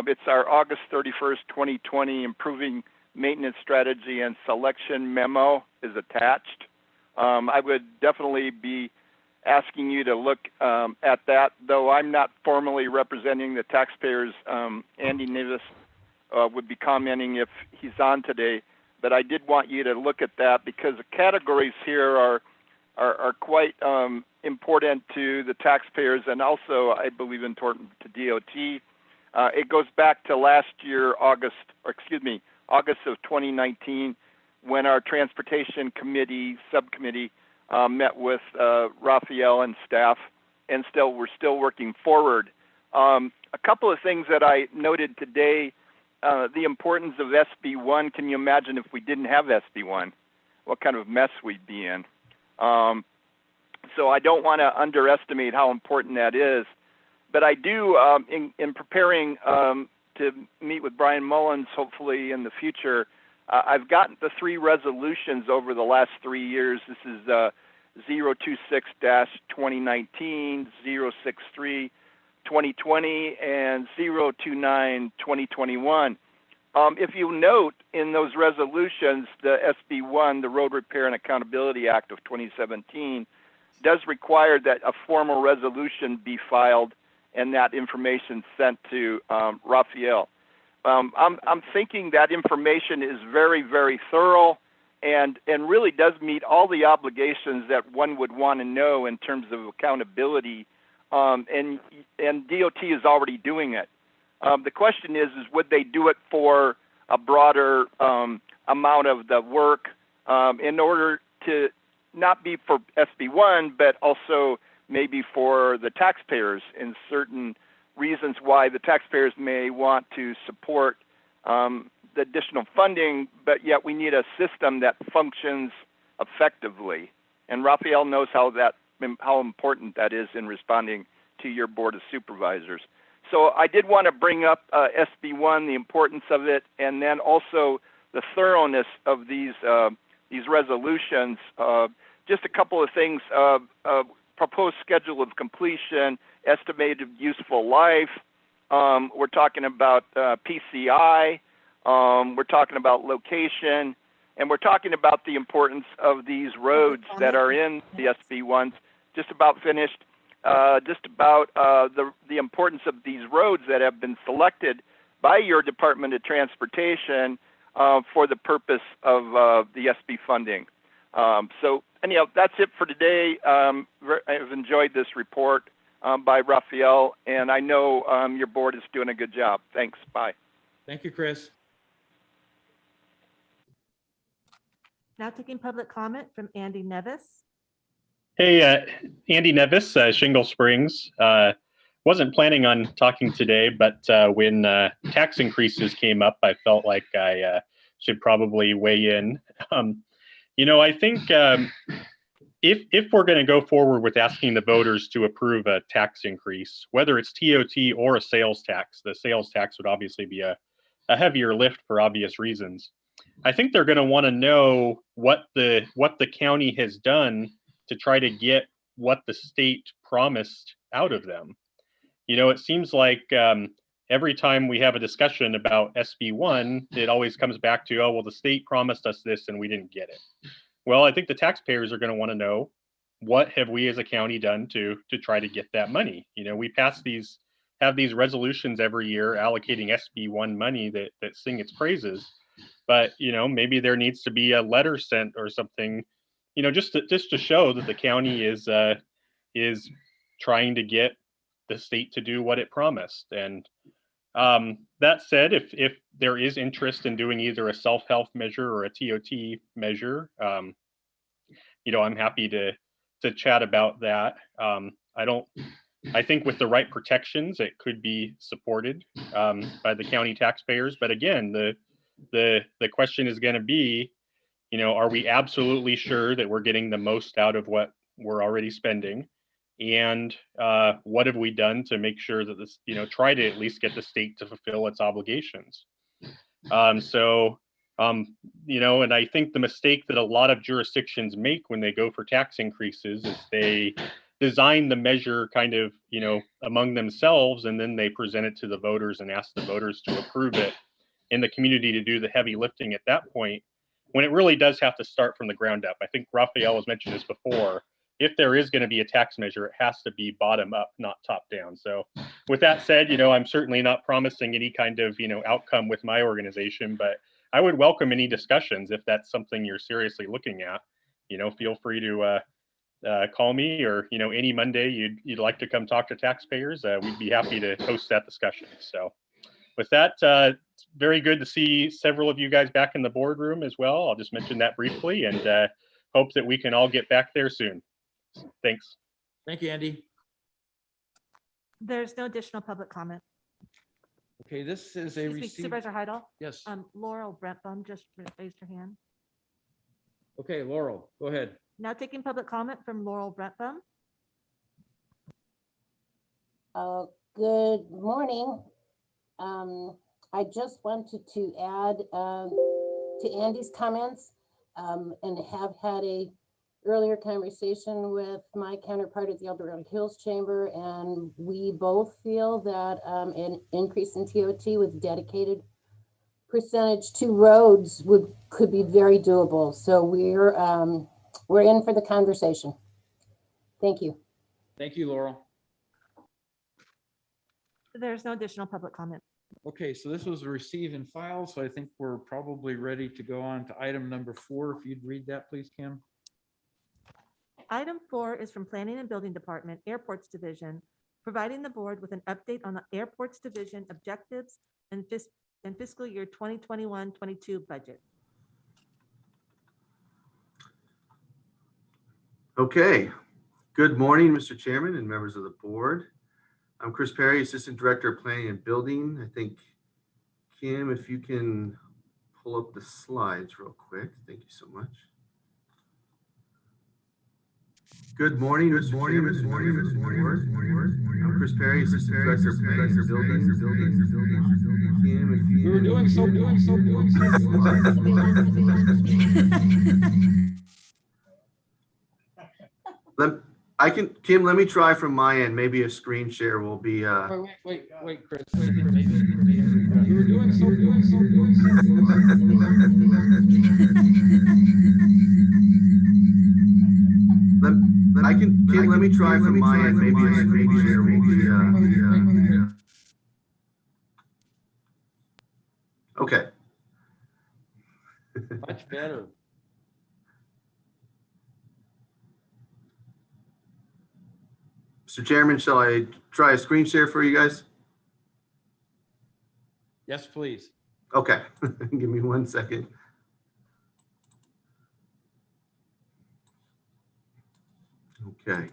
it's our August 31st, 2020 Improving Maintenance Strategy and Selection Memo is attached. I would definitely be asking you to look at that, though I'm not formally representing the taxpayers. Andy Nevis would be commenting if he's on today, but I did want you to look at that because the categories here are quite important to the taxpayers and also, I believe, important to DOT. It goes back to last year, August of 2019, when our Transportation Committee subcommittee met with Raphael and staff, and we're still working forward. A couple of things that I noted today, the importance of SB1. Can you imagine if we didn't have SB1, what kind of mess we'd be in? So I don't want to underestimate how important that is. But I do, in preparing to meet with Brian Mullins, hopefully in the future, I've gotten the 3 resolutions over the last 3 years. This is 026-2019, 063-2020, and 029-2021. If you note in those resolutions, the SB1, the Road Repair and Accountability Act of 2017, does require that a formal resolution be filed and that information sent to Raphael. I'm thinking that information is very, very thorough and really does meet all the obligations that one would want to know in terms of accountability, and DOT is already doing it. The question is would they do it for a broader amount of the work in order to not be for SB1, but also maybe for the taxpayers in certain reasons why the taxpayers may want to support the additional funding, but yet we need a system that functions effectively. And Raphael knows how important that is in responding to your Board of Supervisors. So I did want to bring up SB1, the importance of it, and then also the thoroughness of these resolutions. Just a couple of things. proposed schedule of completion, estimated useful life. We're talking about PCI. We're talking about location, and we're talking about the importance of these roads that are in the SB1s. Just about finished. Just about the importance of these roads that have been selected by your Department of Transportation for the purpose of the SB funding. So anyhow, that's it for today. I've enjoyed this report by Raphael, and I know your board is doing a good job. Thanks. Bye.
Thank you, Chris.
Now taking public comment from Andy Nevis.
Hey, Andy Nevis, Shingle Springs. Wasn't planning on talking today, but when tax increases came up, I felt like I should probably weigh in. I think if we're going to go forward with asking the voters to approve a tax increase, whether it's TOT or a sales tax, the sales tax would obviously be a heavier lift for obvious reasons. I think they're going to want to know what the county has done to try to get what the state promised out of them. It seems like every time we have a discussion about SB1, it always comes back to, oh, well, the state promised us this and we didn't get it. Well, I think the taxpayers are going to want to know, what have we as a county done to try to get that money? We have these resolutions every year allocating SB1 money that sing its praises. But, maybe there needs to be a letter sent or something, just to show that the county is trying to get the state to do what it promised. And that said, if there is interest in doing either a self-help measure or a TOT measure, I'm happy to chat about that. I think with the right protections, it could be supported by the county taxpayers. But again, the question is going to be, are we absolutely sure that we're getting the most out of what we're already spending? And what have we done to make sure that this, try to at least get the state to fulfill its obligations? And I think the mistake that a lot of jurisdictions make when they go for tax increases is they design the measure kind of, among themselves, and then they present it to the voters and ask the voters to approve it, and the community to do the heavy lifting at that point, when it really does have to start from the ground up. I think Raphael has mentioned this before. If there is going to be a tax measure, it has to be bottom up, not top down. So with that said, I'm certainly not promising any kind of, outcome with my organization, but I would welcome any discussions if that's something you're seriously looking at. Feel free to call me, or, any Monday you'd like to come talk to taxpayers. We'd be happy to host that discussion. So with that, it's very good to see several of you guys back in the boardroom as well. I'll just mention that briefly, and hope that we can all get back there soon. Thanks.
Thank you, Andy.
There's no additional public comment.
Okay, this is a
Excuse me,
receipt.
Supervisor Heidel.
Yes.
Laurel Brentbaum just raised her hand.
Okay, Laurel, go ahead.
Now taking public comment from Laurel Brentbaum.
Good morning. I just wanted to add to Andy's comments and have had a earlier conversation with my counterpart at the El Dorado Hills Chamber, and we both feel that an increase in TOT with dedicated percentage to roads could be very doable. So we're in for the conversation. Thank you.
Thank you, Laurel.
There's no additional public comment.
Okay, so this was a receive and file, so I think we're probably ready to go on to item number 4. If you'd read that, please, Kim.
Item 4 is from Planning and Building Department, Airports Division, providing the board with an update on the Airports Division objectives and fiscal year 2021-22 budget.
Okay. Good morning, Mr. Chairman and members of the board. I'm Chris Perry, Assistant Director of Planning and Building. I think, Kim, if you can pull up the slides real quick. Thank you so much. Good morning, Mr. Chairman. Good morning, Mr. Board. I'm Chris Perry, Assistant Director of Planning and Building. Kim, if you...
We were doing so
Kim, let me try from my end. Maybe a screen share will be,
Wait, Chris. You were doing so.
Kim, let me try from my end. Maybe a screen share will be, okay.
Much better.
Mr. Chairman, shall I try a screen share for you guys?
Yes, please.
Okay, give me 1 second. Okay.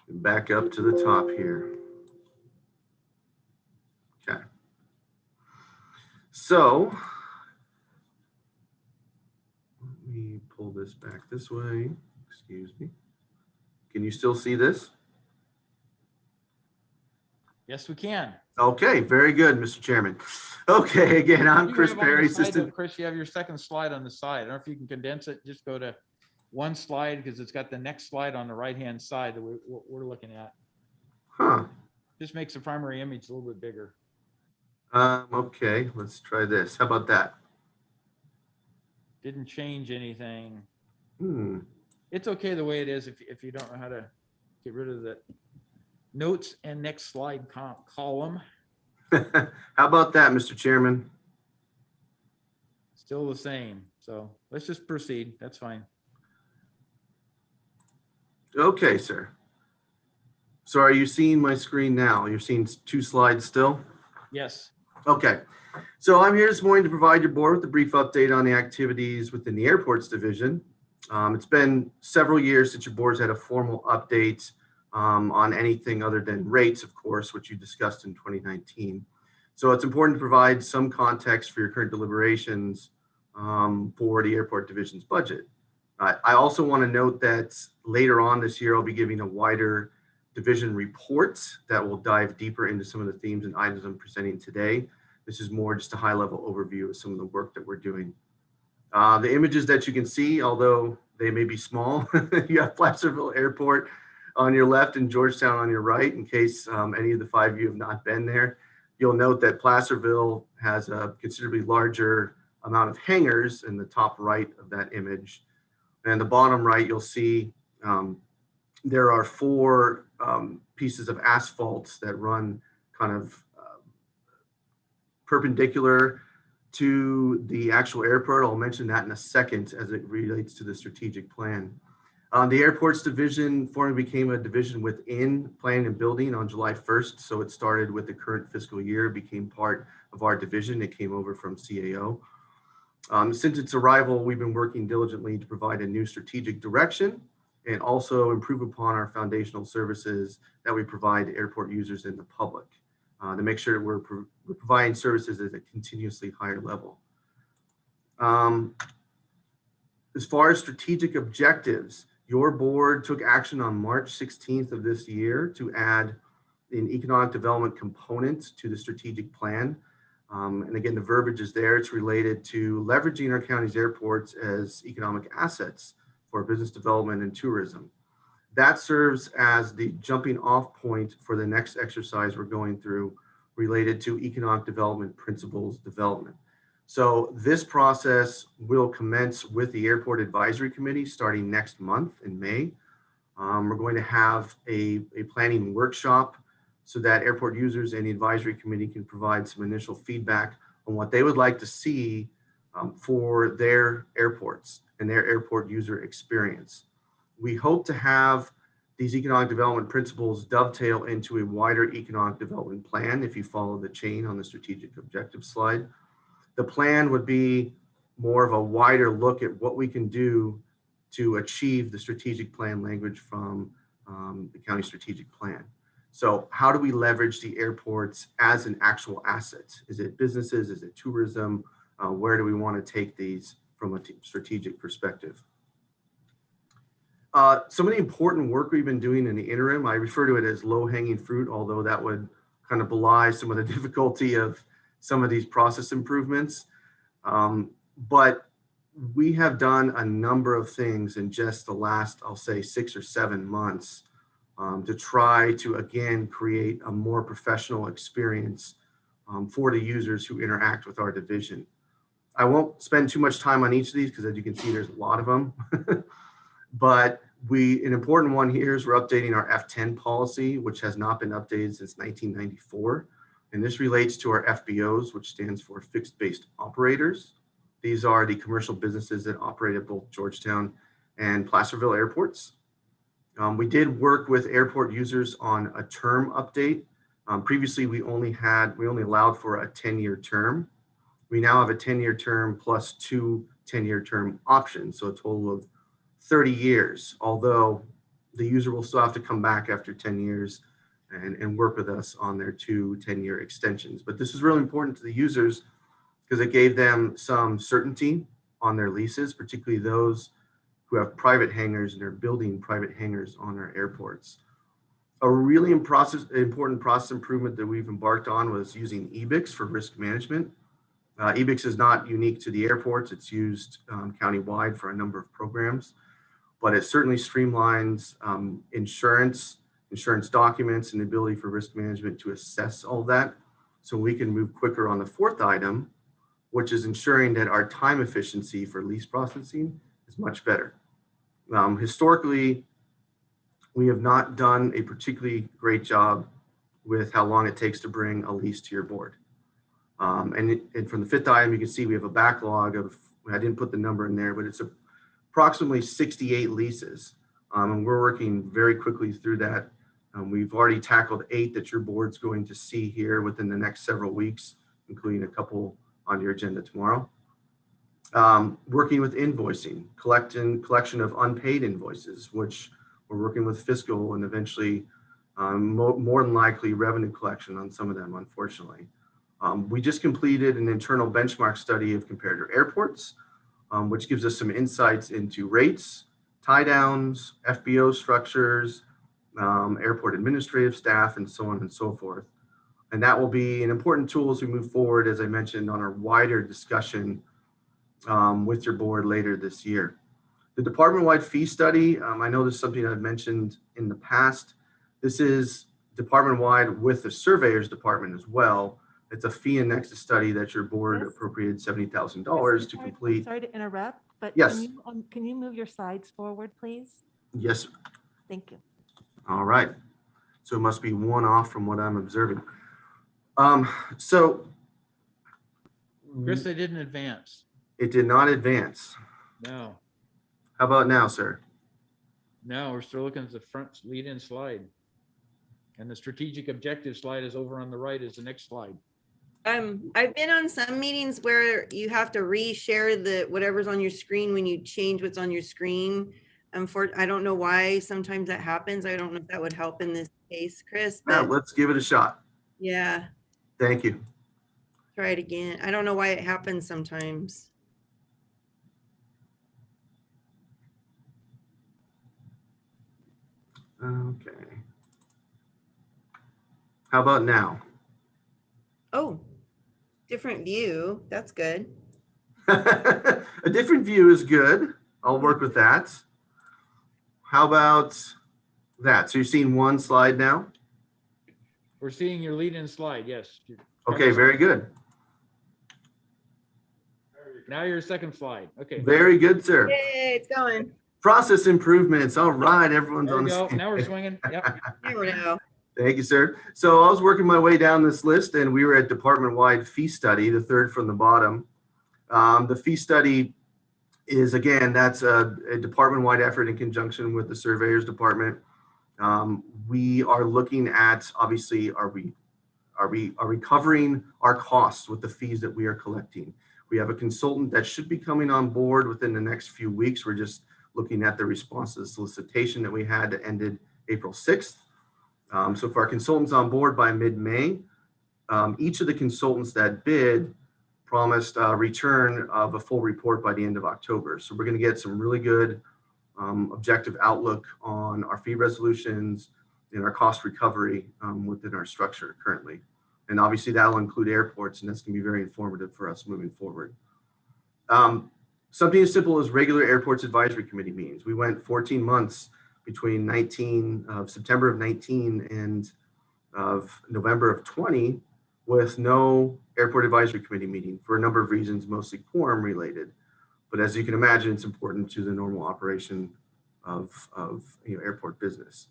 Back up to the top here. Okay. So let me pull this back this way. Excuse me. Can you still see this?
Yes, we can.
Okay, very good, Mr. Chairman. Okay, again, I'm
You
Chris
have on the
Perry,
side, though,
Assistant.
Chris, you have your second slide on the side. I don't know if you can condense it. Just go to one slide because it's got the next slide on the right-hand side that we're looking at.
Huh.
Just makes the primary image a little bit bigger.
Okay, let's try this. How about that?
Didn't change anything.
Hmm.
It's okay the way it is if you don't know how to get rid of the notes and next slide column.
How about that, Mr. Chairman?
Still the same. So let's just proceed. That's fine.
Okay, sir. So are you seeing my screen now? You're seeing 2 slides still?
Yes.
Okay. So I'm here this morning to provide your board with a brief update on the activities within the airports division. It's been several years since your board's had a formal update on anything other than rates, of course, which you discussed in 2019. So it's important to provide some context for your current deliberations for the airport division's budget. I also want to note that later on this year, I'll be giving a wider division report that will dive deeper into some of the themes and items I'm presenting today. This is more just a high-level overview of some of the work that we're doing. The images that you can see, although they may be small, you have Placerville Airport on your left and Georgetown on your right. In case any of the 5 of you have not been there, you'll note that Placerville has a considerably larger amount of hangars in the top right of that image. And the bottom right, you'll see there are 4 pieces of asphalt that run kind of perpendicular to the actual airport. I'll mention that in a second as it relates to the strategic plan. The airports division formally became a division within planning and building on July 1st. So it started with the current fiscal year, became part of our division. It came over from CAO. Since its arrival, we've been working diligently to provide a new strategic direction and also improve upon our foundational services that we provide to airport users and the public to make sure that we're providing services at a continuously higher level. As far as strategic objectives, your board took action on March 16th of this year to add an economic development component to the strategic plan. And again, the verbiage is there. It's related to leveraging our county's airports as economic assets for business development and tourism. That serves as the jumping off point for the next exercise we're going through related to economic development principles development. So this process will commence with the Airport Advisory Committee starting next month in May. We're going to have a planning workshop so that airport users and the advisory committee can provide some initial feedback on what they would like to see for their airports and their airport user experience. We hope to have these economic development principles dovetail into a wider economic development plan if you follow the chain on the strategic objective slide. The plan would be more of a wider look at what we can do to achieve the strategic plan language from the county strategic plan. So how do we leverage the airports as an actual asset? Is it businesses? Is it tourism? Where do we want to take these from a strategic perspective? Some of the important work we've been doing in the interim, I refer to it as low-hanging fruit, although that would kind of belie some of the difficulty of some of these process improvements. But we have done a number of things in just the last, I'll say 6 or 7 months to try to, again, create a more professional experience for the users who interact with our division. I won't spend too much time on each of these because as you can see, there's a lot of them. But an important one here is we're updating our F10 policy, which has not been updated since 1994. And this relates to our FBOs, which stands for fixed based operators. These are the commercial businesses that operate at both Georgetown and Placerville airports. We did work with airport users on a term update. Previously, we only allowed for a 10-year term. We now have a 10-year term plus 2 10-year term options, so a total of 30 years, although the user will still have to come back after 10 years and work with us on their 2 10-year extensions. But this is really important to the users because it gave them some certainty on their leases, particularly those who have private hangars and are building private hangars on our airports. A really important process improvement that we've embarked on was using EBIX for risk management. EBIX is not unique to the airports. It's used countywide for a number of programs, but it certainly streamlines insurance documents and the ability for risk management to assess all that so we can move quicker on the 4th item, which is ensuring that our time efficiency for lease processing is much better. Historically, we have not done a particularly great job with how long it takes to bring a lease to your board. And from the 5th item, you can see we have a backlog of, I didn't put the number in there, but it's approximately 68 leases. And we're working very quickly through that. We've already tackled 8 that your board's going to see here within the next several weeks, including a couple on your agenda tomorrow. Working with invoicing, collection of unpaid invoices, which we're working with fiscal and eventually more than likely revenue collection on some of them, unfortunately. We just completed an internal benchmark study of comparator airports, which gives us some insights into rates, tie downs, FBO structures, airport administrative staff, and so on and so forth. And that will be an important tool as we move forward, as I mentioned, on our wider discussion with your board later this year. The department-wide fee study, I know this is something I've mentioned in the past. This is department-wide with the surveyor's department as well. It's a fee and nexus study that your board appropriated $70,000 to complete.
Sorry to interrupt, but
yes,
can you move your slides forward, please?
Yes.
Thank you.
All right. So it must be one off from what I'm observing. So
Chris, they didn't advance.
It did not advance.
No.
How about now, sir?
No, we're still looking at the front lead-in slide. And the strategic objective slide is over on the right is the next slide.
I've been on some meetings where you have to reshare the whatever's on your screen when you change what's on your screen. I don't know why sometimes that happens. I don't know if that would help in this case, Chris.
But let's give it a shot.
Yeah.
Thank you.
Try it again. I don't know why it happens sometimes.
Okay. How about now?
Oh, different view. That's good.
A different view is good. I'll work with that. How about that? So you're seeing one slide now?
We're seeing your lead-in slide, yes.
Okay, very good.
Now your second slide. Okay.
Very good, sir.
Yay, it's going.
Process improvements. All right, everyone's
There
on
we
the
go.
same.
Now we're swinging. Yep.
There we go.
Thank you, sir. So I was working my way down this list and we were at department-wide fee study, the third from the bottom. The fee study is, again, that's a department-wide effort in conjunction with the surveyor's department. We are looking at, obviously, are we covering our costs with the fees that we are collecting? We have a consultant that should be coming on board within the next few weeks. We're just looking at the response to the solicitation that we had that ended April 6th. So for our consultants on board by mid-May, each of the consultants that bid promised a return of a full report by the end of October. So we're going to get some really good objective outlook on our fee resolutions and our cost recovery within our structure currently. And obviously that'll include airports, and that's going to be very informative for us moving forward. something as simple as regular airports advisory committee meetings. We went 14 months between September of 19 and of November of 20 with no airport advisory committee meeting for a number of reasons, mostly quorum related. But as you can imagine, it's important to the normal operation of airport business.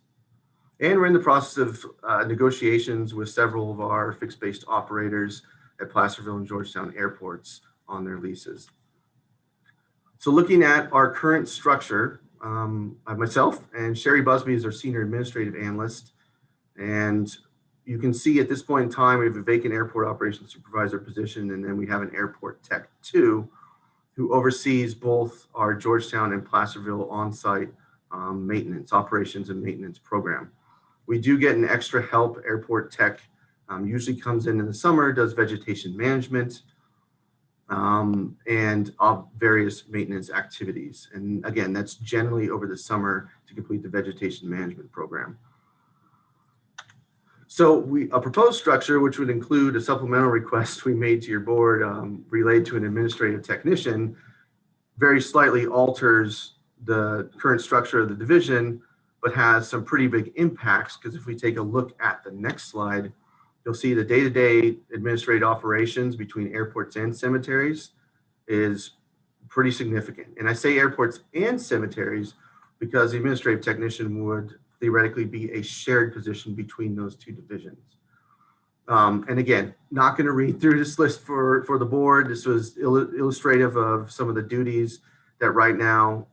And we're in the process of negotiations with several of our fixed-based operators at Placerville and Georgetown airports on their leases. So looking at our current structure, myself and Sherry Busby is our senior administrative analyst. And you can see at this point in time, we have a vacant airport operations supervisor position, and then we have an airport tech 2 who oversees both our Georgetown and Placerville on-site maintenance, operations and maintenance program. We do get an extra help. Airport tech usually comes in the summer, does vegetation management, and various maintenance activities. And again, that's generally over the summer to complete the vegetation management program. So a proposed structure, which would include a supplemental request we made to your board relayed to an administrative technician, very slightly alters the current structure of the division, but has some pretty big impacts, because if we take a look at the next slide, you'll see the day-to-day administrative operations between airports and cemeteries is pretty significant. And I say airports and cemeteries because the administrative technician would theoretically be a shared position between those two divisions. And again, not going to read through this list for the board. This was illustrative of some of the duties that right now,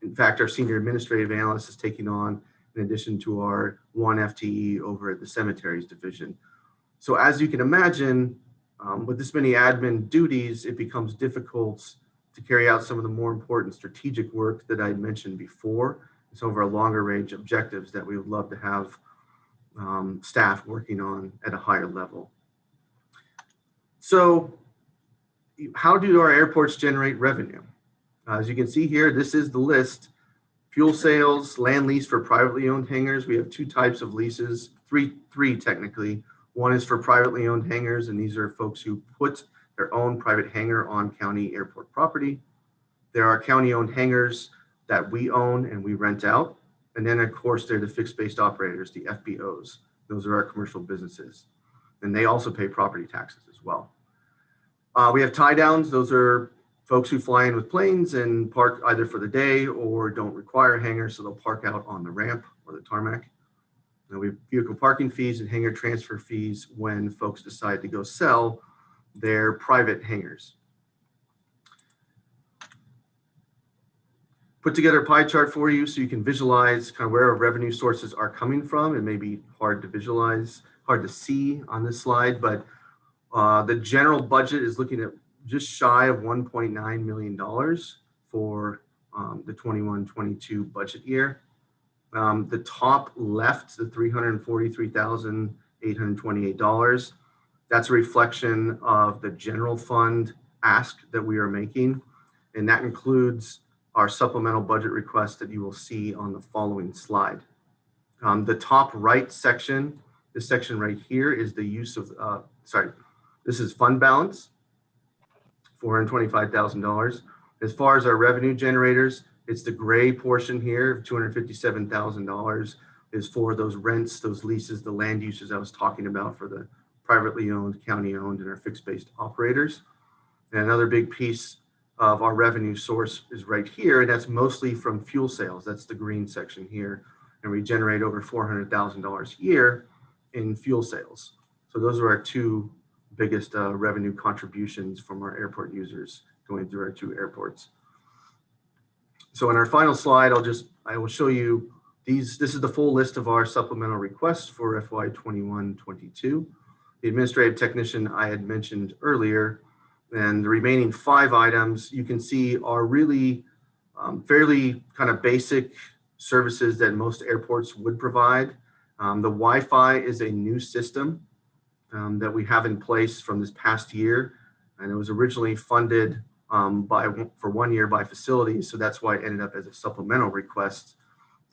in fact, our senior administrative analyst is taking on, in addition to our 1 FTE over at the cemeteries division. So as you can imagine, with this many admin duties, it becomes difficult to carry out some of the more important strategic work that I had mentioned before, some of our longer range objectives that we would love to have staff working on at a higher level. So how do our airports generate revenue? As you can see here, this is the list. Fuel sales, land lease for privately owned hangars. We have 2 types of leases, three technically. One is for privately owned hangars, and these are folks who put their own private hangar on county airport property. There are county-owned hangars that we own and we rent out. And then of course, they're the fixed-based operators, the FBOs. Those are our commercial businesses. And they also pay property taxes as well. We have tie downs. Those are folks who fly in with planes and park either for the day or don't require hangars, so they'll park out on the ramp or the tarmac. And we have vehicle parking fees and hangar transfer fees when folks decide to go sell their private hangars. Put together a pie chart for you so you can visualize kind of where our revenue sources are coming from. It may be hard to visualize, hard to see on this slide, but the general budget is looking at just shy of $1.9 million for the 21-22 budget year. The top left, the $343,828, that's a reflection of the general fund ask that we are making, and that includes our supplemental budget request that you will see on the following slide. The top right section, this section right here is the use of, this is fund balance, $425,000. As far as our revenue generators, it's the gray portion here, $257,000 is for those rents, those leases, the land uses I was talking about for the privately owned, county owned, and our fixed-based operators. And another big piece of our revenue source is right here, and that's mostly from fuel sales. That's the green section here. And we generate over $400,000 a year in fuel sales. So those are our 2 biggest revenue contributions from our airport users going through our 2 airports. So in our final slide, I will show you these. This is the full list of our supplemental requests for FY 21-22. The administrative technician I had mentioned earlier, and the remaining 5 items you can see are really fairly kind of basic services that most airports would provide. The Wi-Fi is a new system that we have in place from this past year, and it was originally funded for 1 year by facilities, so that's why it ended up as a supplemental request,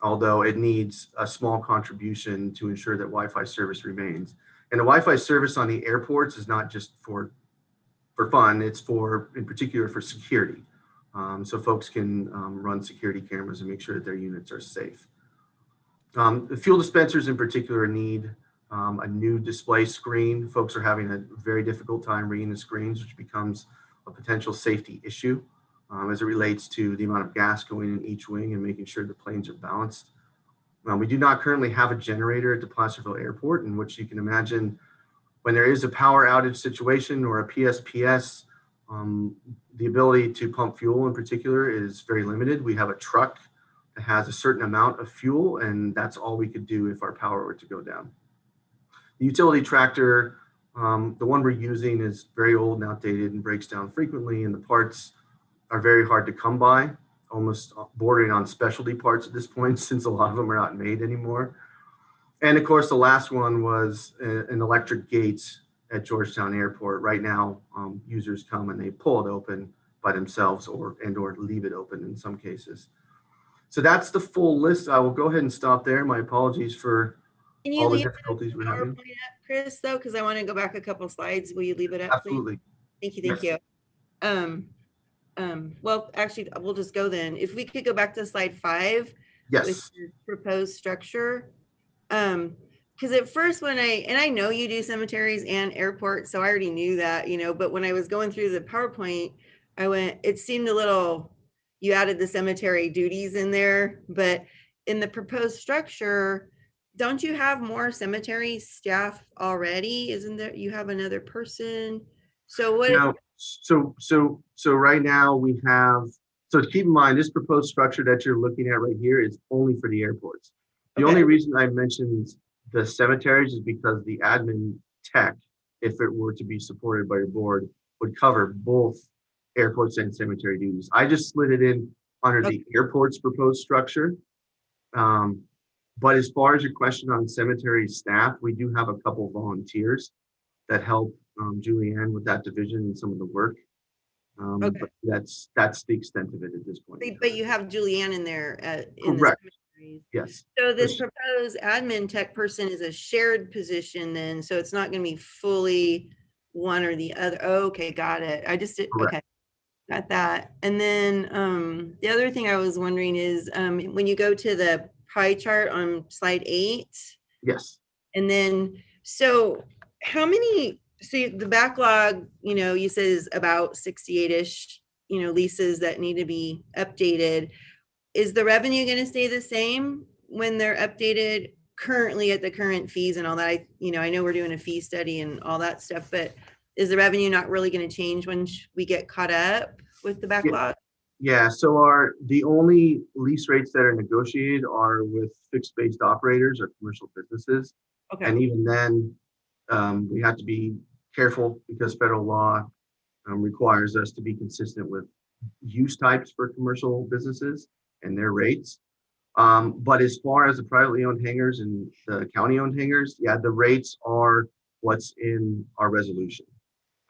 although it needs a small contribution to ensure that Wi-Fi service remains. And the Wi-Fi service on the airports is not just for fun, it's in particular for security. so folks can run security cameras and make sure that their units are safe. The fuel dispensers in particular need a new display screen. Folks are having a very difficult time reading the screens, which becomes a potential safety issue as it relates to the amount of gas going in each wing and making sure the planes are balanced. We do not currently have a generator at the Placerville Airport, in which you can imagine when there is a power outage situation or a PSPS, the ability to pump fuel in particular is very limited. We have a truck that has a certain amount of fuel, and that's all we could do if our power were to go down. The utility tractor, the one we're using, is very old and outdated and breaks down frequently, and the parts are very hard to come by, almost bordering on specialty parts at this point, since a lot of them are not made anymore. And of course, the last one was an electric gate at Georgetown Airport. Right now, users come and they pull it open by themselves or leave it open in some cases. So that's the full list. I will go ahead and stop there. My apologies for all the difficulties we're having.
Chris, though, because I want to go back a couple slides. Will you leave it up, please?
Absolutely.
Thank you. Thank you. Well, actually, we'll just go then. If we could go back to slide 5.
Yes.
With your proposed structure. Because at first when I know you do cemeteries and airports, so I already knew that, but when I was going through the PowerPoint, it seemed a little, you added the cemetery duties in there, but in the proposed structure, don't you have more cemetery staff already? Isn't there, you have another person? So what?
No, so right now we have, so keep in mind, this proposed structure that you're looking at right here is only for the airports. The only reason I mentioned the cemeteries is because the admin tech, if it were to be supported by your board, would cover both airports and cemetery duties. I just slid it in under the airport's proposed structure. But as far as your question on cemetery staff, we do have a couple volunteers that help Julianne with that division and some of the work. But that's the extent of it at this point.
But you have Julianne in there.
Correct. Yes.
So this proposed admin tech person is a shared position then, so it's not going to be fully one or the other. Okay, got it. I just did. Okay, got that. And then the other thing I was wondering is when you go to the pie chart on slide 8.
Yes.
And then, so how many, so the backlog, you said is about 68-ish, leases that need to be updated. Is the revenue going to stay the same when they're updated currently at the current fees and all that? I know we're doing a fee study and all that stuff, but is the revenue not really going to change when we get caught up with the backlog?
Yeah, so the only lease rates that are negotiated are with fixed-based operators or commercial businesses.
Okay.
And even then, we have to be careful because federal law requires us to be consistent with use types for commercial businesses and their rates. But as far as the privately owned hangars and the county-owned hangars, yeah, the rates are what's in our resolution.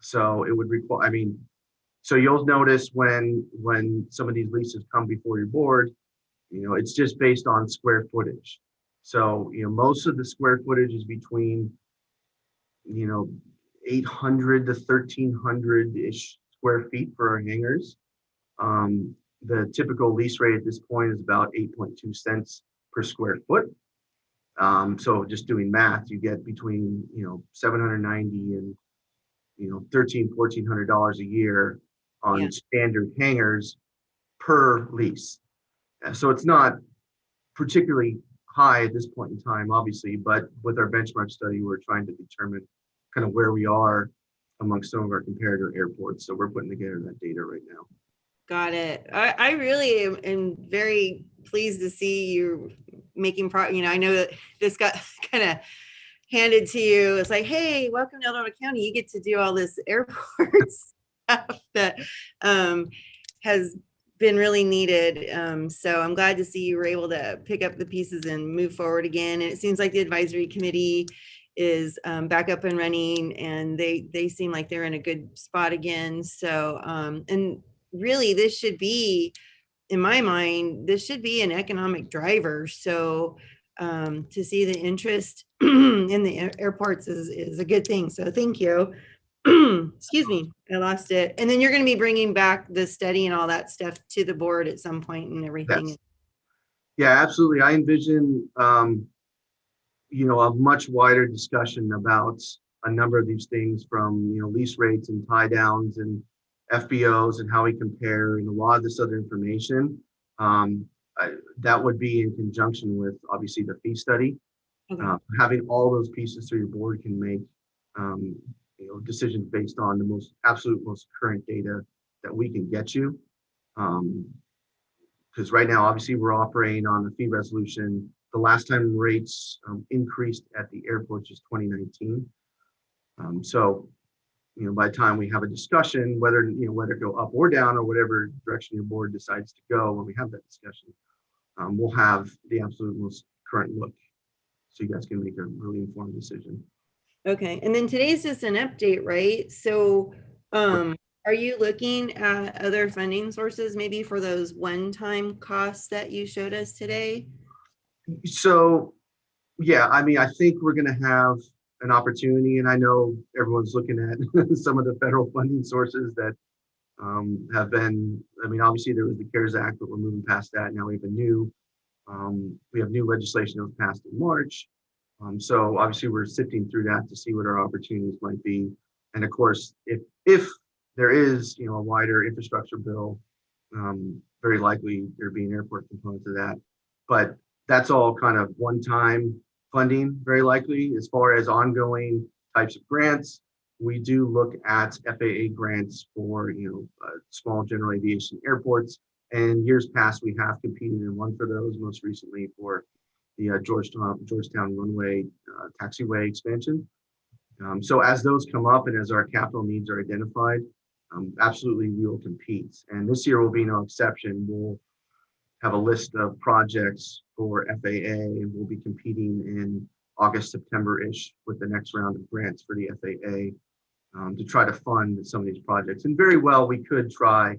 So it would require, so you'll notice when some of these leases come before your board, it's just based on square footage. So, most of the square footage is between, 800 to 1,300-ish square feet for our hangars. The typical lease rate at this point is about 8.2 cents per square foot. So just doing math, you get between, $790 and, $1,400 a year on standard hangars per lease. So it's not particularly high at this point in time, obviously, but with our benchmark study, we're trying to determine kind of where we are amongst some of our comparator airports. So we're putting together that data right now.
Got it. I really am very pleased to see you making progress. I know that this got kind of handed to you. It's like, hey, welcome to El Dorado County. You get to do all this airport stuff that has been really needed. So I'm glad to see you were able to pick up the pieces and move forward again. And it seems like the advisory committee is back up and running, and they seem like they're in a good spot again. So and really, this should be, in my mind, this should be an economic driver. So to see the interest in the airports is a good thing. So thank you. excuse me, I lost it. And then you're going to be bringing back the study and all that stuff to the board at some point and everything.
Yes. Yeah, absolutely. I envision, a much wider discussion about a number of these things from, lease rates and tie downs and FBOs and how we compare and a lot of this other information. That would be in conjunction with obviously the fee study.
Okay.
Having all those pieces so your board can make decisions based on the most current data that we can get you. Because right now, obviously, we're operating on a fee resolution. The last time rates increased at the airports was 2019. So, by the time we have a discussion, whether to go up or down or whatever direction your board decides to go, when we have that discussion, we'll have the absolute most current look, so you guys can make a really informed decision.
Okay. And then today's just an update, right? So, are you looking at other funding sources maybe for those one-time costs that you showed us today?
So, yeah, I mean, I think we're going to have an opportunity, and I know everyone's looking at some of the federal funding sources that have been, I mean, obviously there was the CARES Act, but we're moving past that. Now we have new legislation that was passed in March. So obviously we're sifting through that to see what our opportunities might be. And of course, if there is, a wider infrastructure bill, very likely there'd be an airport component to that. But that's all kind of one-time funding, very likely. As far as ongoing types of grants, we do look at FAA grants for, small general aviation airports. And years past, we have competed and won for those, most recently for the Georgetown runway taxiway expansion. So as those come up and as our capital needs are identified, absolutely we will compete. And this year will be no exception. We'll have a list of projects for FAA and we'll be competing in August, September-ish with the next round of grants for the FAA to try to fund some of these projects. And very well, we could try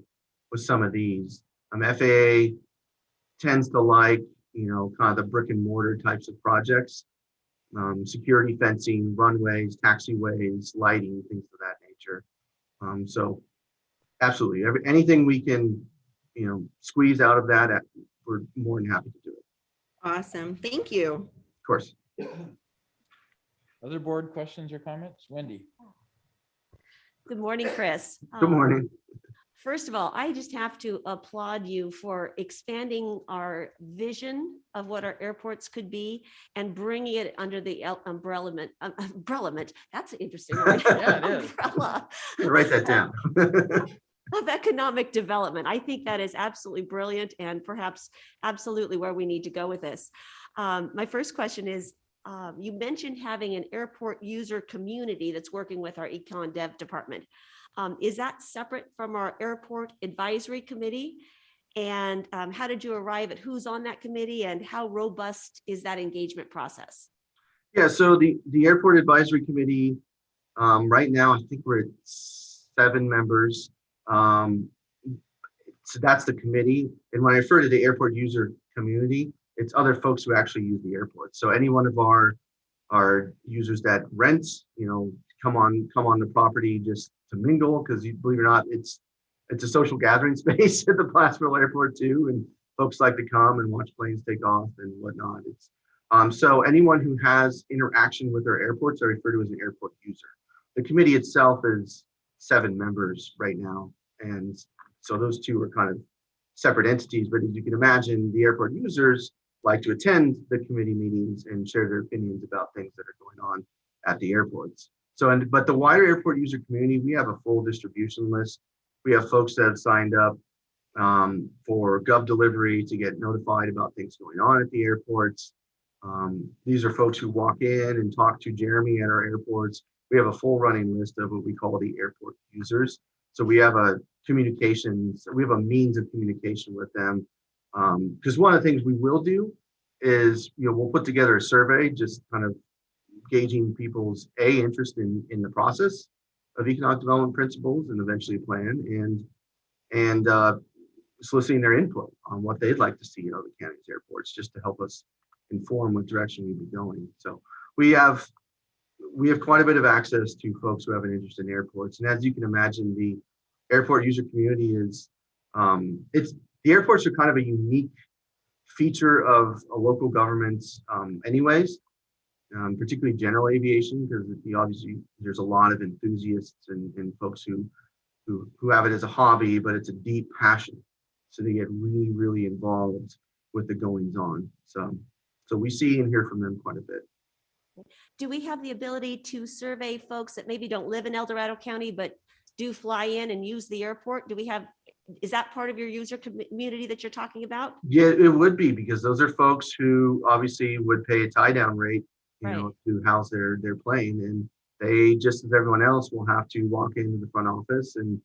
with some of these. FAA tends to like, kind of the brick and mortar types of projects, security fencing, runways, taxiways, lighting, things of that nature. So absolutely, anything we can, squeeze out of that, we're more than happy to do it.
Awesome. Thank you.
Of course.
Other board questions or comments? Wendy?
Good morning, Chris.
Good morning.
First of all, I just have to applaud you for expanding our vision of what our airports could be and bringing it under the umbrella. That's an interesting word.
Yeah, it is.
Umbrella.
Write that down.
Of economic development. I think that is absolutely brilliant and perhaps absolutely where we need to go with this. My first question is, you mentioned having an airport user community that's working with our econ dev department. Is that separate from our airport advisory committee? And how did you arrive at who's on that committee and how robust is that engagement process?
Yeah, so the airport advisory committee, right now, I think we're at 7 members. So that's the committee. And when I refer to the airport user community, it's other folks who actually use the airport. So any one of our users that rent, come on the property just to mingle, because you believe it or not, it's a social gathering space at the Plattsville Airport too, and folks like to come and watch planes take off and whatnot. It's so anyone who has interaction with our airports are referred to as an airport user. The committee itself is 7 members right now, and so those two are kind of separate entities. But as you can imagine, the airport users like to attend the committee meetings and share their opinions about things that are going on at the airports. So, but the wider airport user community, we have a full distribution list. We have folks that have signed up for Gov delivery to get notified about things going on at the airports. These are folks who walk in and talk to Jeremy at our airports. We have a full running list of what we call the airport users. So we have a means of communication with them. Because one of the things we will do is, we'll put together a survey, just kind of gauging people's interest in the process of economic development principles and eventually a plan, and soliciting their input on what they'd like to see in other counties' airports, just to help us inform what direction we'd be going. So we have we have quite a bit of access to folks who have an interest in airports. And as you can imagine, the airport user community is, the airports are kind of a unique feature of a local government anyways, particularly general aviation, because obviously there's a lot of enthusiasts and folks who have it as a hobby, but it's a deep passion. So they get really, really involved with the goings on. So we see and hear from them quite a bit.
Do we have the ability to survey folks that maybe don't live in El Dorado County, but do fly in and use the airport? Is that part of your user community that you're talking about?
Yeah, it would be, because those are folks who obviously would pay a tie down rate,
Right.
to house their plane. And they, just as everyone else, will have to walk into the front office and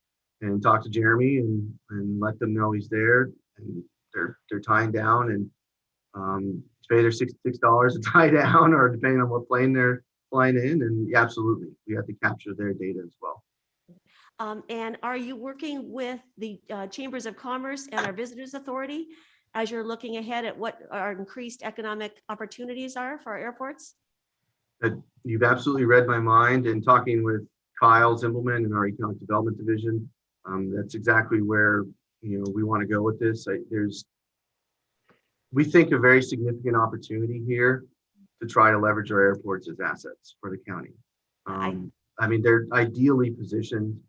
talk to Jeremy and let them know he's there, and they're tying down, and pay their $66 to tie down, or depending on what plane they're flying in. And yeah, absolutely, we have to capture their data as well.
And are you working with the Chambers of Commerce and our Visitors Authority as you're looking ahead at what our increased economic opportunities are for our airports?
You've absolutely read my mind. And talking with Kyle Zimbelman in our Economic Development Division, that's exactly where we want to go with this. We think a very significant opportunity here to try to leverage our airports as assets for the county. I mean, they're ideally positioned.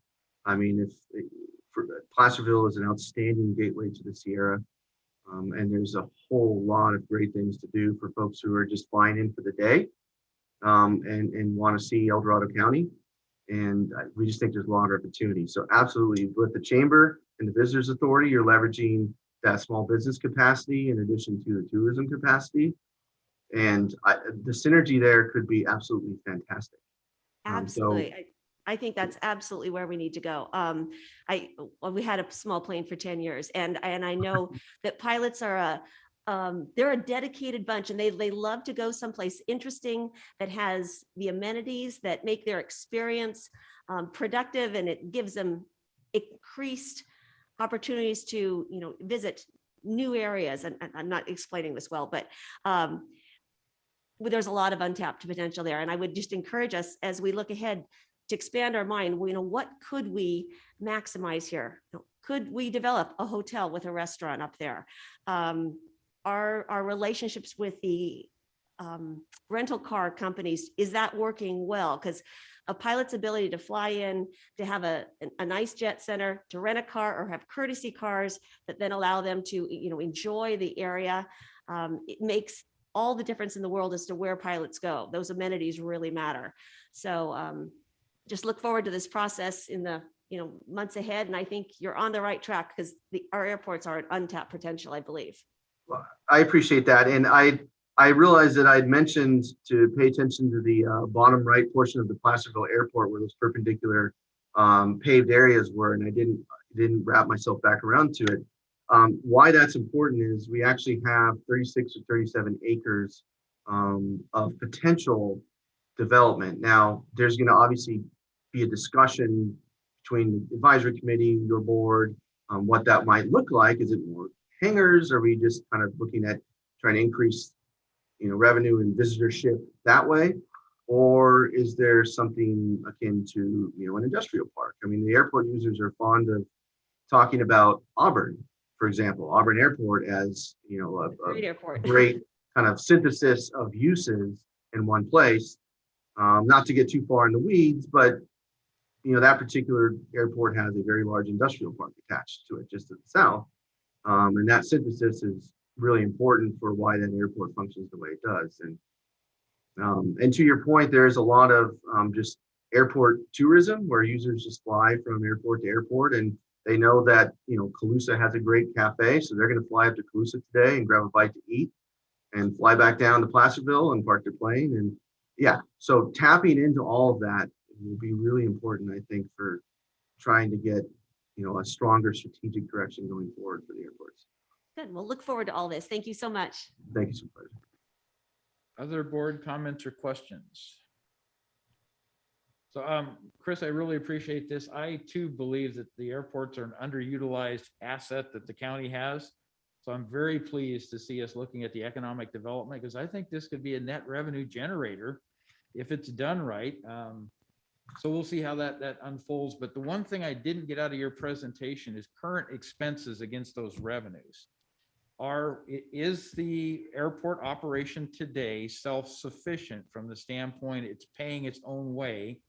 I mean, Placerville is an outstanding gateway to the Sierra, and there's a whole lot of great things to do for folks who are just flying in for the day and want to see El Dorado County. And we just think there's a lot of opportunity. So absolutely, with the Chamber and the Visitors Authority, you're leveraging that small business capacity in addition to the tourism capacity. And the synergy there could be absolutely fantastic.
Absolutely. I think that's absolutely where we need to go. We had a small plane for 10 years, and I know that pilots are they're a dedicated bunch, and they love to go someplace interesting that has the amenities that make their experience productive, and it gives them increased opportunities to visit new areas. And I'm not explaining this well, but there's a lot of untapped potential there. And I would just encourage us as we look ahead to expand our mind. What could we maximize here? Could we develop a hotel with a restaurant up there? Our relationships with the rental car companies, is that working well? Because a pilot's ability to fly in, to have a nice jet center, to rent a car or have courtesy cars that then allow them to enjoy the area, it makes all the difference in the world as to where pilots go. Those amenities really matter. So just look forward to this process in the months ahead. And I think you're on the right track, because our airports are an untapped potential, I believe.
Well, I appreciate that. And I realized that I'd mentioned to pay attention to the bottom right portion of the Placerville Airport, where those perpendicular paved areas were, and I didn't wrap myself back around to it. Why that's important is we actually have 36 or 37 acres of potential development. Now, there's going to obviously be a discussion between the advisory committee, your board, what that might look like. Is it more hangars? Are we just kind of looking at trying to increase revenue and visitorship that way? Or is there something akin to an industrial park? I mean, the airport users are fond of talking about Auburn, for example, Auburn Airport as a great kind of synthesis of uses in one place. Not to get too far in the weeds, but that particular airport has a very large industrial park attached to it just to the south. And that synthesis is really important for why that airport functions the way it does. And to your point, there's a lot of just airport tourism where users just fly from airport to airport, and they know that Calusa has a great cafe, so they're going to fly up to Calusa today and grab a bite to eat and fly back down to Placerville and park their plane. And yeah, so tapping into all of that will be really important, I think, for trying to get a stronger strategic direction going forward for the airports.
Good. We'll look forward to all this. Thank you so much.
Thank you so much.
Other board comments or questions? So, Chris, I really appreciate this. I too believe that the airports are an underutilized asset that the county has. So I'm very pleased to see us looking at the economic development, because I think this could be a net revenue generator if it's done right. So we'll see how that unfolds. But the one thing I didn't get out of your presentation is current expenses against those revenues. Is the airport operation today self-sufficient from the standpoint it's paying its own way?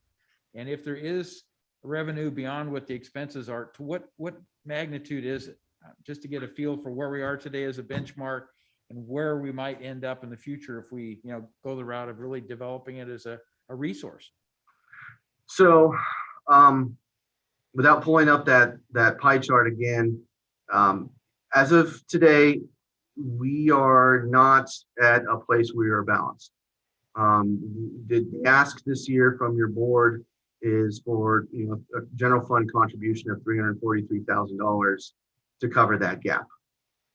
And if there is revenue beyond what the expenses are, to what magnitude is it? Just to get a feel for where we are today as a benchmark and where we might end up in the future if we, go the route of really developing it as a resource.
So, without pulling up that pie chart again, as of today, we are not at a place where we are balanced. The ask this year from your board is for a general fund contribution of $343,000 to cover that gap.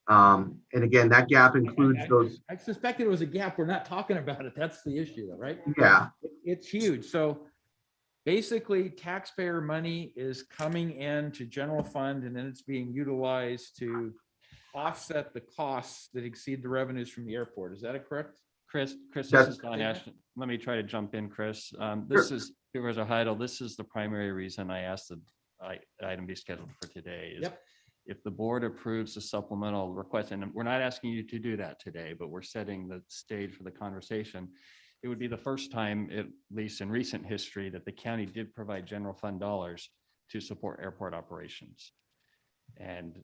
And again, that gap includes those.
I suspected it was a gap. We're not talking about it. That's the issue, right?
Yeah.
It's huge. So basically, taxpayer money is coming into general fund and then it's being utilized to offset the costs that exceed the revenues from the airport. Is that correct?
Chris, this is Don Ashton. Let me try to jump in, Chris. This is Supervisor Heidel. This is the primary reason I asked the item be scheduled for today. Is if the board approves the supplemental request, and we're not asking you to do that today, but we're setting the stage for the conversation. It would be the first time, at least in recent history, that the county did provide general fund dollars to support airport operations. And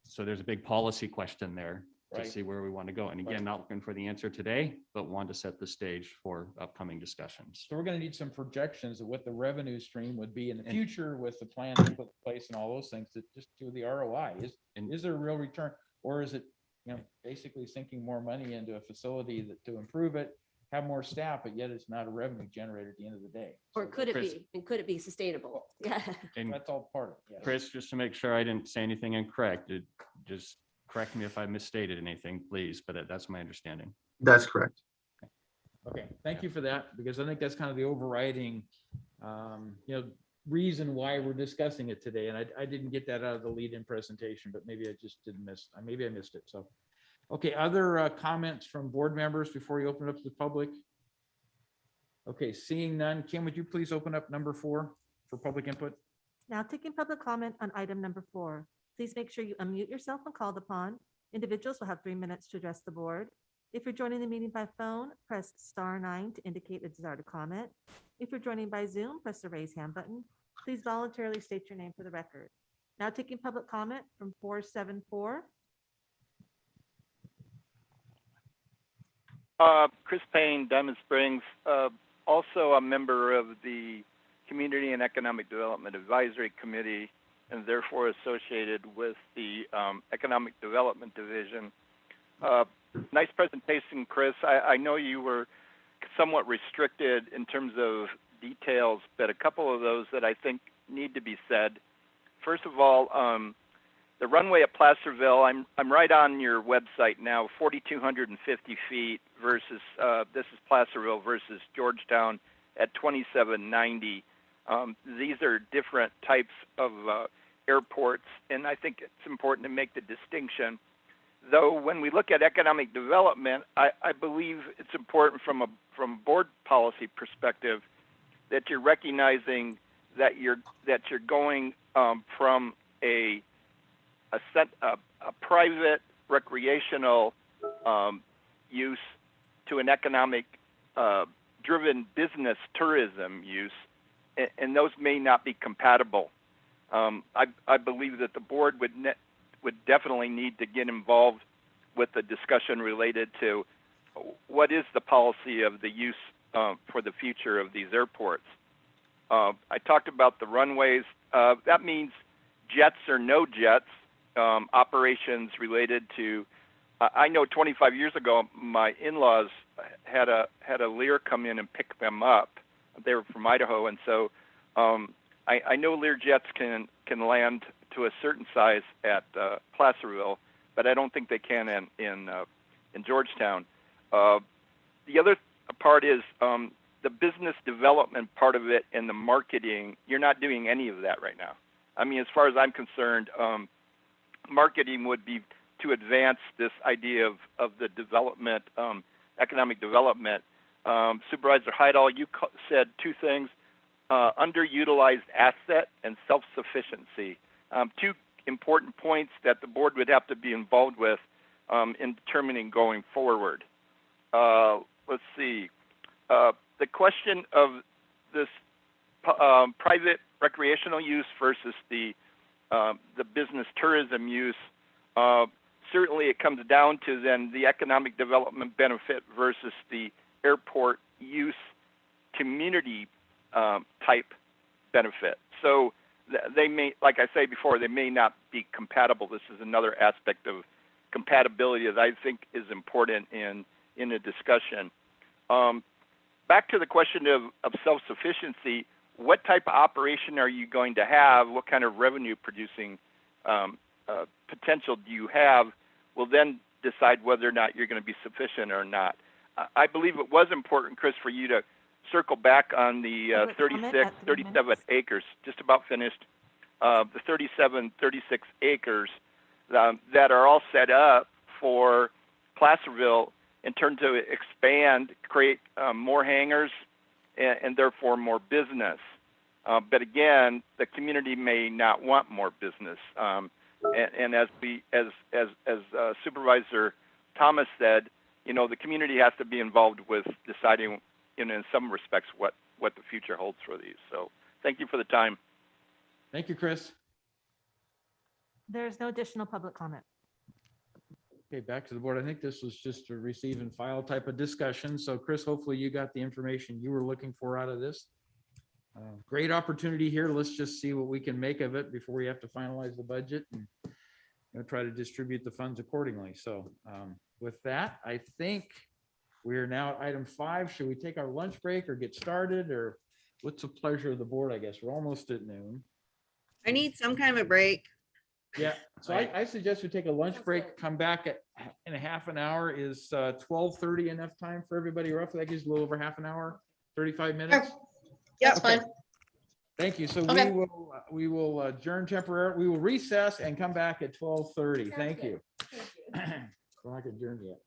so there's a big policy question there to see where we want to go. And again, not looking for the answer today, but want to set the stage for upcoming discussions.
So we're going to need some projections of what the revenue stream would be in the future with the plan to put in place and all those things that just do the ROI. Is there a real return, or is it, basically sinking more money into a facility to improve it, have more staff, but yet it's not a revenue generator at the end of the day?
Or could it be? And could it be sustainable? Yeah.
And
that's all part of it. Yes.
Chris, just to make sure I didn't say anything incorrect, just correct me if I misstated anything, please, but that's my understanding.
That's correct.
Okay, thank you for that, because I think that's kind of the overriding, reason why we're discussing it today. And I didn't get that out of the lead-in presentation, but maybe I just maybe I missed it. So, okay, other comments from board members before you open it up to the public? Okay, seeing none, Kim, would you please open up number 4 for public input?
Now taking public comment on item number 4. Please make sure you unmute yourself when called upon. Individuals will have 3 minutes to address the board. If you're joining the meeting by phone, press *9 to indicate a desire to comment. If you're joining by Zoom, press the raise hand button. Please voluntarily state your name for the record. Now taking public comment from 474.
Chris Payne, Diamond Springs, also a member of the Community and Economic Development Advisory Committee, and therefore associated with the Economic Development Division. Nice presentation, Chris. I know you were somewhat restricted in terms of details, but a couple of those that I think need to be said. First of all, the runway at Placerville, I'm right on your website now, 4,250 feet versus, this is Placerville versus Georgetown at 2,790. These are different types of airports, and I think it's important to make the distinction. Though when we look at economic development, I believe it's important from board policy perspective that you're recognizing that you're going from a private recreational use to an economic driven business tourism use, and those may not be compatible. I believe that the board would definitely need to get involved with the discussion related to what is the policy of the use for the future of these airports. I talked about the runways. That means jets or no jets, operations related to, I know 25 years ago, my in-laws had a Lear come in and pick them up. They were from Idaho, and so I know Lear jets can land to a certain size at Placerville, but I don't think they can in Georgetown. The other part is the business development part of it and the marketing. You're not doing any of that right now. I mean, as far as I'm concerned, marketing would be to advance this idea of the development, economic development. Supervisor Heidel, you said two things, underutilized asset and self-sufficiency. Two important points that the board would have to be involved with in determining going forward. Let's see. The question of this private recreational use versus the business tourism use, certainly it comes down to then the economic development benefit versus the airport use community type benefit. So they may, like I say before, they may not be compatible. This is another aspect of compatibility that I think is important in a discussion. Back to the question of self-sufficiency, what type of operation are you going to have? What kind of revenue producing potential do you have? Will then decide whether or not you're going to be sufficient or not. I believe it was important, Chris, for you to circle back on the 37 acres, just about finished, the 36 acres that are all set up for Placerville in turn to expand, create more hangars and therefore more business. But again, the community may not want more business. And as Supervisor Thomas said, you know, the community has to be involved with deciding, in some respects, what the future holds for these. So thank you for the time.
Thank you, Chris.
There's no additional public comment.
Okay, back to the board. I think this was just a receive and file type of discussion. So Chris, hopefully you got the information you were looking for out of this. Great opportunity here. Let's just see what we can make of it before we have to finalize the budget and try to distribute the funds accordingly. So with that, I think we are now at item 5. Should we take our lunch break or get started, or what's the pleasure of the board? I guess we're almost at noon.
I need some kind of a break.
Yeah, so I suggest we take a lunch break, come back in a half an hour. Is 12:30 enough time for everybody? Roughly, that gives a little over half an hour, 35 minutes.
That's fine.
Thank you. So
Okay.
we will adjourn temporarily. We will recess and come back at 12:30. Thank you. We're not adjourned yet.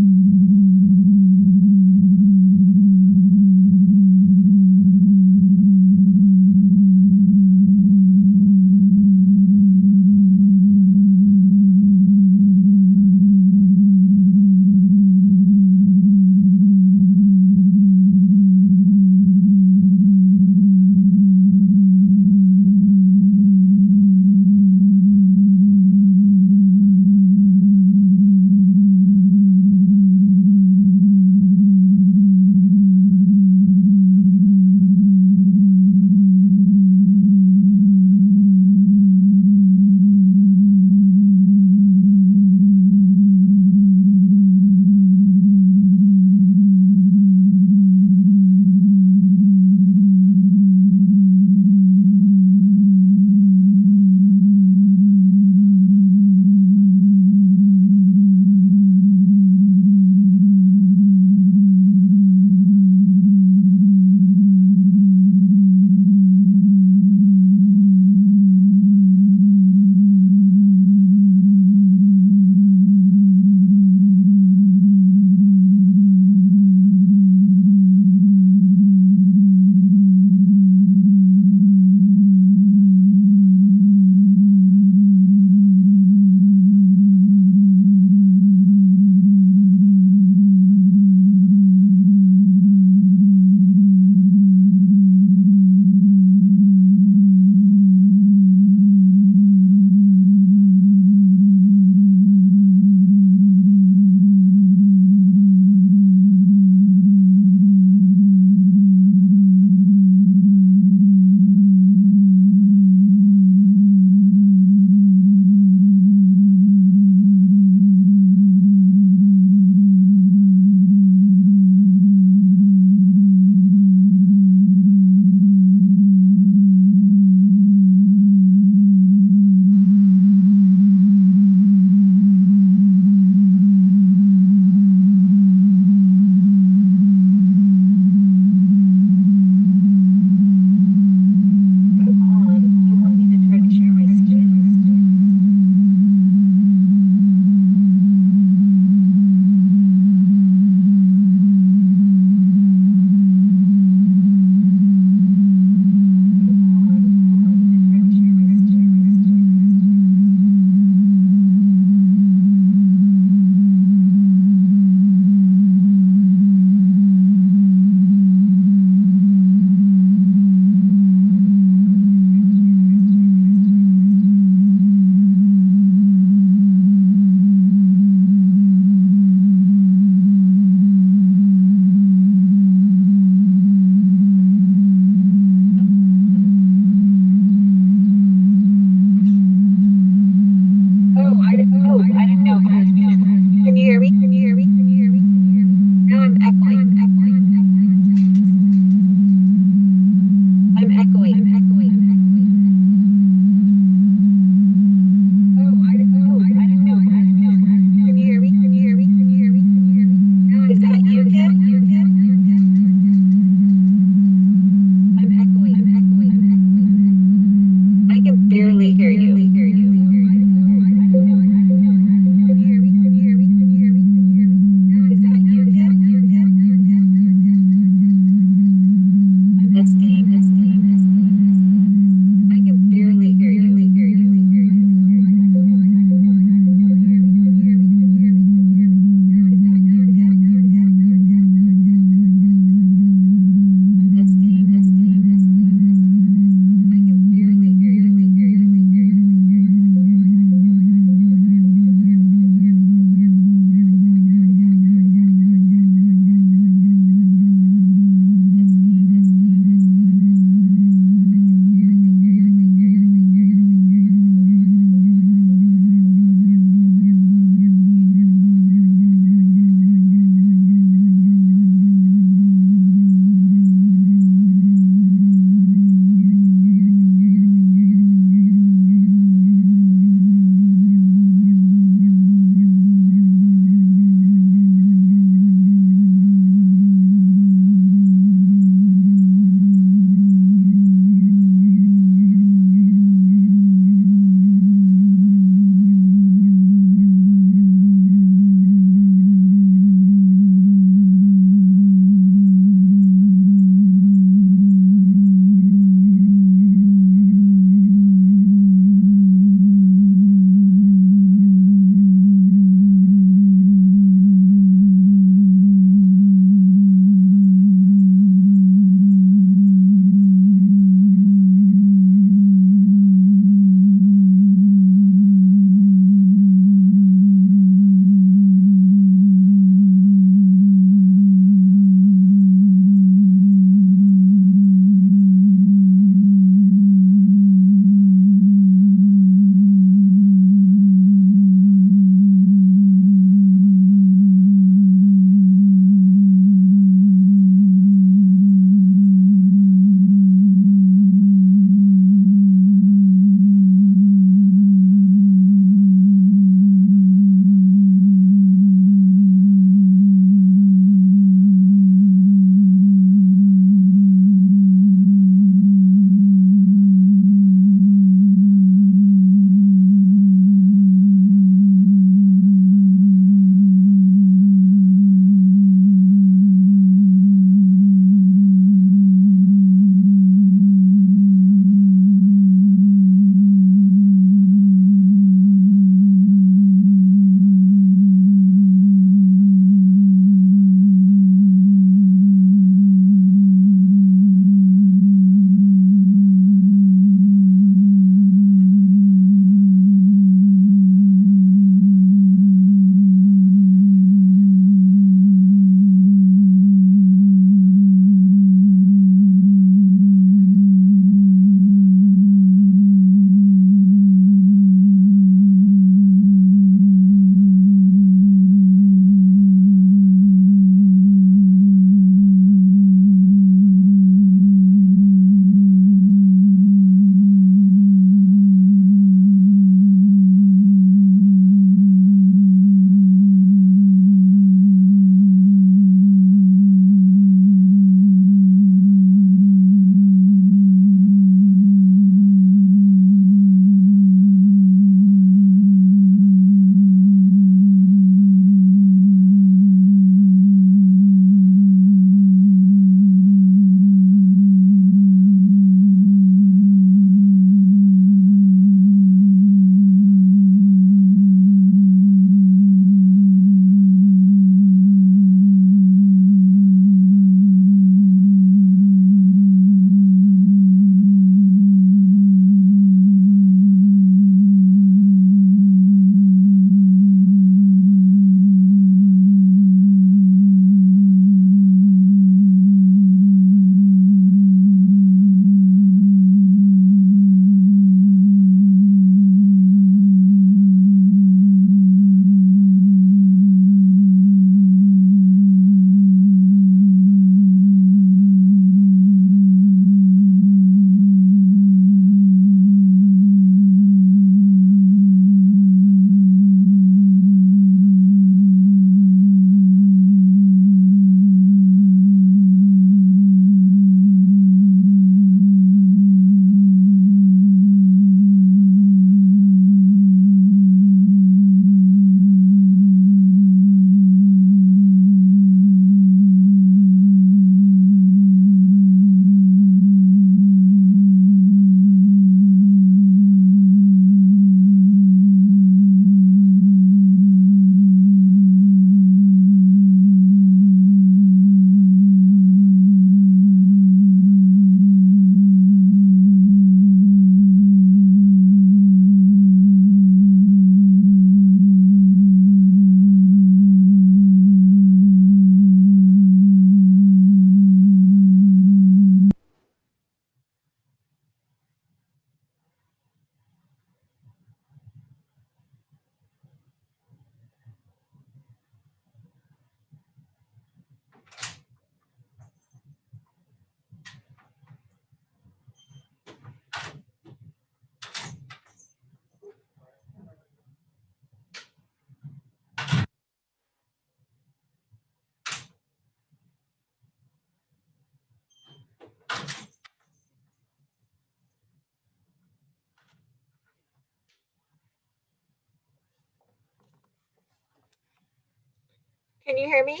Can you hear me?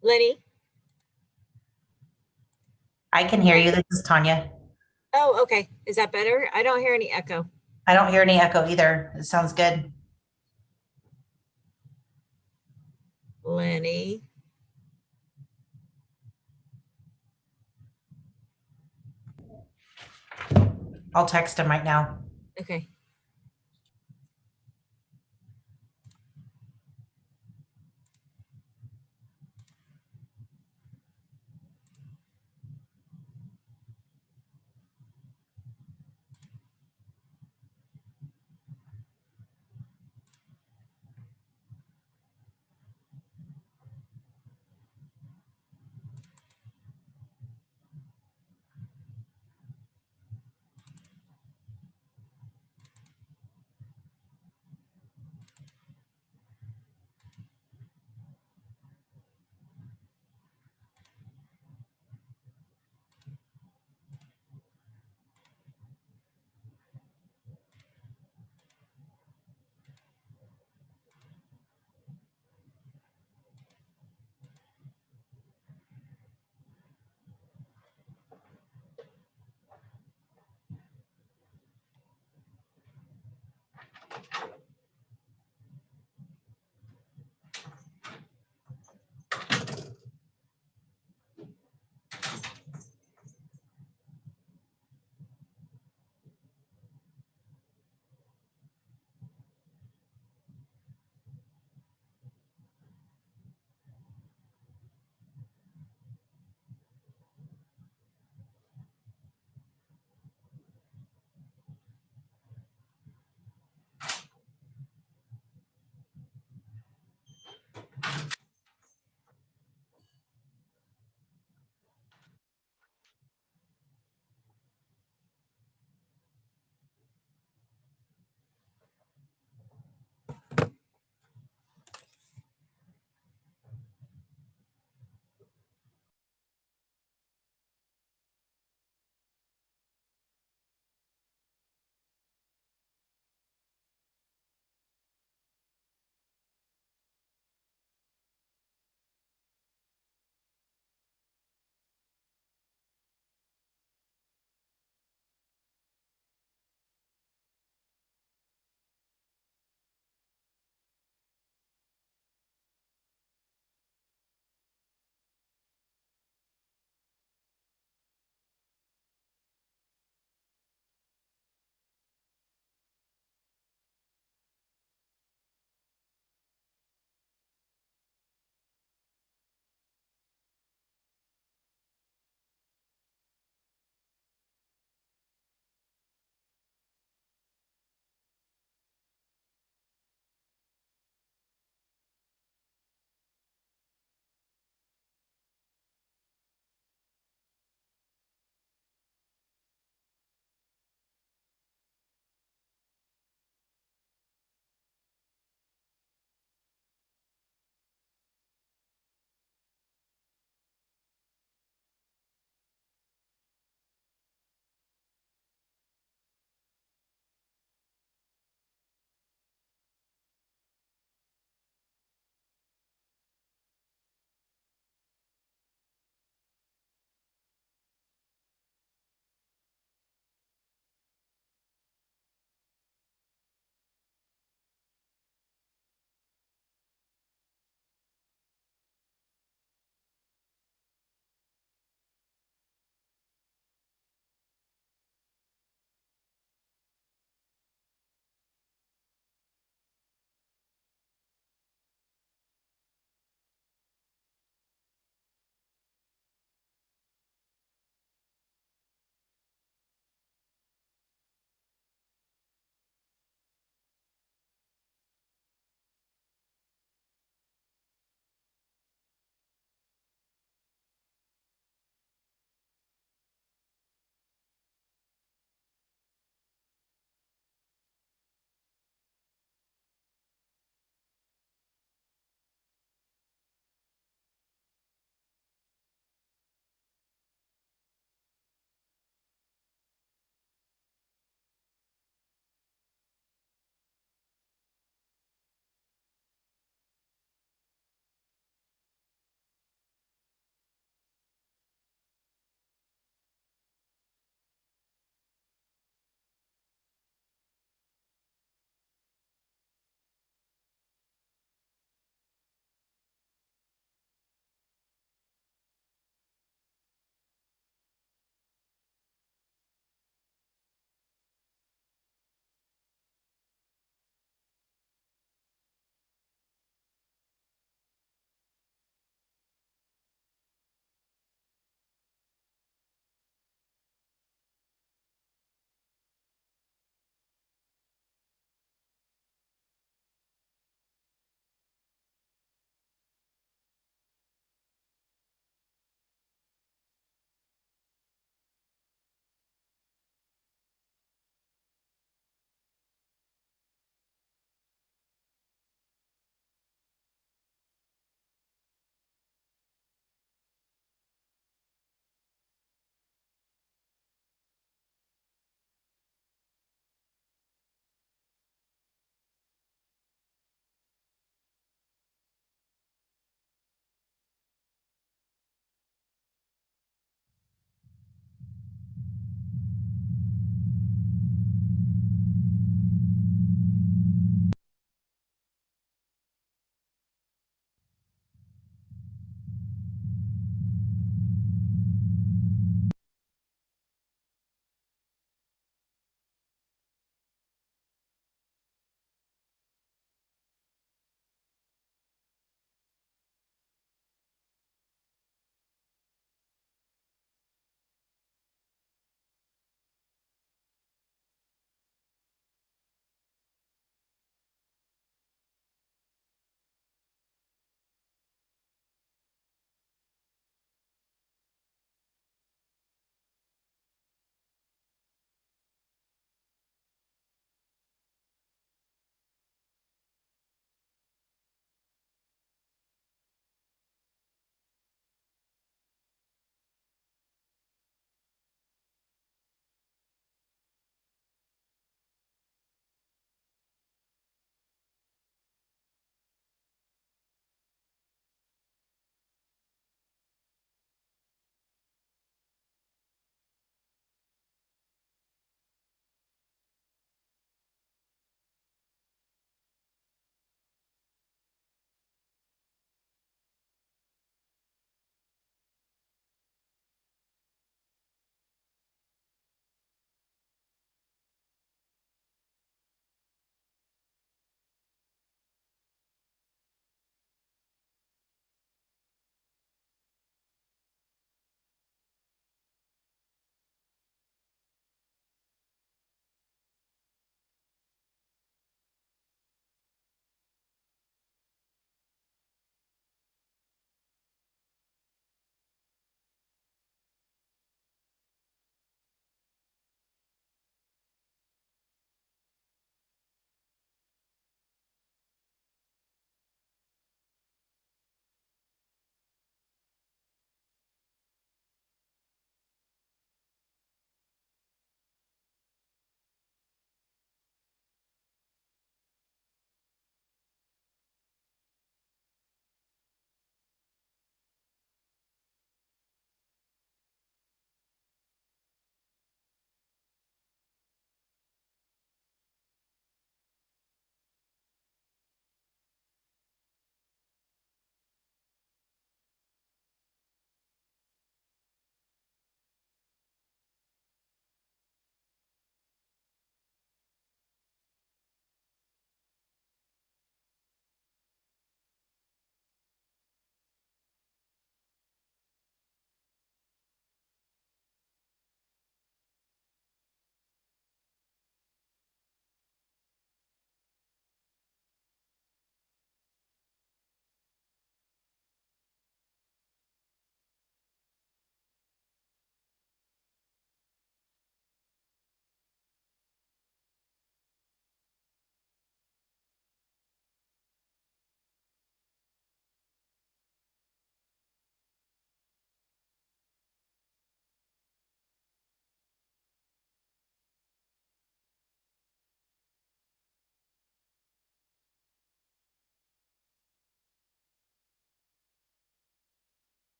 Lenny?
I can hear you. This is Tanya.
Oh, okay. Is that better? I don't hear any echo.
I don't hear any echo either. It sounds good.
Lenny?
I'll text him right now.
Okay.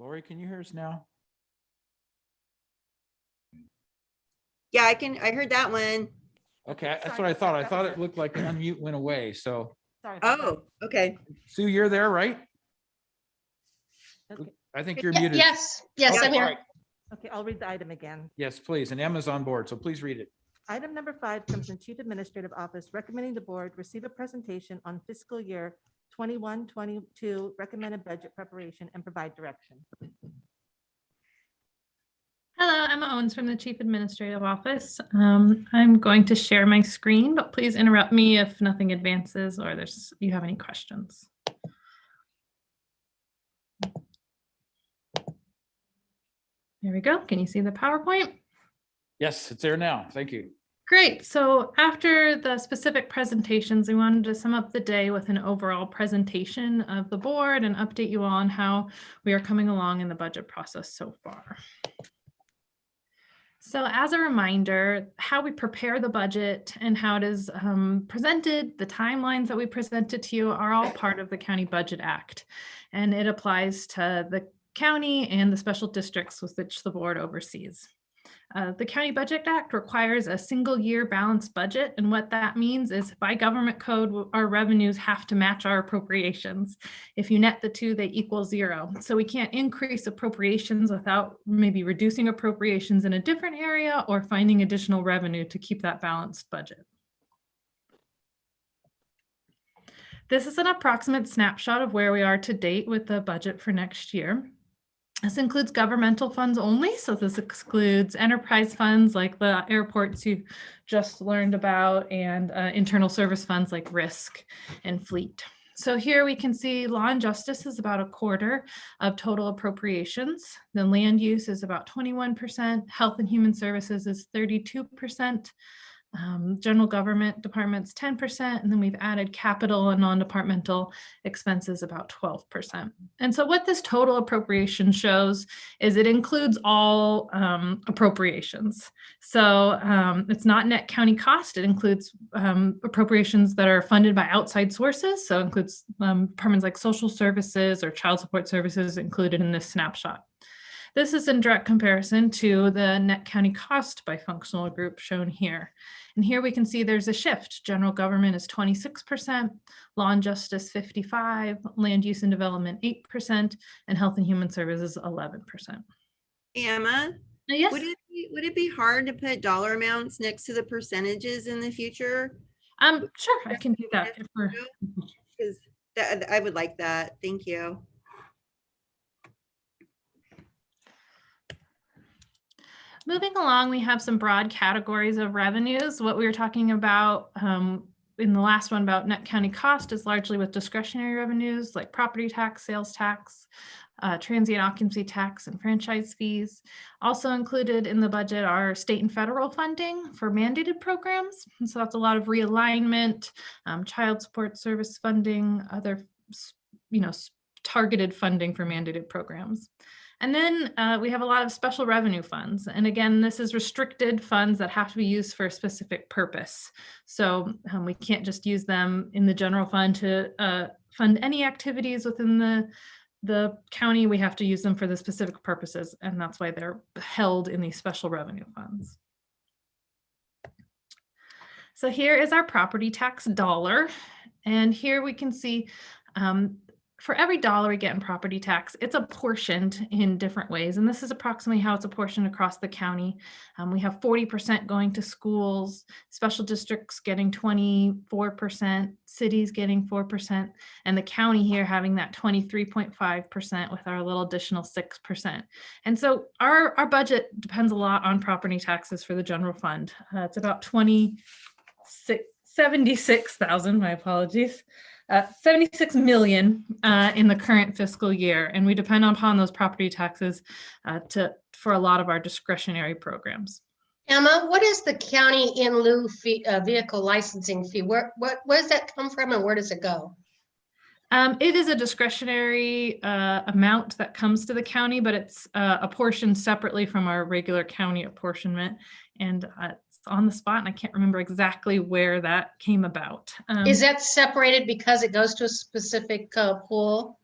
Lori, can you hear us now?
Yeah, I heard that one.
Okay, that's
Sorry
what I thought. I
that
thought
was
it looked like the unmute went away. So
Sorry about that.
Oh, okay.
Sue, you're there, right?
Okay.
I think you're
Ye-
muted.
Yes, yes,
Okay,
I'm
all
here.
right.
Okay, I'll read the item again.
Yes, please. And Emma's on board, so please read it.
Item number 5 comes from Chief Administrative Office recommending the board receive a presentation on fiscal year 21-22 recommended budget preparation and provide direction.
Hello, Emma Owens from the Chief Administrative Office. I'm going to share my screen, but please interrupt me if nothing advances or you have any questions. There we go. Can you see the PowerPoint?
Yes, it's there now. Thank you.
Great. So after the specific presentations, we wanted to sum up the day with an overall presentation of the board and update you on how we are coming along in the budget process so far. So as a reminder, how we prepare the budget and how it is presented, the timelines that we presented to you are all part of the County Budget Act. And it applies to the county and the special districts with which the board oversees. The County Budget Act requires a single year balanced budget. And what that means is by government code, our revenues have to match our appropriations. If you net the two, they equal 0. So we can't increase appropriations without maybe reducing appropriations in a different area or finding additional revenue to keep that balanced budget. This is an approximate snapshot of where we are to date with the budget for next year. This includes governmental funds only. So this excludes enterprise funds like the airports you just learned about and internal service funds like risk and fleet. So here we can see law and justice is about 1/4 of total appropriations. Then land use is about 21%. Health and human services is 32%. General government departments 10%, and then we've added capital and non-departmental expenses about 12%. And so what this total appropriation shows is it includes all appropriations. So it's not net county cost. It includes appropriations that are funded by outside sources. So it includes departments like social services or child support services included in this snapshot. This is in direct comparison to the net county cost by functional group shown here. And here we can see there's a shift. General government is 26%, law and justice 55%, land use and development 8%, and health and human services 11%.
Emma,
Yes.
would it be hard to put dollar amounts next to the percentages in the future?
Sure, I can do that.
Because I would like that. Thank you.
Moving along, we have some broad categories of revenues. What we were talking about in the last one about net county cost is largely with discretionary revenues like property tax, sales tax, transient occupancy tax, and franchise fees. Also included in the budget are state and federal funding for mandated programs. And so that's a lot of realignment, child support service funding, other targeted funding for mandated programs. And then we have a lot of special revenue funds. And again, this is restricted funds that have to be used for a specific purpose. So we can't just use them in the general fund to fund any activities within the county. We have to use them for the specific purposes. And that's why they're held in these special revenue funds. So here is our property tax dollar. And here we can see for every dollar we get in property tax, it's apportioned in different ways. And this is approximately how it's apportioned across the county. We have 40% going to schools, special districts getting 24%, cities getting 4%, and the county here having that 23.5% with our little additional 6%. And so our budget depends a lot on property taxes for the general fund. It's about 76,000, my apologies. 76 million in the current fiscal year, and we depend upon those property taxes for a lot of our discretionary programs.
Emma, what is the county in lieu fee, vehicle licensing fee? Where does that come from, and where does it go?
It is a discretionary amount that comes to the county, but it's apportioned separately from our regular county apportionment, and it's on the spot, and I can't remember exactly where that came about.
Is that separated because it goes to a specific pool?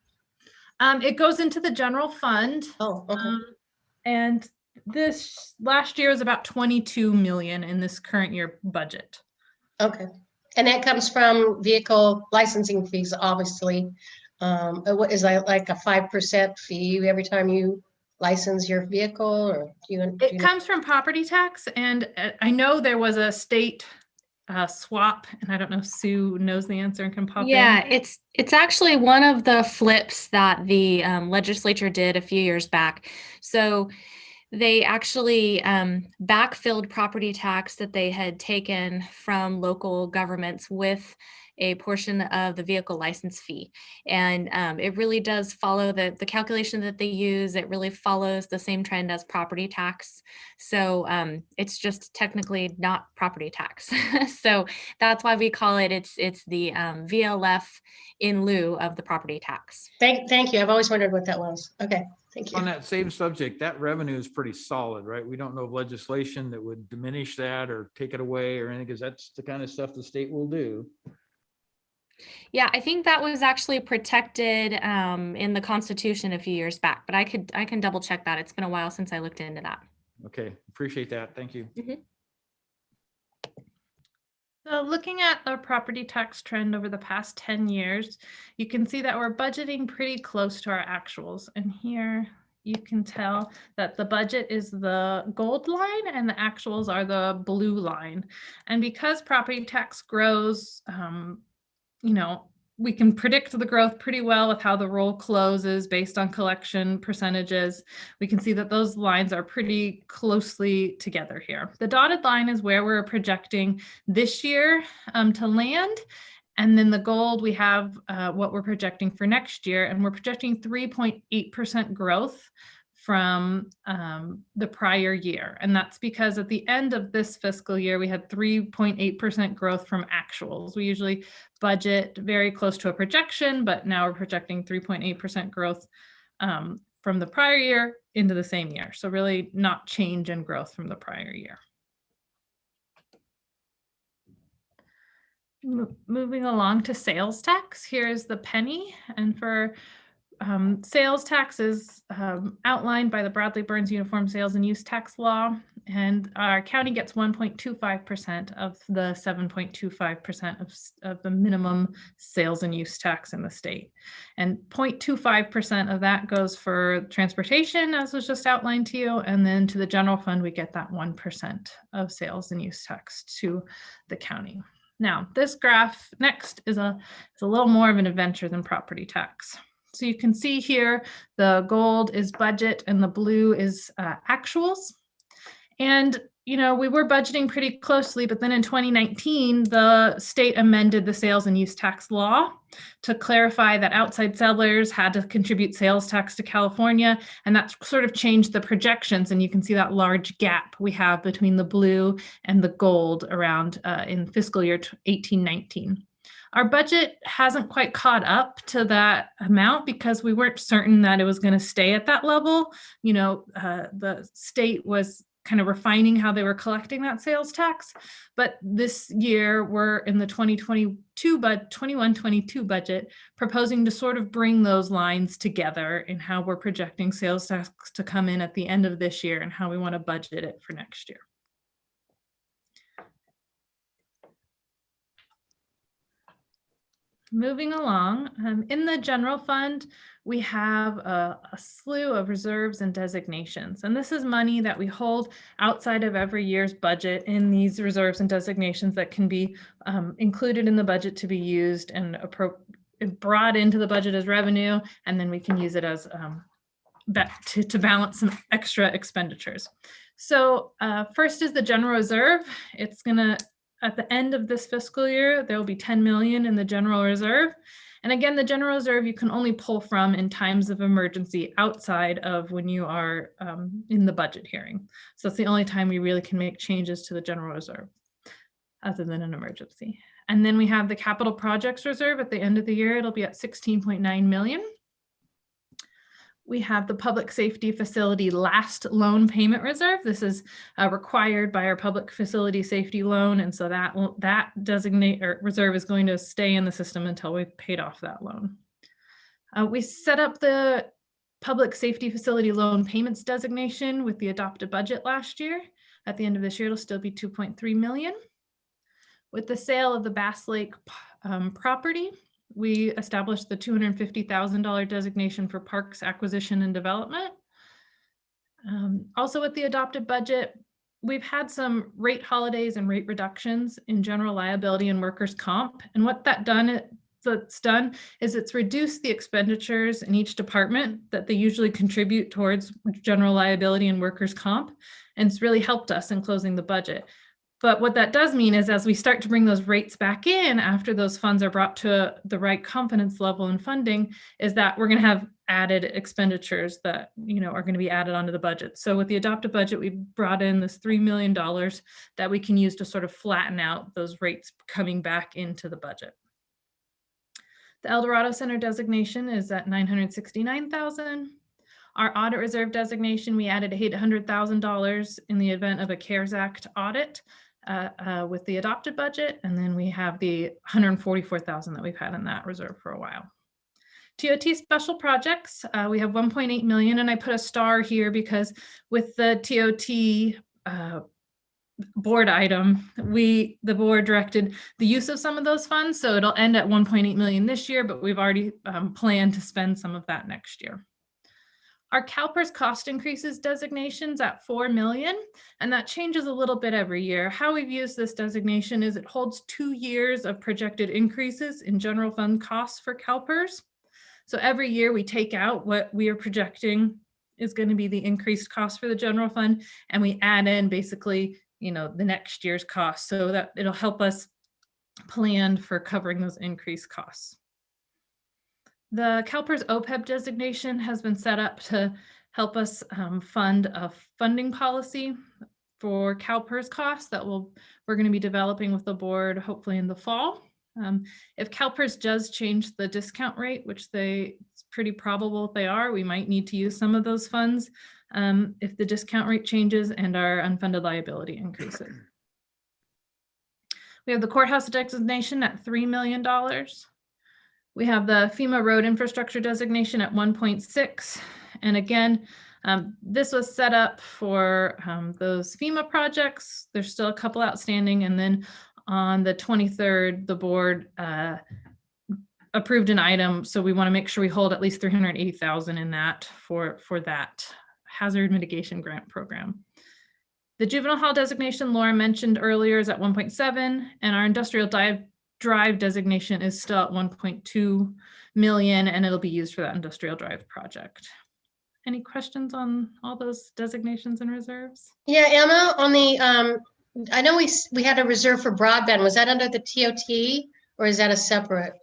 It goes into the general fund.
Oh, okay.
And this last year was about 22 million in this current year budget.
Okay. And that comes from vehicle licensing fees, obviously. What is that, like a 5% fee every time you license your vehicle, or
It comes from property tax, and I know there was a state swap, and I don't know if Sue knows the answer and can pop
Yeah,
in.
it's actually one of the flips that the legislature did a few years back. So they actually backfilled property tax that they had taken from local governments with a portion of the vehicle license fee. And it really does follow the calculation that they use. It really follows the same trend as property tax. So it's just technically not property tax. So that's why we call it, it's the VLF in lieu of the property tax.
Thank you. I've always wondered what that was. Okay, thank you.
On that same subject, that revenue is pretty solid, right? We don't know of legislation that would diminish that or take it away or anything, because that's the kind of stuff the state will do.
Yeah, I think that was actually protected in the Constitution a few years back, but I can double check that. It's been a while since I looked into that.
Okay, appreciate that. Thank you.
So looking at the property tax trend over the past 10 years, you can see that we're budgeting pretty close to our actuals. And here you can tell that the budget is the gold line and the actuals are the blue line. And because property tax grows, you know, we can predict the growth pretty well with how the roll closes based on collection percentages. We can see that those lines are pretty closely together here. The dotted line is where we're projecting this year to land. And then the gold, we have what we're projecting for next year, and we're projecting 3.8% growth from the prior year. And that's because at the end of this fiscal year, we had 3.8% growth from actuals. We usually budget very close to a projection, but now we're projecting 3.8% growth from the prior year into the same year. So really not change in growth from the prior year. Moving along to sales tax, here's the penny. And for sales tax is outlined by the Bradley Burns Uniform Sales and Use Tax Law, and our county gets 1.25% of the 7.25% of the minimum sales and use tax in the state. And 0.25% of that goes for transportation, as was just outlined to you, and then to the general fund, we get that 1% of sales and use tax to the county. Now, this graph next is a little more of an adventure than property tax. So you can see here, the gold is budget and the blue is actuals. And, you know, we were budgeting pretty closely, but then in 2019, the state amended the sales and use tax law to clarify that outside sellers had to contribute sales tax to California. And that sort of changed the projections. And you can see that large gap we have between the blue and the gold around in fiscal year 18-19. Our budget hasn't quite caught up to that amount because we weren't certain that it was going to stay at that level. You know, the state was kind of refining how they were collecting that sales tax. But this year we're in the 21-22 budget proposing to sort of bring those lines together in how we're projecting sales tax to come in at the end of this year and how we want to budget it for next year. Moving along, in the general fund, we have a slew of reserves and designations. And this is money that we hold outside of every year's budget in these reserves and designations that can be included in the budget to be used and brought into the budget as revenue. And then we can use it as to balance some extra expenditures. So first is the general reserve. It's going to, at the end of this fiscal year, there will be 10 million in the general reserve. And again, the general reserve you can only pull from in times of emergency outside of when you are in the budget hearing. So it's the only time we really can make changes to the general reserve other than an emergency. And then we have the capital projects reserve at the end of the year. It'll be at 16.9 million. We have the public safety facility last loan payment reserve. This is required by our public facility safety loan. And so that designate or reserve is going to stay in the system until we've paid off that loan.
We set up the public safety facility loan payments designation with the adopted budget last year. At the end of this year, it'll still be 2.3 million. With the sale of the Bass Lake property, we established the $250,000 designation for parks acquisition and development. Also with the adopted budget, we've had some rate holidays and rate reductions in general liability and workers' comp. And what that's done is it's reduced the expenditures in each department that they usually contribute towards general liability and workers' comp. And it's really helped us in closing the budget. But what that does mean is as we start to bring those rates back in after those funds are brought to the right confidence level in funding, is that we're going to have added expenditures that, you know, are going to be added onto the budget. So with the adopted budget, we brought in this $3 million that we can use to sort of flatten out those rates coming back into the budget. The El Dorado Center designation is at $969,000. Our audit reserve designation, we added $800,000 in the event of a CARES Act audit with the adopted budget. And then we have the $144,000 that we've had in that reserve for a while. TOT special projects, we have 1.8 million, and I put a star here because with the TOT board item, the board directed the use of some of those funds. So it'll end at 1.8 million this year, but we've already planned to spend some of that next year. Our CalPERS cost increases designations at 4 million, and that changes a little bit every year. How we've used this designation is it holds 2 years of projected increases in general fund costs for CalPERS. So every year we take out what we are projecting is going to be the increased cost for the general fund, and we add in basically, you know, the next year's costs so that it'll help us plan for covering those increased costs. The CalPERS OPEB designation has been set up to help us fund a funding policy for CalPERS costs that we're going to be developing with the board hopefully in the fall. If CalPERS does change the discount rate, which it's pretty probable they are, we might need to use some of those funds if the discount rate changes and our unfunded liability increases. We have the courthouse designation at $3 million. We have the FEMA road infrastructure designation at 1.6. And again, this was set up for those FEMA projects. There's still a couple outstanding. And then on the 23rd, the board approved an item. So we want to make sure we hold at least 380,000 in that for that hazard mitigation grant program. The juvenile hall designation Laura mentioned earlier is at 1.7, and our industrial drive designation is still at 1.2 million, and it'll be used for that industrial drive project. Any questions on all those designations and reserves?
Yeah, Emma, on the, I know we had a reserve for broadband. Was that under the TOT or is that a separate?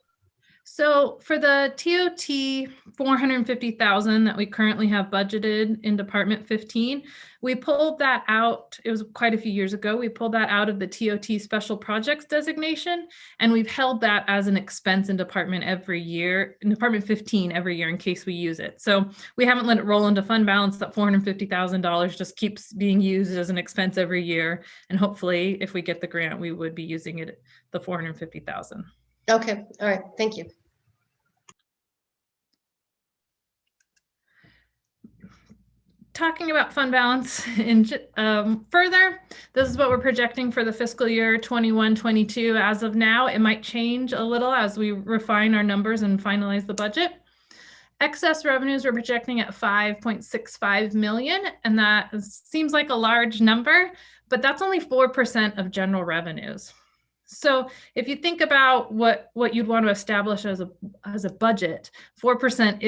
So for the TOT 450,000 that we currently have budgeted in Department 15, we pulled that out. It was quite a few years ago. We pulled that out of the TOT special projects designation, and we've held that as an expense in Department every year, in Department 15 every year in case we use it. So we haven't let it roll into fund balance. That $450,000 just keeps being used as an expense every year. And hopefully if we get the grant, we would be using it, the 450,000.
Okay, all right, thank you.
Talking about fund balance in further, this is what we're projecting for the fiscal year 21-22 as of now. It might change a little as we refine our numbers and finalize the budget. Excess revenues we're projecting at 5.65 million, and that seems like a large number, but that's only 4% of general revenues. So if you think about what you'd want to establish as a budget, 4%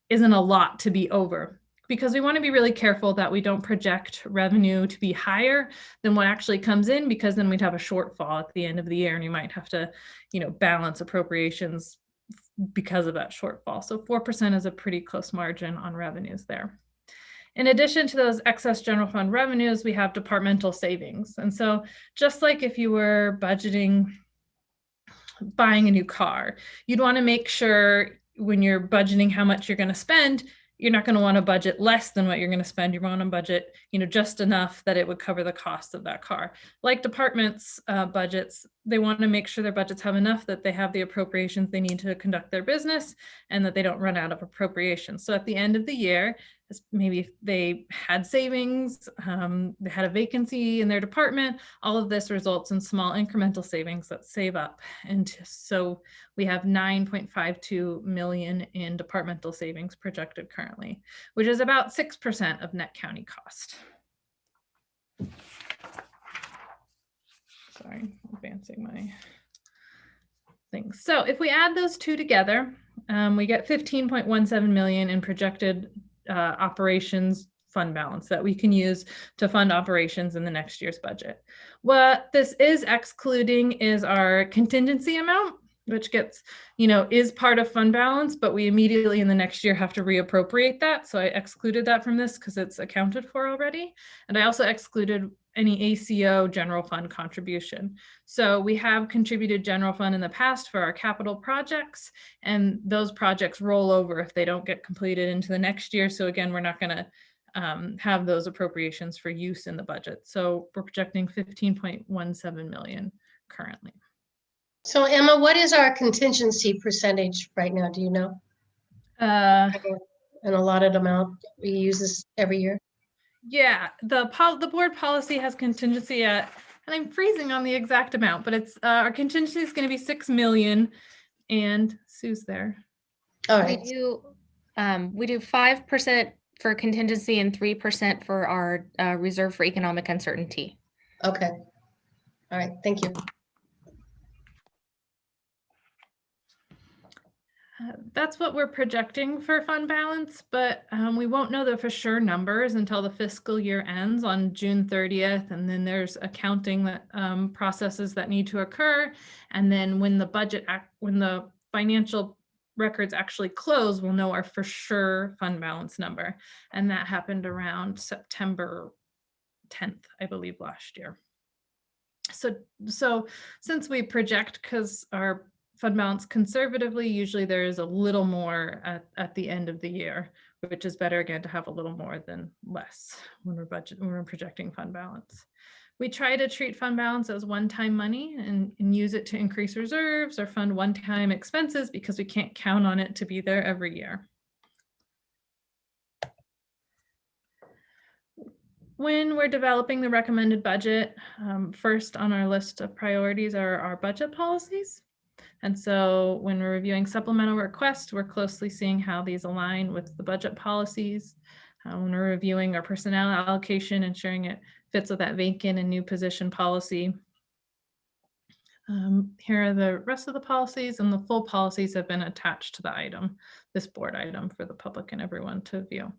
isn't a lot to be over, because we want to be really careful that we don't project revenue to be higher than what actually comes in, because then we'd have a shortfall at the end of the year and you might have to, balance appropriations because of that shortfall. So 4% is a pretty close margin on revenues there. In addition to those excess general fund revenues, we have departmental savings. And so just like if you were budgeting buying a new car, you'd want to make sure when you're budgeting how much you're going to spend, you're not going to want to budget less than what you're going to spend. You want to budget, just enough that it would cover the cost of that car. Like departments' budgets, they want to make sure their budgets have enough that they have the appropriations they need to conduct their business and that they don't run out of appropriations. So at the end of the year, maybe if they had savings, they had a vacancy in their department, all of this results in small incremental savings that save up. And so we have 9.52 million in departmental savings projected currently, which is about 6% of net county cost. Sorry, advancing my things. So if we add those two together, we get 15.17 million in projected operations fund balance that we can use to fund operations in the next year's budget. What this is excluding is our contingency amount, which gets, is part of fund balance, but we immediately in the next year have to reappropriate that. So I excluded that from this because it's accounted for already. And I also excluded any ACO general fund contribution. So we have contributed general fund in the past for our capital projects, and those projects roll over if they don't get completed into the next year. So again, we're not going to have those appropriations for use in the budget. So we're projecting 15.17 million currently.
So Emma, what is our contingency percentage right now? Do you know? An allotted amount we use this every year?
Yeah, the board policy has contingency at, and I'm freezing on the exact amount, but it's our contingency is going to be 6 million, and Sue's there.
All right.
We do 5% for contingency and 3% for our reserve for economic uncertainty.
Okay. All right. Thank you.
That's what we're projecting for fund balance, but we won't know the for sure numbers until the fiscal year ends on June 30th. And then there's accounting that processes that need to occur. And then when the financial records actually close, we'll know our for sure fund balance number. And that happened around September 10th, I believe, last year. So since we project, because our fund balance conservatively, usually there is a little more at the end of the year, which is better again to have a little more than less when we're projecting fund balance. We try to treat fund balance as one-time money and use it to increase reserves or fund one-time expenses because we can't count on it to be there every year. When we're developing the recommended budget, first on our list of priorities are our budget policies. And so when we're reviewing supplemental requests, we're closely seeing how these align with the budget policies. When we're reviewing our personnel allocation, ensuring it fits with that vacant and new position policy. Here are the rest of the policies, and the full policies have been attached to the item, this board item, for the public and everyone to view.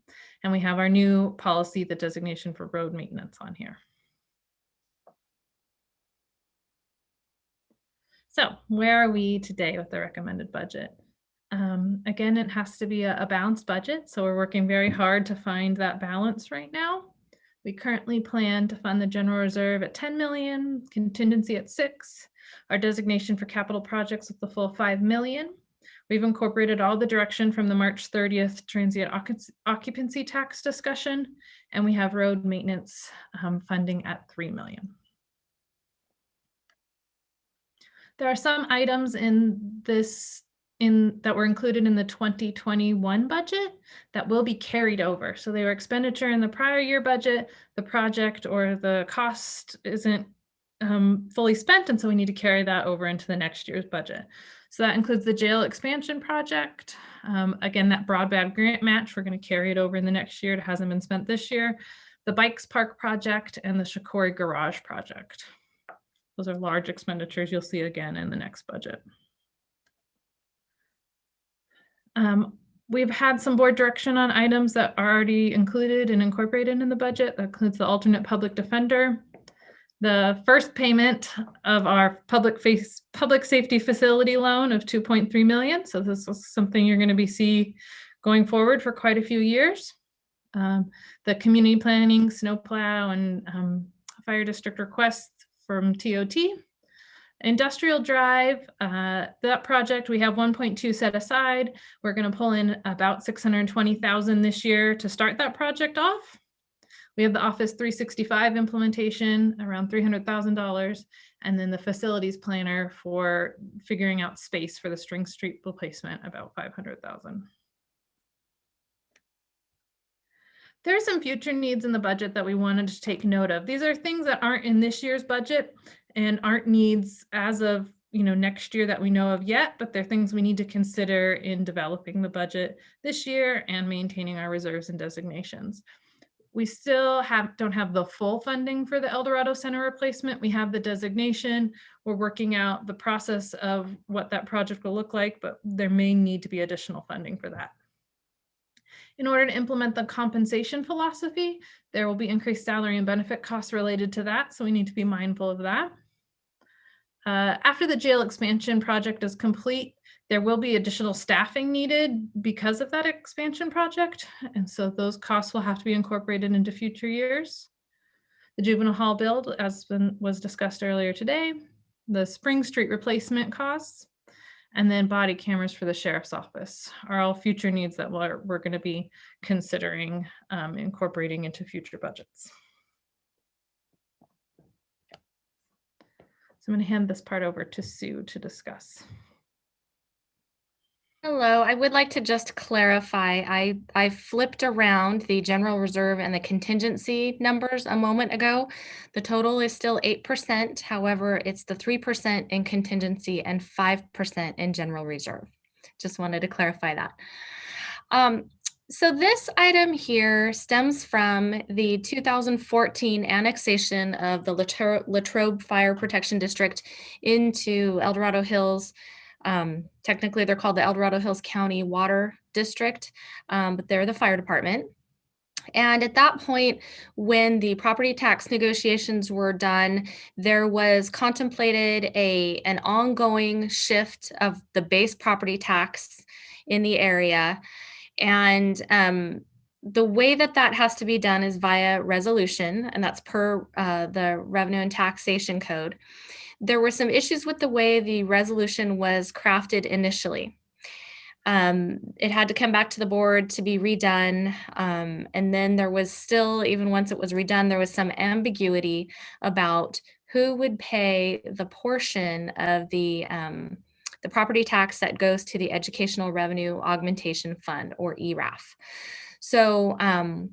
And we have our new policy, the designation for road maintenance, on here. So where are we today with the recommended budget? Again, it has to be a balanced budget. So we're working very hard to find that balance right now. We currently plan to fund the general reserve at 10 million, contingency at 6, our designation for capital projects with the full 5 million. We've incorporated all the direction from the March 30th transient occupancy tax discussion, and we have road maintenance funding at 3 million. There are some items that were included in the 2021 budget that will be carried over. So they were expenditure in the prior year budget, the project or the cost isn't fully spent, and so we need to carry that over into the next year's budget. So that includes the jail expansion project. Again, that broadband grant match, we're going to carry it over in the next year. It hasn't been spent this year. The Bikes Park project and the Shakori Garage project. Those are large expenditures you'll see again in the next budget. We've had some board direction on items that are already included and incorporated in the budget. That includes the alternate public defender, the first payment of our public safety facility loan of 2.3 million. So this is something you're going to see going forward for quite a few years. The community planning, snowplow, and fire district requests from TOT, Industrial Drive, that project, we have 1.2 set aside. We're going to pull in about 620,000 this year to start that project off. We have the Office 365 implementation, around $300,000, and then the facilities planner for figuring out space for the String Street replacement, about $500,000. There are some future needs in the budget that we wanted to take note of. These are things that aren't in this year's budget and aren't needs as of next year that we know of yet, but they're things we need to consider in developing the budget this year and maintaining our reserves and designations. We still don't have the full funding for the El Dorado Center replacement. We have the designation. We're working out the process of what that project will look like, but there may need to be additional funding for that. In order to implement the compensation philosophy, there will be increased salary and benefit costs related to that, so we need to be mindful of that. After the jail expansion project is complete, there will be additional staffing needed because of that expansion project, and so those costs will have to be incorporated into future years. The juvenile hall build, as was discussed earlier today, the Spring Street replacement costs, and then body cameras for the sheriff's office are all future needs that we're going to be considering incorporating into future budgets. So I'm going to hand this part over to Sue to discuss.
Hello, I would like to just clarify, I flipped around the general reserve and the contingency numbers a moment ago. The total is still 8%. However, it's the 3% in contingency and 5% in general reserve. Just wanted to clarify that. So this item here stems from the 2014 annexation of the Latrobe Fire Protection District into El Dorado Hills. Technically, they're called the El Dorado Hills County Water District, but they're the fire department. And at that point, when the property tax negotiations were done, there was contemplated an ongoing shift of the base property tax in the area. And the way that has to be done is via resolution, and that's per the Revenue and Taxation Code. There were some issues with the way the resolution was crafted initially. It had to come back to the board to be redone. And then there was still, even once it was redone, there was some ambiguity about who would pay the portion of the property tax that goes to the Educational Revenue Augmentation Fund, or ERAF. So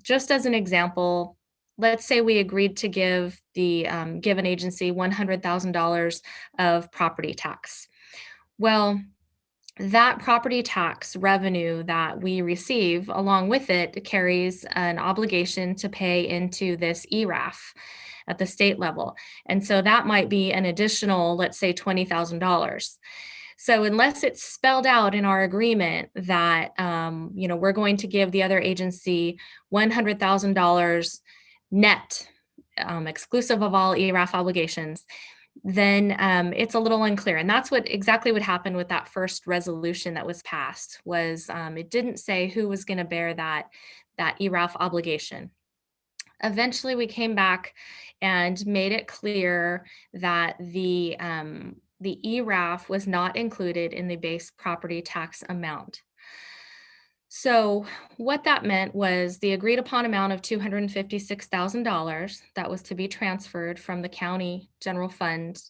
just as an example, let's say we agreed to give the given agency $100,000 of property tax. Well, that property tax revenue that we receive, along with it, carries an obligation to pay into this ERAF at the state level. And so that might be an additional, let's say, $20,000. So unless it's spelled out in our agreement that, we're going to give the other agency $100,000 net, exclusive of all ERAF obligations, then it's a little unclear. And that's exactly what happened with that first resolution that was passed, was it didn't say who was going to bear that ERAF obligation. Eventually, we came back and made it clear that the ERAF was not included in the base property tax amount. So what that meant was the agreed upon amount of $256,000 that was to be transferred from the county general fund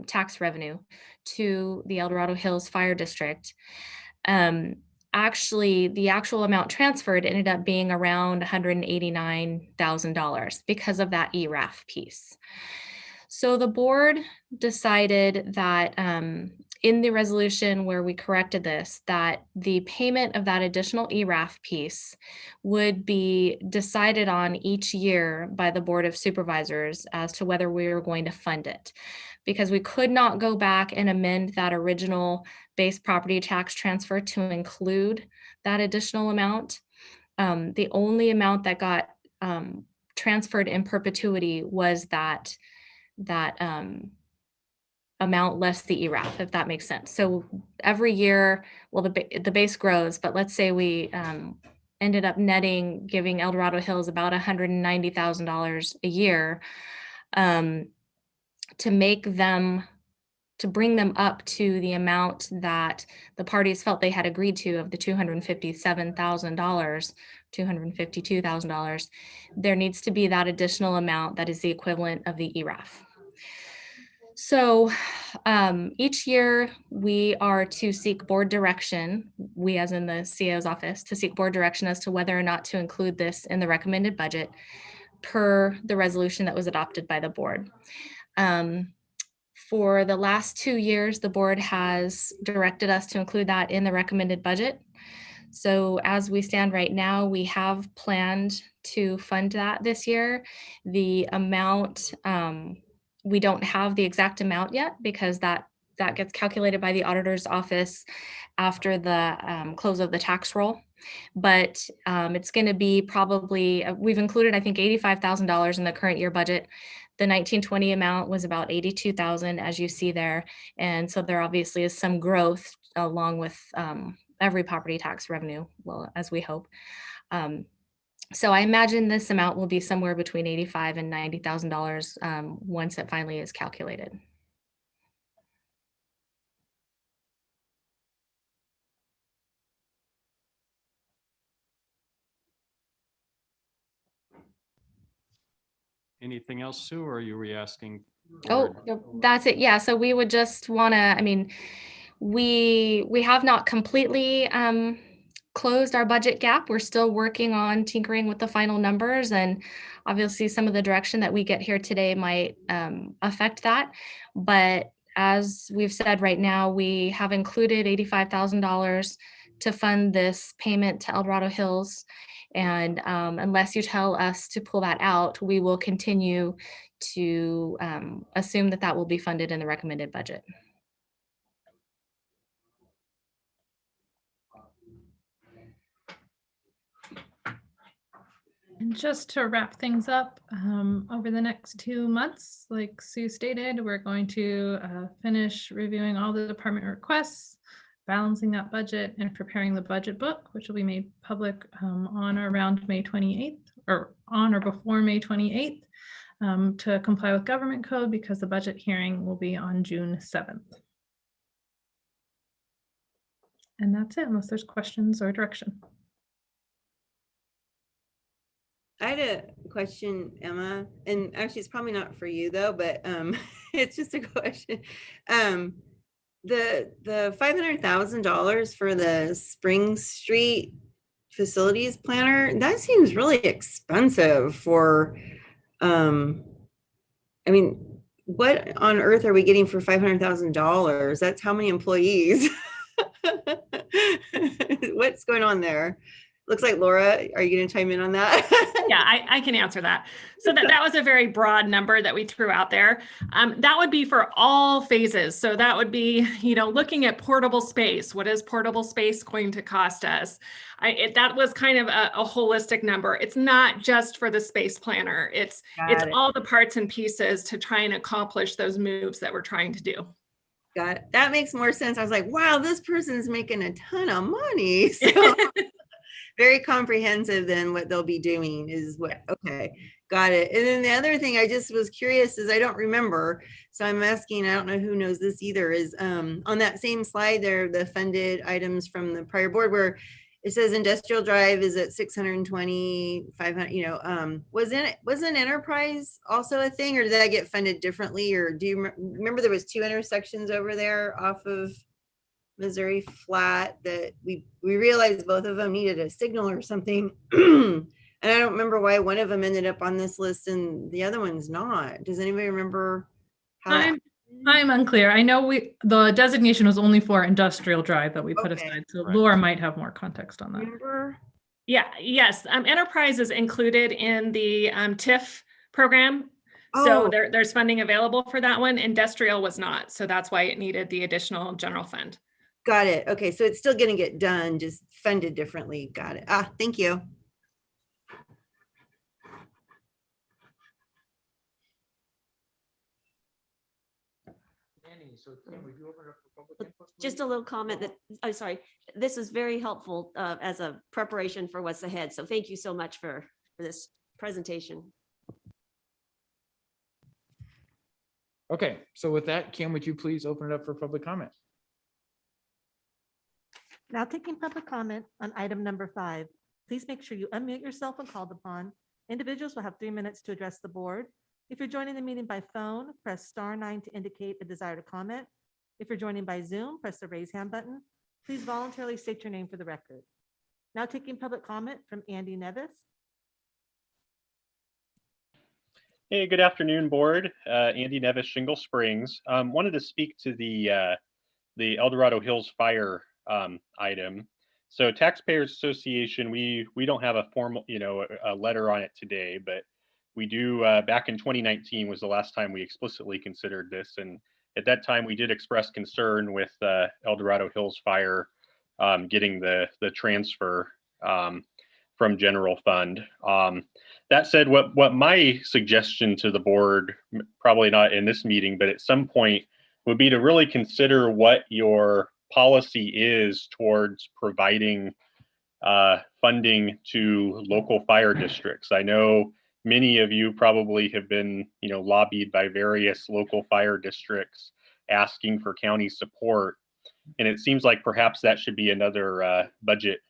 tax revenue to the El Dorado Hills Fire District. Actually, the actual amount transferred ended up being around $189,000 because of that ERAF piece. So the board decided that in the resolution where we corrected this, that the payment of that additional ERAF piece would be decided on each year by the Board of Supervisors as to whether we were going to fund it, because we could not go back and amend that original base property tax transfer to include that additional amount. The only amount that got transferred in perpetuity was that amount less the ERAF, if that makes sense. So every year, well, the base grows, but let's say we ended up giving El Dorado Hills about $190,000 a year to make them to bring them up to the amount that the parties felt they had agreed to of the $257,000, $252,000, there needs to be that additional amount that is the equivalent of the ERAF. So each year we are to seek board direction, we as in the CEO's office, to seek board direction as to whether or not to include this in the recommended budget per the resolution that was adopted by the board. For the last 2 years, the board has directed us to include that in the recommended budget. So as we stand right now, we have planned to fund that this year. The amount, we don't have the exact amount yet because that gets calculated by the auditor's office after the close of the tax roll. But it's going to be probably, we've included, I think, $85,000 in the current year budget. The 1920 amount was about 82,000, as you see there. And so there obviously is some growth along with every property tax revenue, well, as we hope. So I imagine this amount will be somewhere between $85,000 and $90,000 once it finally is calculated.
Anything else, Sue, or are you re-asking?
Oh, that's it. Yeah. So we would just want to, I mean, we have not completely closed our budget gap. We're still working on tinkering with the final numbers, and obviously some of the direction that we get here today might affect that. But as we've said right now, we have included $85,000 to fund this payment to El Dorado Hills. And unless you tell us to pull that out, we will continue to assume that that will be funded in the recommended budget.
And just to wrap things up, over the next 2 months, like Sue stated, we're going to finish reviewing all the department requests, balancing that budget, and preparing the budget book, which will be made public on or around May 28th, or on or before May 28th, to comply with government code, because the budget hearing will be on June 7th. And that's it, unless there's questions or direction.
I had a question, Emma, and actually it's probably not for you though, but it's just a question. The $500,000 for the Spring Street facilities planner, that seems really expensive for, I mean, what on earth are we getting for $500,000? That's how many employees? What's going on there? Looks like Laura, are you going to chime in on that?
Yeah, I can answer that. So that was a very broad number that we threw out there. That would be for all phases. So that would be, looking at portable space. What is portable space going to cost us? That was kind of a holistic number. It's not just for the space planner. It's all the parts and pieces to try and accomplish those moves that we're trying to do.
Got it. That makes more sense. I was like, wow, this person's making a ton of money. So very comprehensive than what they'll be doing is what, okay, got it. And then the other thing I just was curious is I don't remember. So I'm asking, I don't know who knows this either, is on that same slide there, the funded items from the prior board where it says industrial drive is at 620, 500, wasn't enterprise also a thing, or did that get funded differently? Or do you remember there was 2 intersections over there off of Missouri Flat that we realized both of them needed a signal or something. And I don't remember why one of them ended up on this list and the other one's not. Does anybody remember how?
I'm unclear. I know the designation was only for industrial drive that we put aside. So Laura might have more context on that.
Remember?
Yeah, yes. Enterprise is included in the TIF program. So there's funding available for that one. Industrial was not. So that's why it needed the additional general fund.
Got it. Okay. So it's still going to get done, just funded differently. Got it. Thank you.
Just a little comment that, I'm sorry, this is very helpful as a preparation for what's ahead. So thank you so much for this presentation.
Okay, so with that, Kim, would you please open it up for public comment?
Now taking public comment on item number 5. Please make sure you unmute yourself when called upon. Individuals will have 3 minutes to address the board. If you're joining the meeting by phone, press *9 to indicate a desire to comment. If you're joining by Zoom, press the raise hand button. Please voluntarily state your name for the record. Now taking public comment from Andy Nevis.
Hey, good afternoon, board. Andy Nevis, Shingle Springs. Wanted to speak to the El Dorado Hills fire item. So Taxpayers Association, we don't have a formal, a letter on it today, but we do, back in 2019 was the last time we explicitly considered this. And at that time, we did express concern with El Dorado Hills fire getting the transfer from general fund. That said, what my suggestion to the board, probably not in this meeting, but at some point, would be to really consider what your policy is towards providing funding to local fire districts. I know many of you probably have been, lobbied by various local fire districts asking for county support, and it seems like perhaps that should be another budget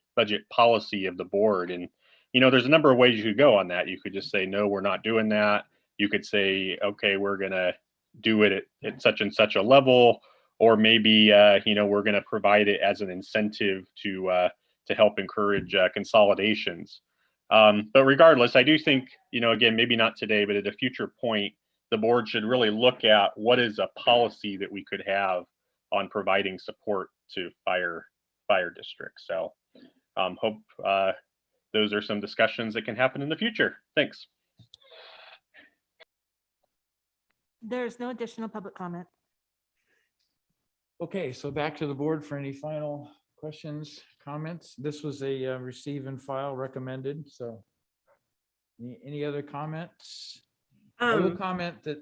policy of the board. And there's a number of ways you could go on that. You could just say, no, we're not doing that. You could say, okay, we're gonna do it at such and such a level, or maybe we're going to provide it as an incentive to help encourage consolidations. But regardless, I do think, again, maybe not today, but at a future point, the board should really look at what is a policy that we could have on providing support to fire districts. So hope those are some discussions that can happen in the future. Thanks.
There's no additional public comment.
Okay, so back to the board for any final questions, comments. This was a receive and file recommended, so any other comments? I will comment that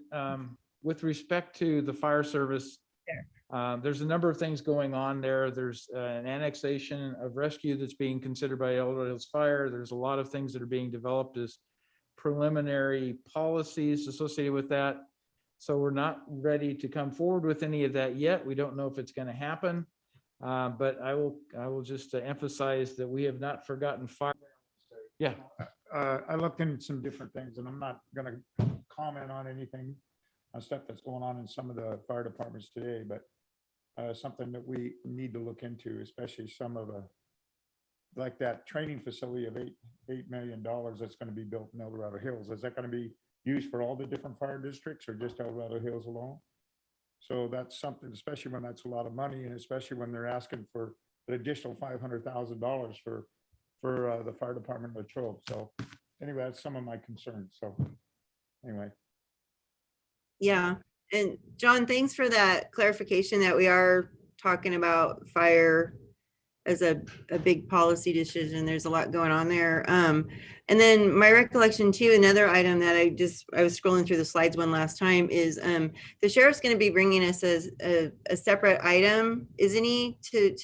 with respect to the fire service, there's a number of things going on there. There's an annexation of rescue that's being considered by El Dorado Hills Fire. There's a lot of things that are being developed as preliminary policies associated with that. So we're not ready to come forward with any of that yet. We don't know if it's going to happen, but I will just emphasize that we have not forgotten fire. Yeah.
I looked into some different things, and I'm not going to comment on anything on stuff that's going on in some of the fire departments today, but something that we need to look into, especially some of the, like that training facility of $8 million that's going to be built in El Dorado Hills. Is that going to be used for all the different fire districts or just El Dorado Hills alone? So that's something, especially when that's a lot of money, and especially when they're asking for an additional $500,000 for the fire department of Latrobe. So anyway, that's some of my concerns. So anyway.
Yeah. And John, thanks for that clarification that we are talking about fire as a big policy decision. There's a lot going on there. And then my recollection too, another item that I was scrolling through the slides one last time is the sheriff's going to be bringing us a separate item, isn't he, to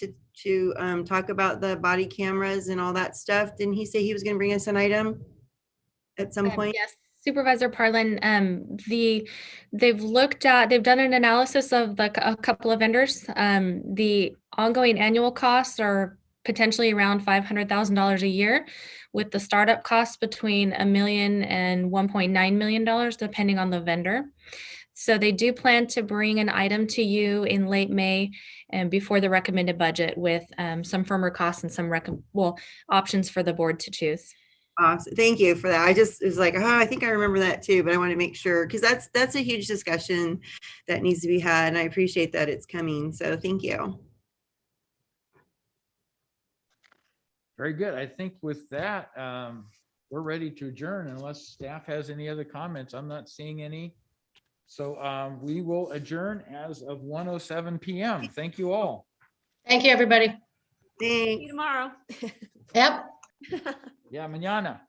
talk about the body cameras and all that stuff. Didn't he say he was going to bring us an item at some point?
Yes, Supervisor Parlin, they've done an analysis of a couple of vendors. The ongoing annual costs are potentially around $500,000 a year, with the startup costs between $1 million and $1.9 million, depending on the vendor. So they do plan to bring an item to you in late May and before the recommended budget with some firmer costs and some options for the board to choose.
Awesome. Thank you for that. I just was like, oh, I think I remember that too, but I want to make sure, because that's a huge discussion that needs to be had, and I appreciate that it's coming. So thank you.
Very good. I think with that, we're ready to adjourn unless staff has any other comments. I'm not seeing any. So we will adjourn as of 1:07 p.m. Thank you all.
Thank you, everybody.
Thanks.
See you tomorrow.
Yep.
Yeah, mañana.